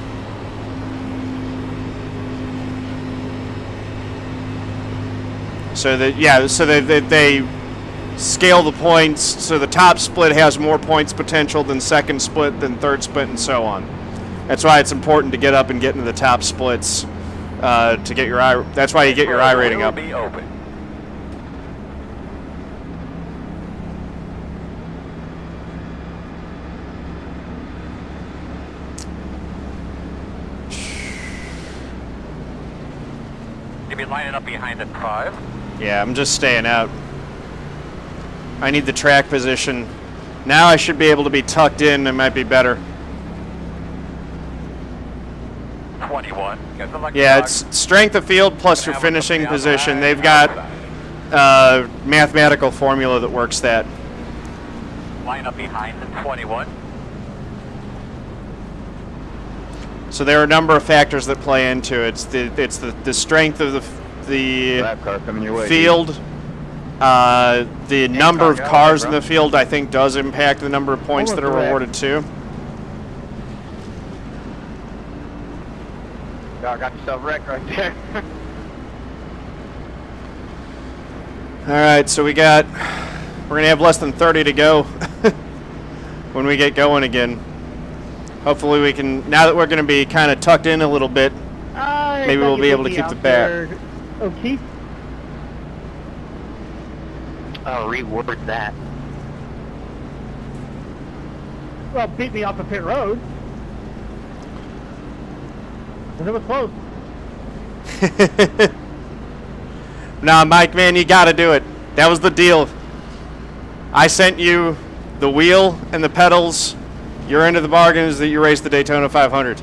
So that they scale the points. So the top split has more points potential than second split, than third split, and so on. That's why it's important to get up and get into the top splits to get your I. That's why you get your I rating up. Be open. You be lining up behind at 5. Yeah, I'm just staying out. I need the track position. Now I should be able to be tucked in. It might be better. 21. Yeah, it's strength of field plus your finishing position. They've got mathematical formula that works that. Line up behind the 21. So there are a number of factors that play into it. It's the strength of the car coming your way, field. The number of cars in the field, I think, does impact the number of points that are rewarded too. God, got yourself wrecked right there. All right, so we're gonna have less than 30 to go when we get going again. Hopefully we can, now that we're gonna be kind of tucked in a little bit, maybe we'll be able to keep the back. Okay. I'll reword that. Well, beat me off the pit road. And it was close. Nah, Mike, man, you got to do it. That was the deal. I sent you the wheel and the pedals. Your end of the bargain is that you race the Daytona 500.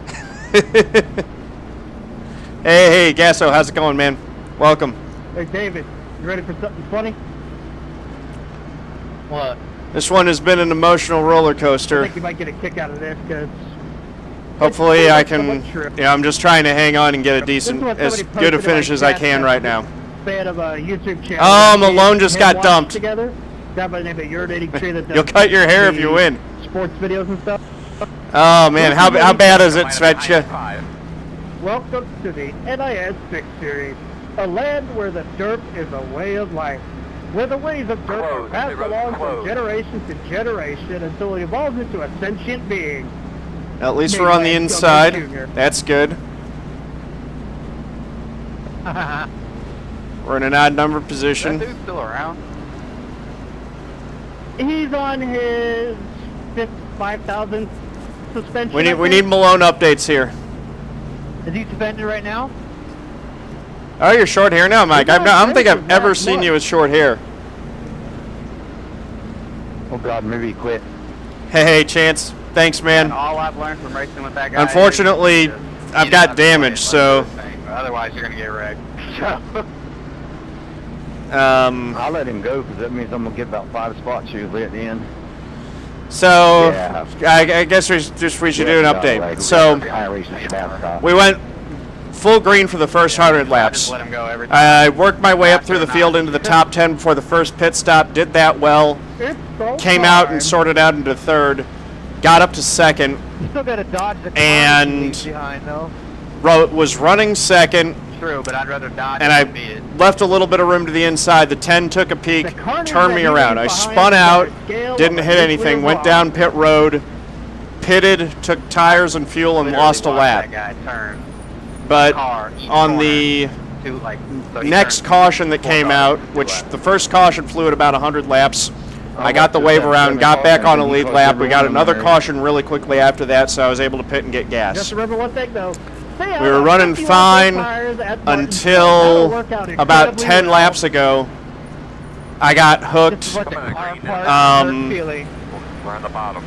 Hey, Gasso, how's it going, man? Welcome. Hey, David, you ready for something funny? What? This one has been an emotional roller I coaster. think you might get a kick out of this because Hopefully I can, yeah, I'm just trying to hang on and get a decent, as good a finish as I can right now. fan of a YouTube channel. Oh, Malone just got dumped. Together. Guy by the name of Urinating Tree that does You'll cut your hair if you win. Sports videos and stuff. Oh man, how bad is it, Svetcha? Welcome to the NIS 6 Series, a land where the dirt is a way of life, where the ways of dirt are passed along from generation to generation until it evolves into a sentient being. At least we're on the inside. That's good. We're in an odd number position. Is that dude still around? He's on his 5,000 suspension. We need Malone updates here. Is he suspended right now? Oh, you're short hair now, Mike. I don't think I've ever seen you with short hair. Oh God, maybe he quit. Hey, Chance. Thanks, man. And all I've learned from racing with that guy. Unfortunately, I've got damage, so. Otherwise, you're gonna get wrecked. I'll let him go because that means I'm gonna get about 5 spots usually at the end. So, Yeah. I guess we should do an update. So, we went full green for the first 100 laps. Let him go every time. I worked my way up through the field into the top 10 before the first pit stop. Did that well. Came out and sorted out into third. Got up to second. You still got to dodge the car And behind, though. Was running second. True, but I'd rather dodge And than I beat it. left a little bit of room to the inside. The 10 took a peek, turned me around. I spun out, didn't hit anything, went down pit road, pitted, took tires and fuel, and Literally lost a watched lap. that guy turn But car on the to, like, so he next turned caution that 4 came cars out, in 2 which laps. the first caution flew at about 100 laps. I got the wave around, got back on a lead lap. We got another caution really quickly after that, so I was able to pit and get gas. Just remember one thing though. We were running fine until about 10 laps ago. I got hooked. This is what the car part feeling. We're on the bottom.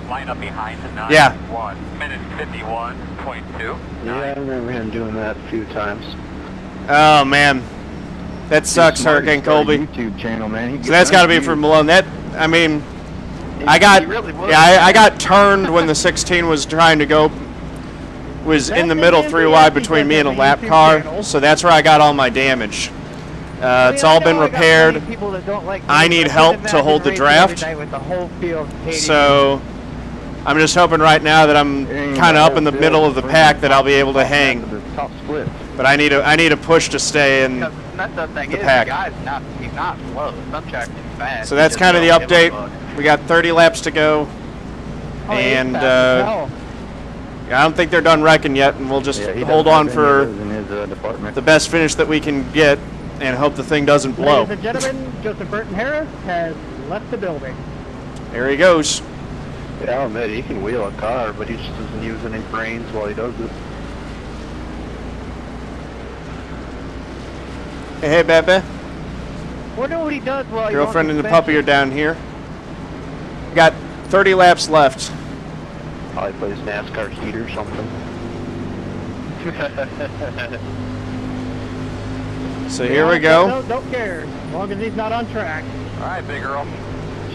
Line up behind the 9. Yeah. 1 minute 51.2. Yeah, I remember him doing that a few times. Oh man, that sucks, Hurricane Colby. YouTube channel, man. So that's got to be for Malone. That, I mean, I got turned when the 16 was trying to go. Was in the middle 3 wide between me and a lap car, so that's where I got all my damage. It's all been repaired. I need help to hold the draft, so I'm just hoping right now that I'm kind of up in the middle of the pack that I'll be able to hang. But I need a push to stay in That's the thing the is, pack. the guy's he's not slow. Some tracks he's fast. So that's kind of the update. We got 30 laps to go, and I don't think they're done wrecking yet, and we'll just hold on for the best finish that we can get and hope the thing doesn't blow. Ladies and gentlemen, Joseph Burton-Harris has left the building. There he goes. Yeah, I'll admit he can wheel a car, but he just doesn't use any brains while he does it. Hey, Bebe. Wonder what he does while Girlfriend and the puppy are down here. Got 30 laps left. Probably plays NASCAR Heat or something. So here we go. Don't care, as long as he's not on track. All right, big girl.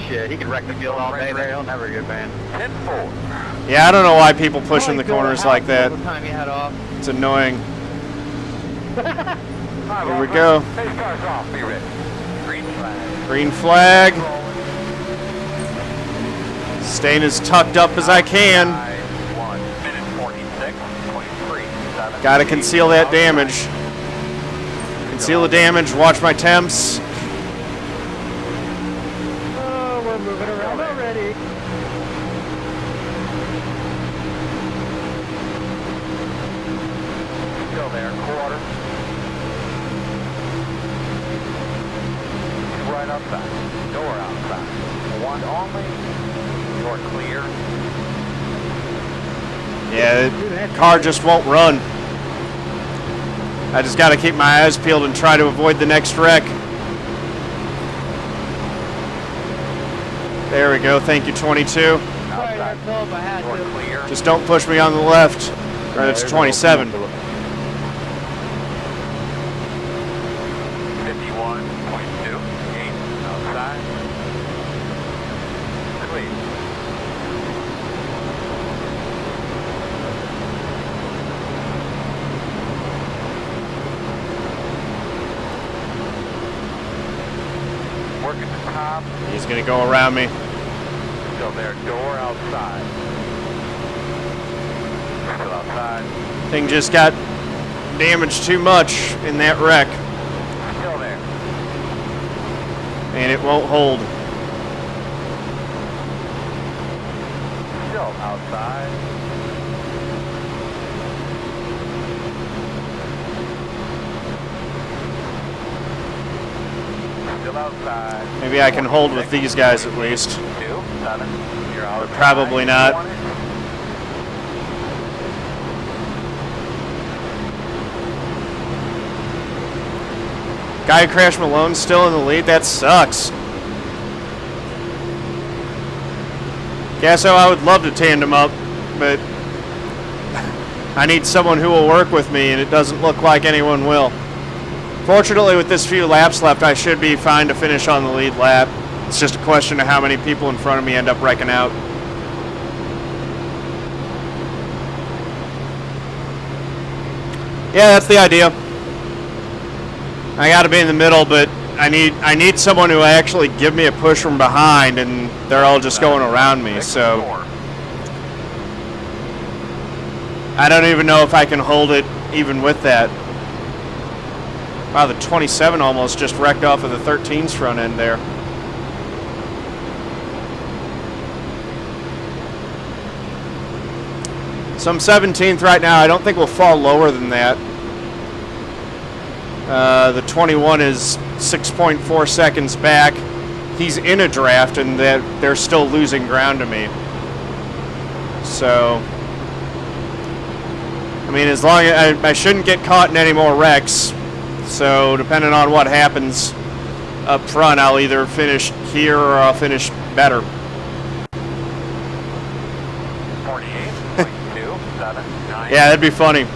Shit, he can wreck the field all day there. He'll never get banned. 10-4. Yeah, I don't know why people push in the corners like that. The time you had off. It's annoying. Here we go. Pace cars off. Be ready. Green flag. Green flag. Staying as tucked up as I can. 1 minute 46.37. Gotta conceal that damage. Conceal the damage, watch my temps. Oh, we're moving around already. Still there. Quarter. Right outside. Door outside. 1 only. You're clear. Yeah, the car just won't run. I just got to keep my eyes peeled and try to avoid the next wreck. There we go. Thank you, 22. Sorry, that's all if I had to. Just don't push me on the left. Or that's 27. 51.2, gate outside. Clear. Working the top. He's going to go around me. Still there, door outside. Still outside. Thing just got damaged too much in that wreck. Still there. And it won't hold. Still outside. Still outside. Maybe I can hold with these guys at least. 2, 7. You're out. Probably not. Guy who crashed Malone's still in the lead. That sucks. Yeah, so I would love to tandem up, but I need someone who will work with me, and it doesn't look like anyone will. Fortunately, with this few laps left, I should be fine to finish on the lead lap. It's just a question of how many people in front of me end up wrecking out. Yeah, that's the idea. I got to be in the middle, but I need someone who actually give me a push from behind, and they're all just going around me. So I don't even know if I can hold it even with that. Wow, the 27 almost just wrecked off of the 13's front end there. So I'm 17th right now. I don't think we'll fall lower than that. The 21 is 6.4 seconds back. He's in a draft, and they're still losing ground to me. So, I mean, as long as I shouldn't get caught in any more wrecks. So, depending on what happens up front, I'll either finish here or I'll finish better. 48.279. Yeah, that'd be funny.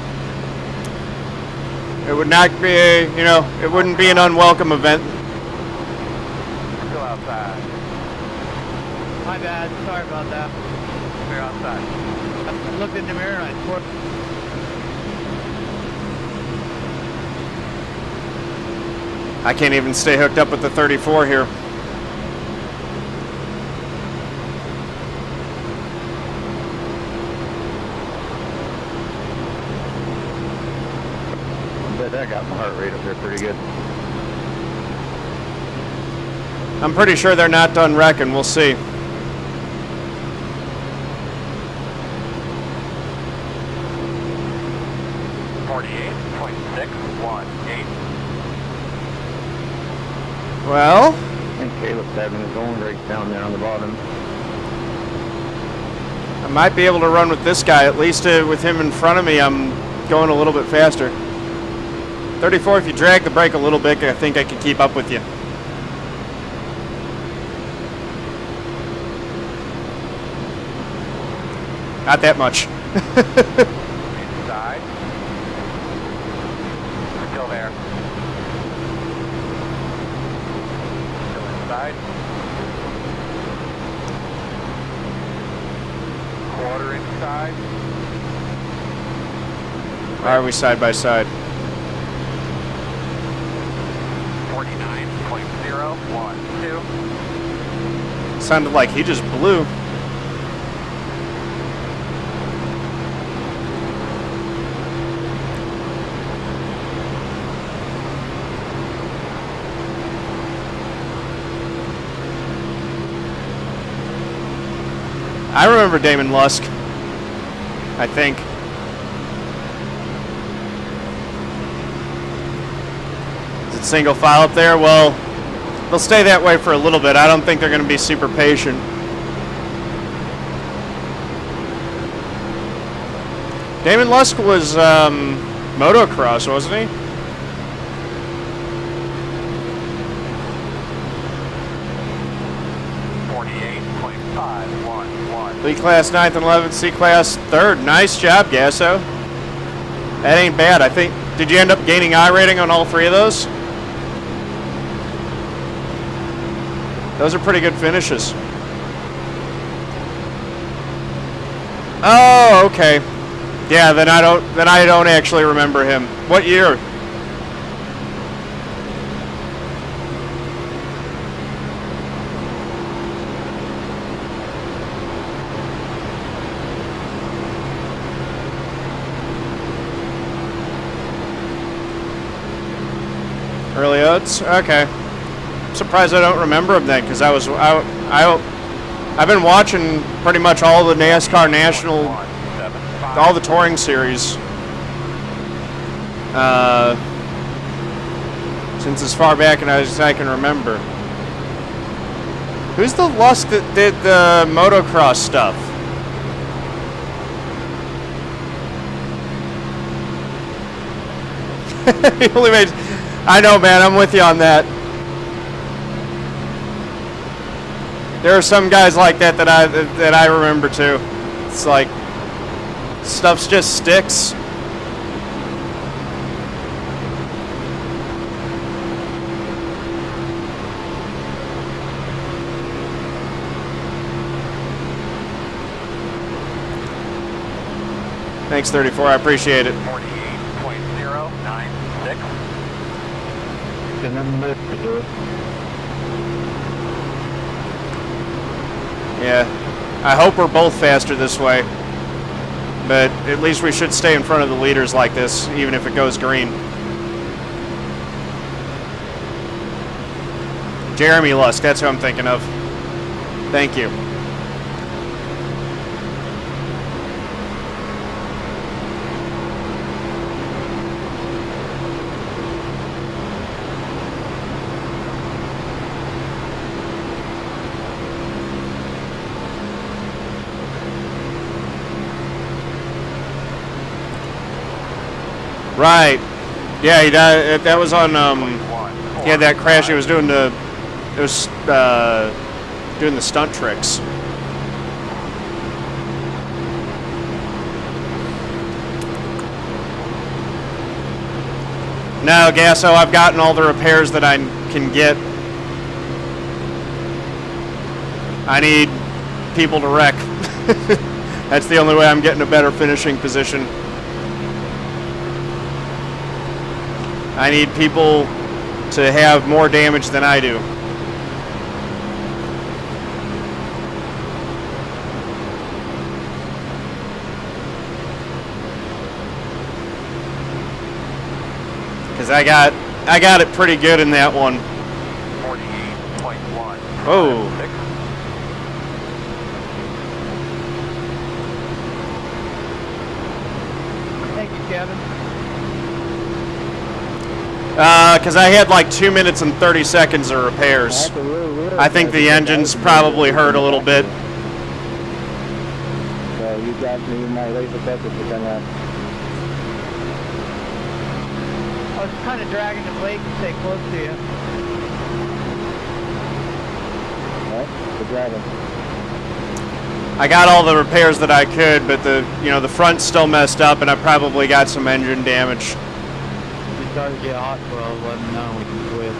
It would not be, it wouldn't be an unwelcome event. Still outside. My bad. Sorry about that. Clear outside. I looked in the mirror and I swore. I can't even stay hooked up with the 34 here. That got my heart rate up there pretty good. I'm pretty sure they're not done wrecking. We'll see. Well, I think Caleb's having his own race down there on the bottom. I might be able to run with this guy. At least with him in front of me, I'm going a little bit faster. 34, if you drag the brake a little bit, I think I can keep up with you. Not that much. Inside. Still there. Still inside. Quarter inside. Why are we side by side? 49.012. Sounded like he just blew. I remember Damon Lusk, I think. Is it single file up there? Well, they'll stay that way for a little bit. I don't think they're going to be super patient. Damon Lusk was motocross, wasn't he? B class 9th and 11th, C class 3rd. Nice job, Gasso. That ain't bad. I think. Did you end up gaining I rating on all three of those? Those are pretty good finishes. Oh, okay. Yeah, then I don't actually remember him. What year? Early Oats? Okay. I'm surprised I don't remember him then, because I've been watching pretty much all the NASCAR National, all the touring series, since as far back as I can remember. Who's the Lusk that did the motocross stuff? He only made... I know, man. I'm with you on that. There are some guys like that that I remember too. It's like stuff's just sticks. Thanks, 34. I appreciate it. 48.096. Yeah, I hope we're both faster this way, but at least we should stay in front of the leaders like this, even if it goes green. Jeremy Lusk, that's who I'm thinking of. Thank you. Right. Yeah, he died. That was on. He had that crash. He was doing the. It was doing the stunt tricks. No, Gasso, I've gotten all the repairs that I can get. I need people to wreck. That's the only way I'm getting a better finishing position. I need people to have more damage than I do. Because I got it pretty good in that one. 48.1. Oh. Thank you, Kevin. Because I had like 2 minutes and 30 seconds of repairs. I think the engine's probably hurt a little bit. So you got me in my laser focus to come out. I was kind of dragging the blade to stay close to you. Alright, good driving. I got all the repairs that I could, but the front's still messed up, and I probably got some engine damage. Started to get hot, well, let them know we can quit.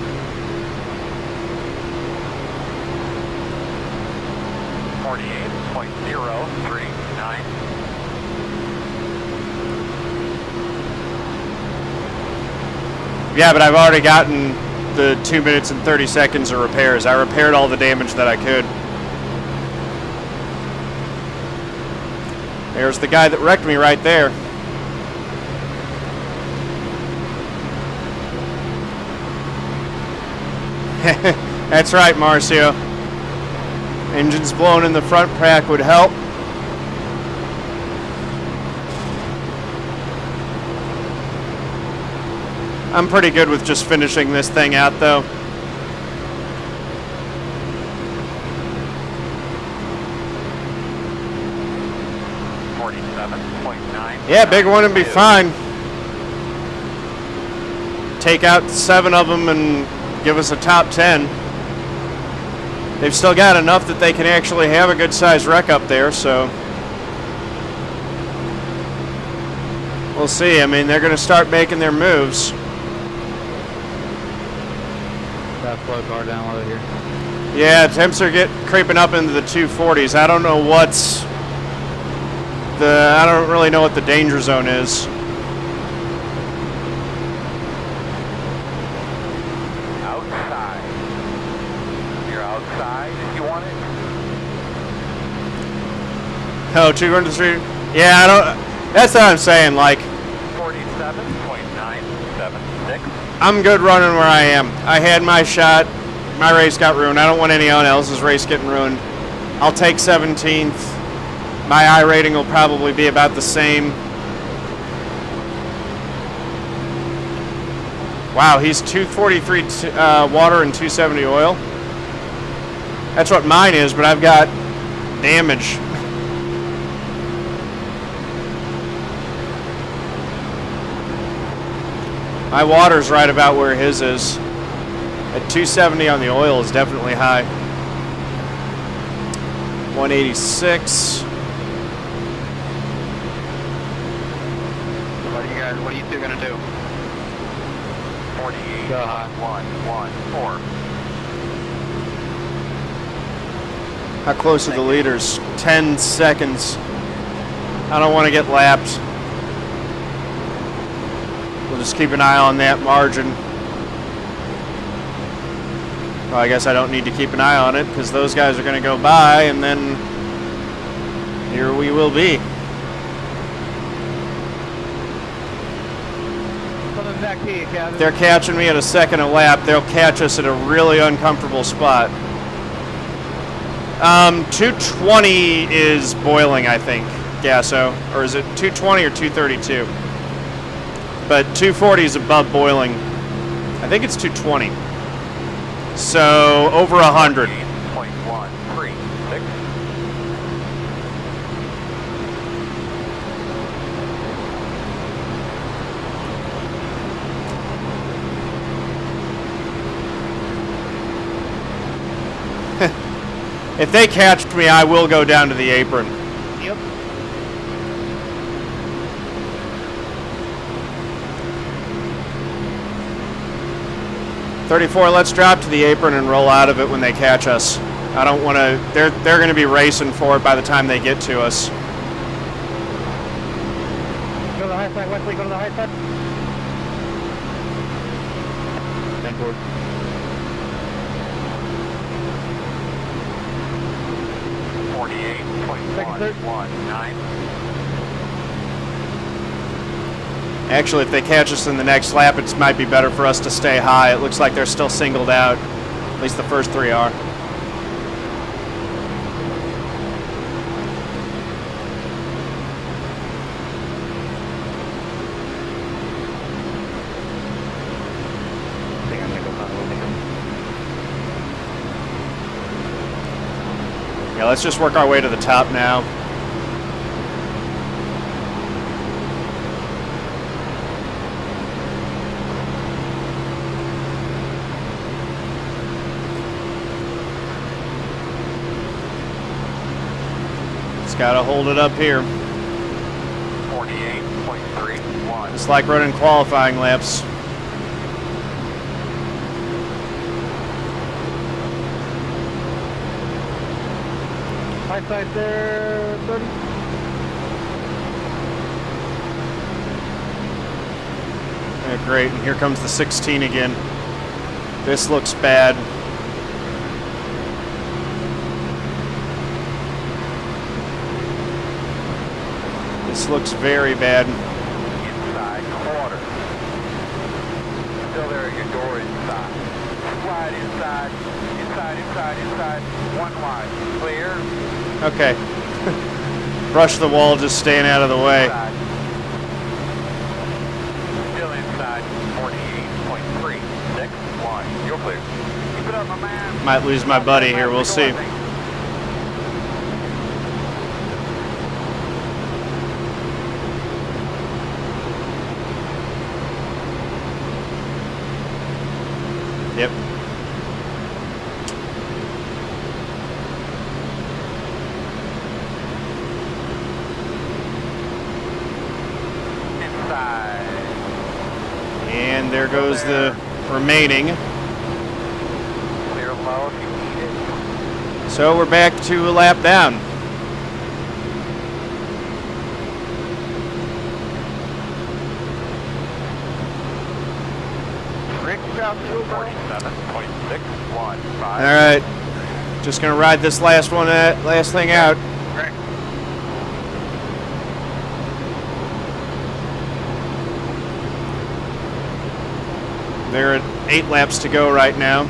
.039. Yeah, but I've already gotten the 2 minutes and 30 seconds of repairs. I repaired all the damage that I could. There's the guy that wrecked me right there. That's right, Marcio. Engines blown in the front pack would help. I'm pretty good with just finishing this thing out, though. 47.9. Yeah, big one would be fine. Take out 7 of them and give us a top 10. They've still got enough that they can actually have a good sized wreck up there, so we'll see. I mean, they're going to start making their moves. Got flow car down low here. Yeah, temps are creeping up into the 240s. I don't know what's I don't really know what the danger zone is. Outside. You're outside if you want it. Oh, 203. Yeah, I don't. That's what I'm saying. Like, 47.976. I'm good running where I am. I had my shot. My race got ruined. I don't want anyone else's race getting ruined. I'll take 17th. My I rating will probably be about the same. Wow, he's 243 water and 270 oil. That's what mine is, but I've got damage. My water's right about where his is. At 270 on the oil is definitely high. 186. What are you two gonna do? 48.114. How close are the leaders? 10 seconds. I don't want to get lapped. We'll just keep an eye on that margin. Well, I guess I don't need to keep an eye on it because those guys are going to go by, and then here we will be. Coming back to you, Kevin. They're catching me at a second a lap. They'll catch us at a really uncomfortable spot. 220 is boiling, I think, Gasso. Or is it 220 or 232? But 240 is above boiling. I think it's 220. So over 100. 8.136. If they catch me, I will go down to the apron. Yep. .34, let's drop to the apron and roll out of it when they catch us. I don't want to. They're going to be racing for it by the time they get to us. Go to the high side, Wesley, go to the high side. 10 forward. Actually, if they catch us in the next lap, it might be better for us to stay high. It looks like they're still singled out. At least the first 3 are. Yeah, let's just work our way to the top now. Just gotta hold it up here. 48.31. It's like running qualifying laps. High side there, 30. Yeah, great, and here comes the 16 again. This looks bad. This looks very bad. Inside quarter. Still there at your door inside. Slide inside. Inside. 1 wide. Clear. Okay. Brush the wall, just staying out of the way. Inside. Still inside. 48.361. You're clear. Keep it up, my man. Might lose my buddy here, we'll see. outside. And there goes the remaining. Clear low if you need it. So we're back to a lap down. Rick out to 47.615. All right, just gonna ride this last thing out. Rick. They're at 8 laps to go right now.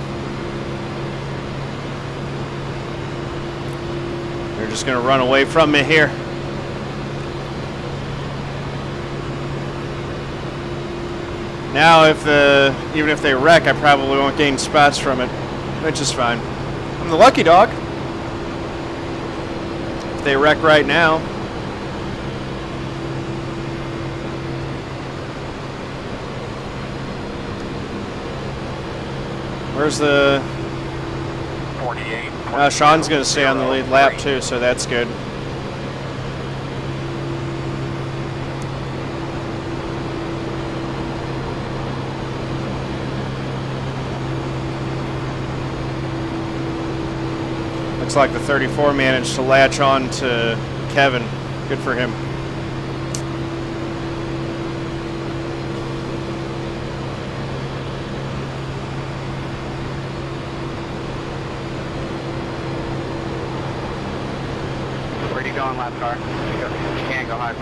They're just gonna run away from me here. Now, even if they wreck, I probably won't gain spots from it, which is fine. I'm the lucky dog. If they wreck right now. Where's the... 48. Sean's going to stay on the lead lap too, so that's good. Looks like the 34 managed to latch on to Kevin. Good for him. Where are you going, lap car? You can't go high.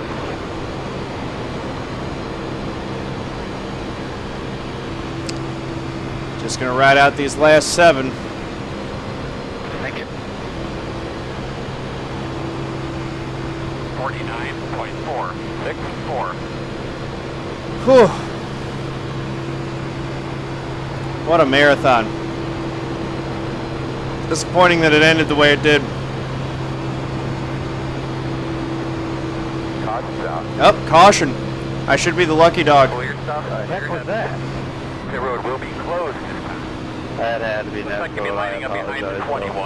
Just going to ride out these last 7. Thank you. 49.464. Whew. What a marathon. Disappointing that it ended the way it did. Oh, caution. I should be the lucky dog. Pull your stuff. What the heck was that? The road will be closed. That had to be Looks like you'll be lining up behind the 21. You'll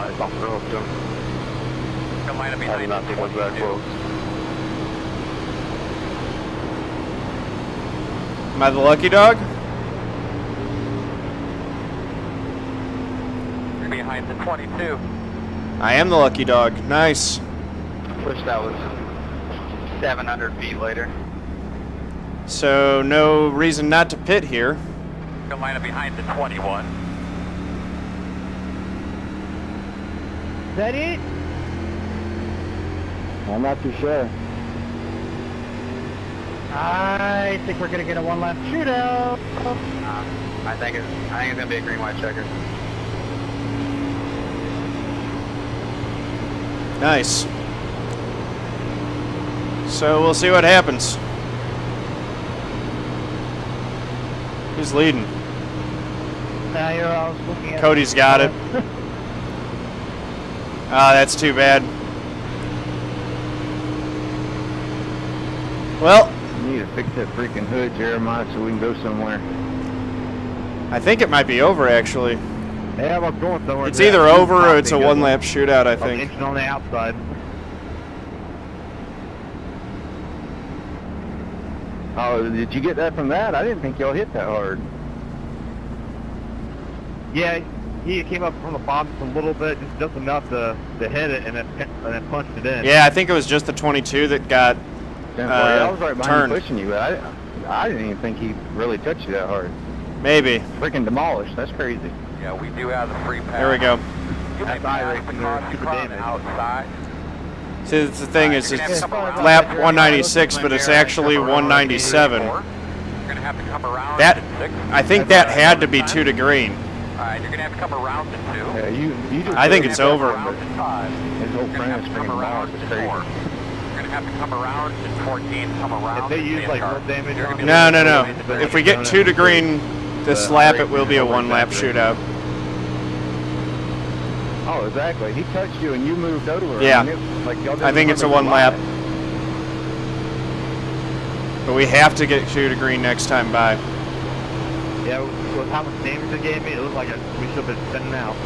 line up I did behind not the think it was that 22. close. Am I the lucky dog? You're behind the 22. I am the lucky dog. Nice. Wish that was 700 feet later. So no reason not to pit here. You'll line up behind the 21. Is that it? I'm not too sure. I think we're gonna get a one-lap shootout. I think it's gonna be a green-white checker. Nice. So we'll see what happens. Who's leading? Now you're all looking at. Cody's got it. Ah, that's too bad. Well, You need to fix that freaking hood, Jeremiah, so we can go somewhere. I think it might be over actually. Yeah, we're going somewhere. It's either over or it's a one-lap shootout, I think. Engine on the outside. Oh, did you get that from that? I didn't think y'all hit that hard. Yeah, he came up from the bottom just a little bit, just enough to hit it, and then punched it in. Yeah, I think it was just the 22 that got I was right behind turned. you pushing you, but I didn't even think he really touched you that hard. Maybe. Freaking demolished. That's crazy. Yeah, we do have the free pass. There we go. You'll be past the caution car on the outside. See, the thing is, it's lap 196, but it's actually 197. You're gonna have to come around That, to 6. I think that had to be 2 to green. Alright, you're gonna have to come around to 2. Yeah, you just I think it's over. Around to 5. His whole You're gonna have premise to come freaking around demolished. to It's 4. crazy. You're gonna have to come around to 14, come around If they to use, the like, car. road damage You're on gonna it. be No, no, able no. to go into If we get 2 to green this lap, it will be a one-lap shootout. Oh, exactly. He touched you and you moved over. Yeah. I mean, like y'all didn't I think it's a remember one-lap. the But we have to get 2 to green next time by. Yeah, with how much damage it gave me, it looked like we should have been spinning out.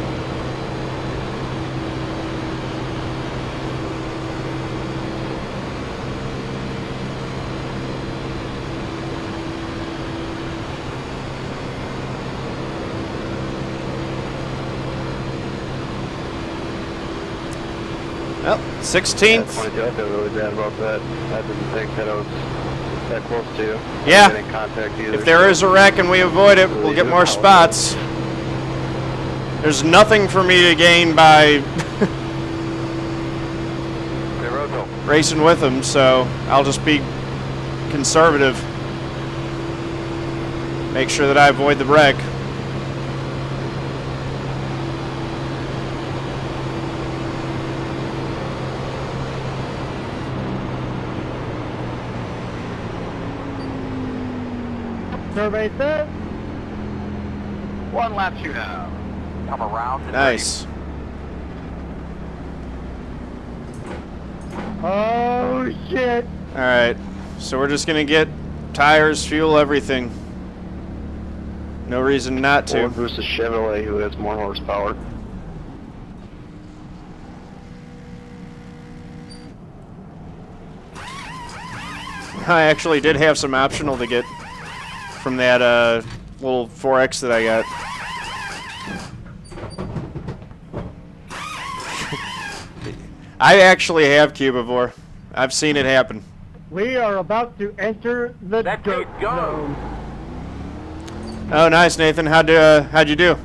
16th. I feel really bad about that. I didn't think that I was that close to you. Yeah. I didn't contact you either, If there is a wreck and we avoid it, we'll get more spots. There's nothing for me to gain by racing with him, so I'll just be conservative. Make sure that I avoid the wreck. Survey says. One lap shootout. Come around. And Nice. Oh, shit. All right, so we're just gonna get tires, fuel, everything. No reason not to. Ford versus Chevrolet, who has more horsepower. I actually did have some optional to get from that little 4X that I got. I actually have Cubivore. I've seen it happen. We are about to enter the dirt zone. Oh, nice, Nathan. How'd you do?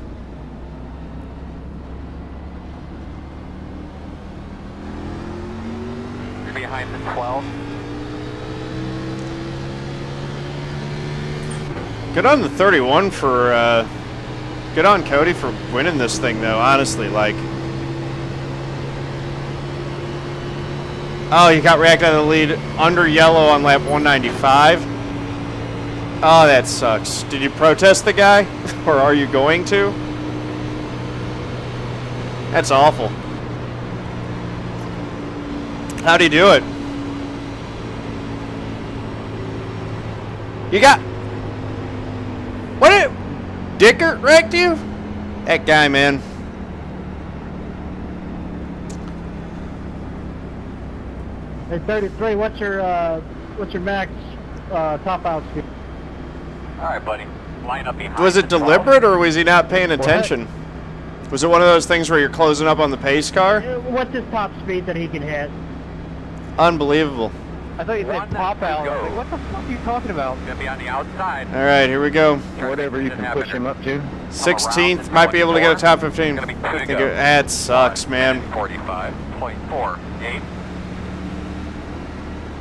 You're behind the 12. Good on the 31 for, good on Cody for winning this thing, though, honestly, like. Oh, you got racked out of the lead under yellow on lap 195. Oh, that sucks. Did you protest the guy? Or are you going to? That's awful. How'd he do it? You got... What did... Dickert wrecked you? That guy, man. Hey, 33, what's your max top out speed? All right, buddy. Line up behind. Was it the 12. deliberate, or was he not paying attention? Was it one of those things where you're closing up on the pace car? What's his top speed that he can hit? Unbelievable. I thought you said pop out. I was like, what the fuck are you talking about? Gonna be on the outside. All right, here we go. Whatever you can push him up to. 16th, might be able to get a top 15. Gonna be two I to think go. that sucks, man. 45.48.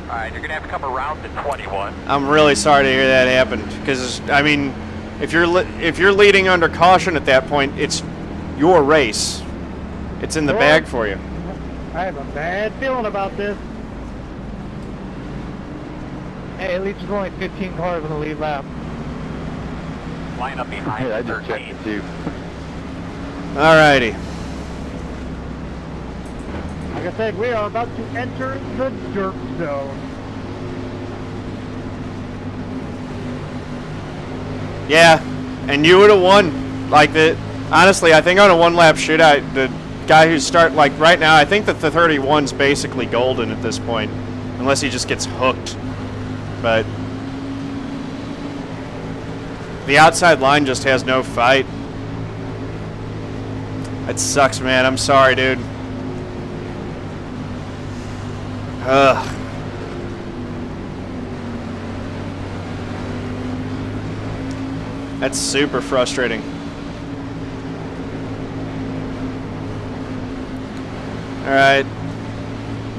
All right, you're gonna have to come around to 21. I'm really sorry to hear that happened, because I mean, if you're leading under caution at that point, it's your race. It's in the bag for you. I have a bad feeling about this. Hey, at least there's only 15 cars on the lead lap. Line up behind Yeah, I the just checked 13. it too. Alrighty. Like I said, we are about to enter the dirt zone. Yeah, and you would have won. Like the honestly, I think on a one-lap shootout, the guy who's like right now, I think that the 31's basically golden at this point, unless he just gets hooked. But the outside line just has no fight. That sucks, man. I'm sorry, dude. Ugh. That's super frustrating. All right.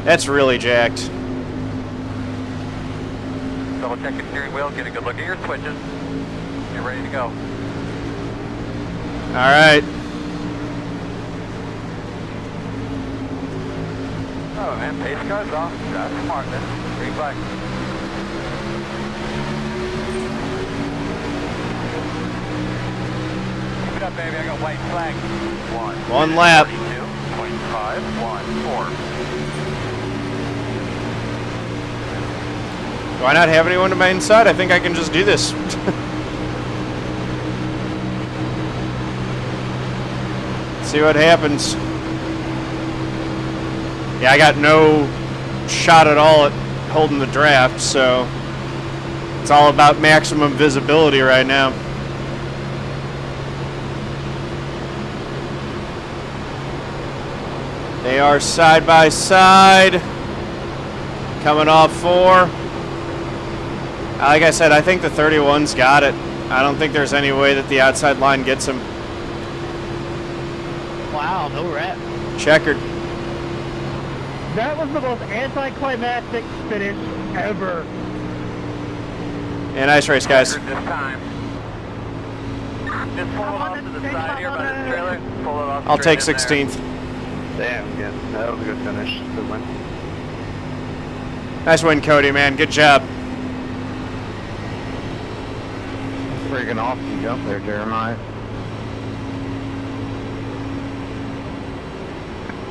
That's really jacked. Double check your steering wheel, get a good look at your switches. You're ready to go. All right. Oh man, pace car's off. That's smart, man. Green flag. Keep it up, baby. I got white flag. One lap. 42.514. Do I not have anyone to my inside? I think I can just do this. See what happens. Yeah, I got no shot at all at holding the draft, so it's all about maximum visibility right now. They are side by side. Coming off 4. Like I said, I think the 31's got it. I don't think there's any way that the outside line gets him. Wow, no wrap. Checkered. That was the most anticlimactic finish ever. Yeah, nice race, guys. This time. Just pull it off to the side here by the trailer. Pull it off. I'll take straight in 16th. Damn, yeah, that was a good finish. Good win. Nice win, Cody, man. Good job. Freaking awesome jump there, Jeremiah.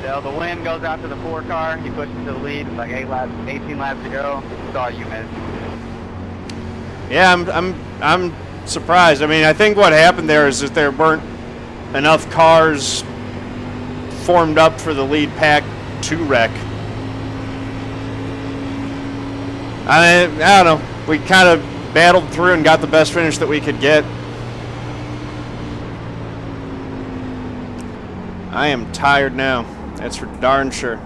Yeah, the win goes out to the 4 car. He pushed into the lead. It's like 18 laps to go. Saw you, man. Yeah, I'm surprised. I mean, I think what happened there is that there weren't enough cars formed up for the lead pack to wreck. I don't know. We kind of battled through and got the best finish that we could get. I am tired now. That's for darn sure.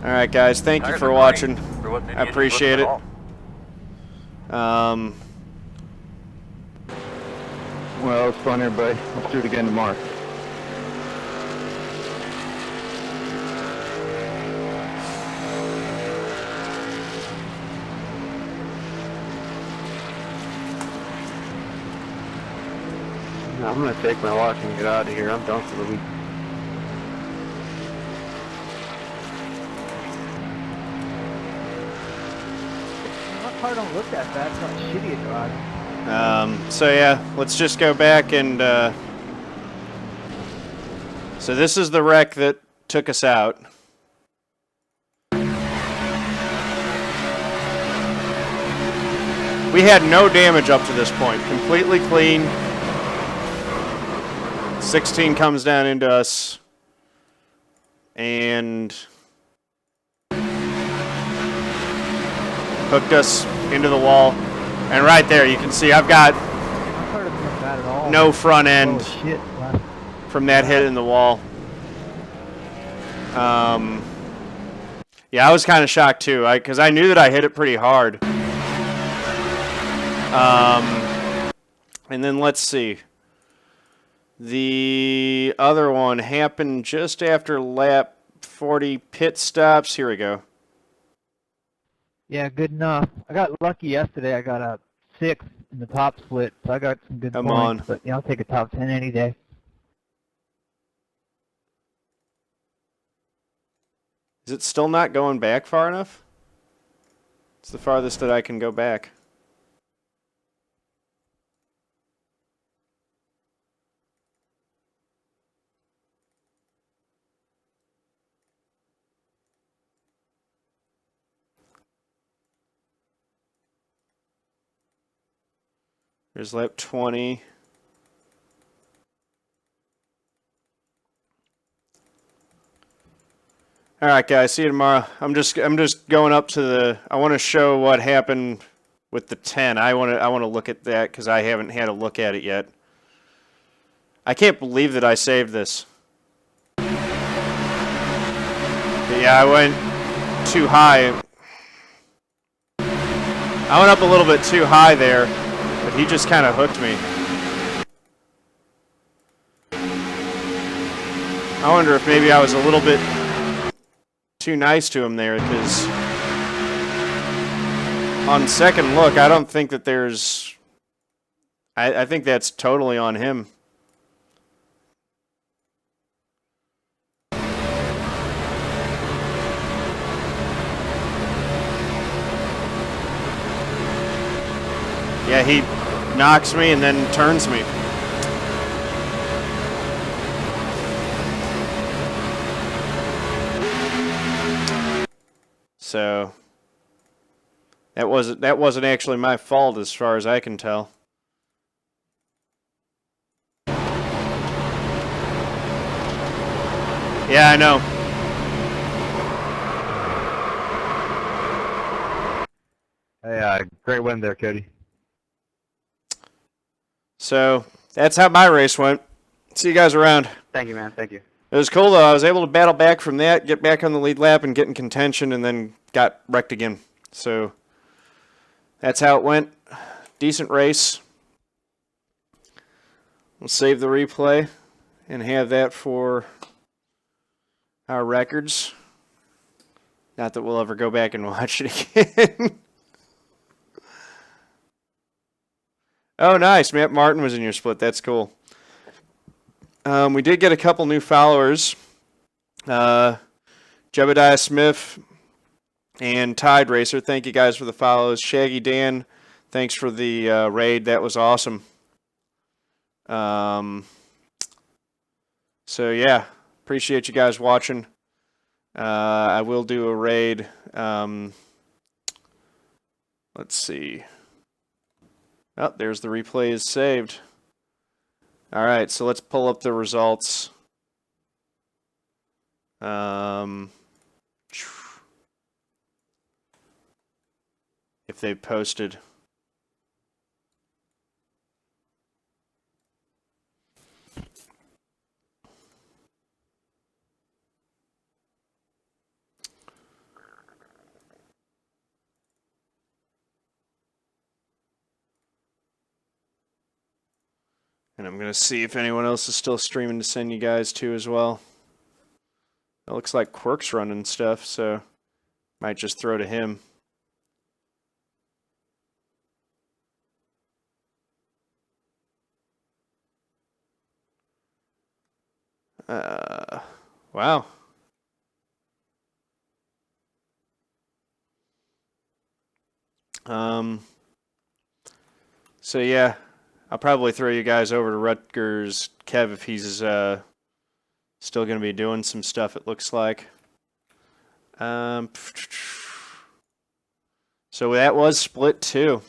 All right, guys. Thank you for watching. I appreciate it. Well, it was fun, everybody. Let's do it again tomorrow. I'm going to take my watch and get out of here. I'm done for the week. My car don't look that bad. It's not shitty at driving. So yeah, let's just go back and so this is the wreck that took us out. We had no damage up to this point. Completely clean. 16 comes down into us. And hooked us into the wall. And right there, you can see I've got no front end from that hit in the wall. Yeah, I was kind of shocked too, because I knew that I hit it pretty hard. And then let's see. The other one happened just after lap 40 pit stops. Here we go. Yeah, good enough. I got lucky yesterday. I got a 6 in the top split, so I got some good Come points. on. But yeah, I'll take a top 10 any day. Is it still not going back far enough? It's the farthest that I can go back. There's lap 20. All right, guys. See you tomorrow. I'm just going up to the. I want to show what happened with the 10. I want to look at that because I haven't had a look at it yet. I can't believe that I saved this. But yeah, I went too high. I went up a little bit too high there, but he just kind of hooked me. I wonder if maybe I was a little bit too nice to him there, because on second look, I don't think that there's... I think that's totally on him. Yeah, he knocks me and then turns me. So that wasn't actually my fault as far as I can tell. Yeah, I know. Hey, great win there, Cody. So that's how my race went. See you guys around. Thank you, man. Thank you. It was cool, though. I was able to battle back from that, get back on the lead lap, and get in contention, and then got wrecked again. So that's how it went. Decent race. We'll save the replay and have that for our records. Not that we'll ever go back and watch it again. Oh, nice. Matt Martin was in your split. That's cool. We did get a couple new followers. Jebediah Smith and Tide Racer. Thank you guys for the follows. Shaggy Dan, thanks for the raid. That was awesome. So, yeah. Appreciate you guys watching. I will do a raid. Let's see. Oh, there's the replay is saved. All right, so let's pull up the results. If they posted. And I'm going to see if anyone else is still streaming to send you guys to as well. It looks like Quirk's running stuff, so might just throw to him. Wow. So yeah, I'll probably throw you guys over to Rutgers Kev if he's still going to be doing some stuff, it looks like. So that was split 2.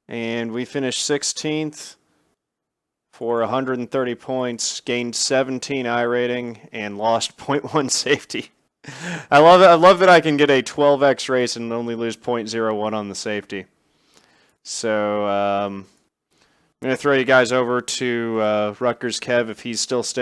And we finished 16th for 130 points, gained 17 iRating, and lost 0.1 safety. I love it. I love that I can get a 12x race and only lose 0.01 on the safety. So I'm going to throw you guys over to Rutgers Kev if he's still staying.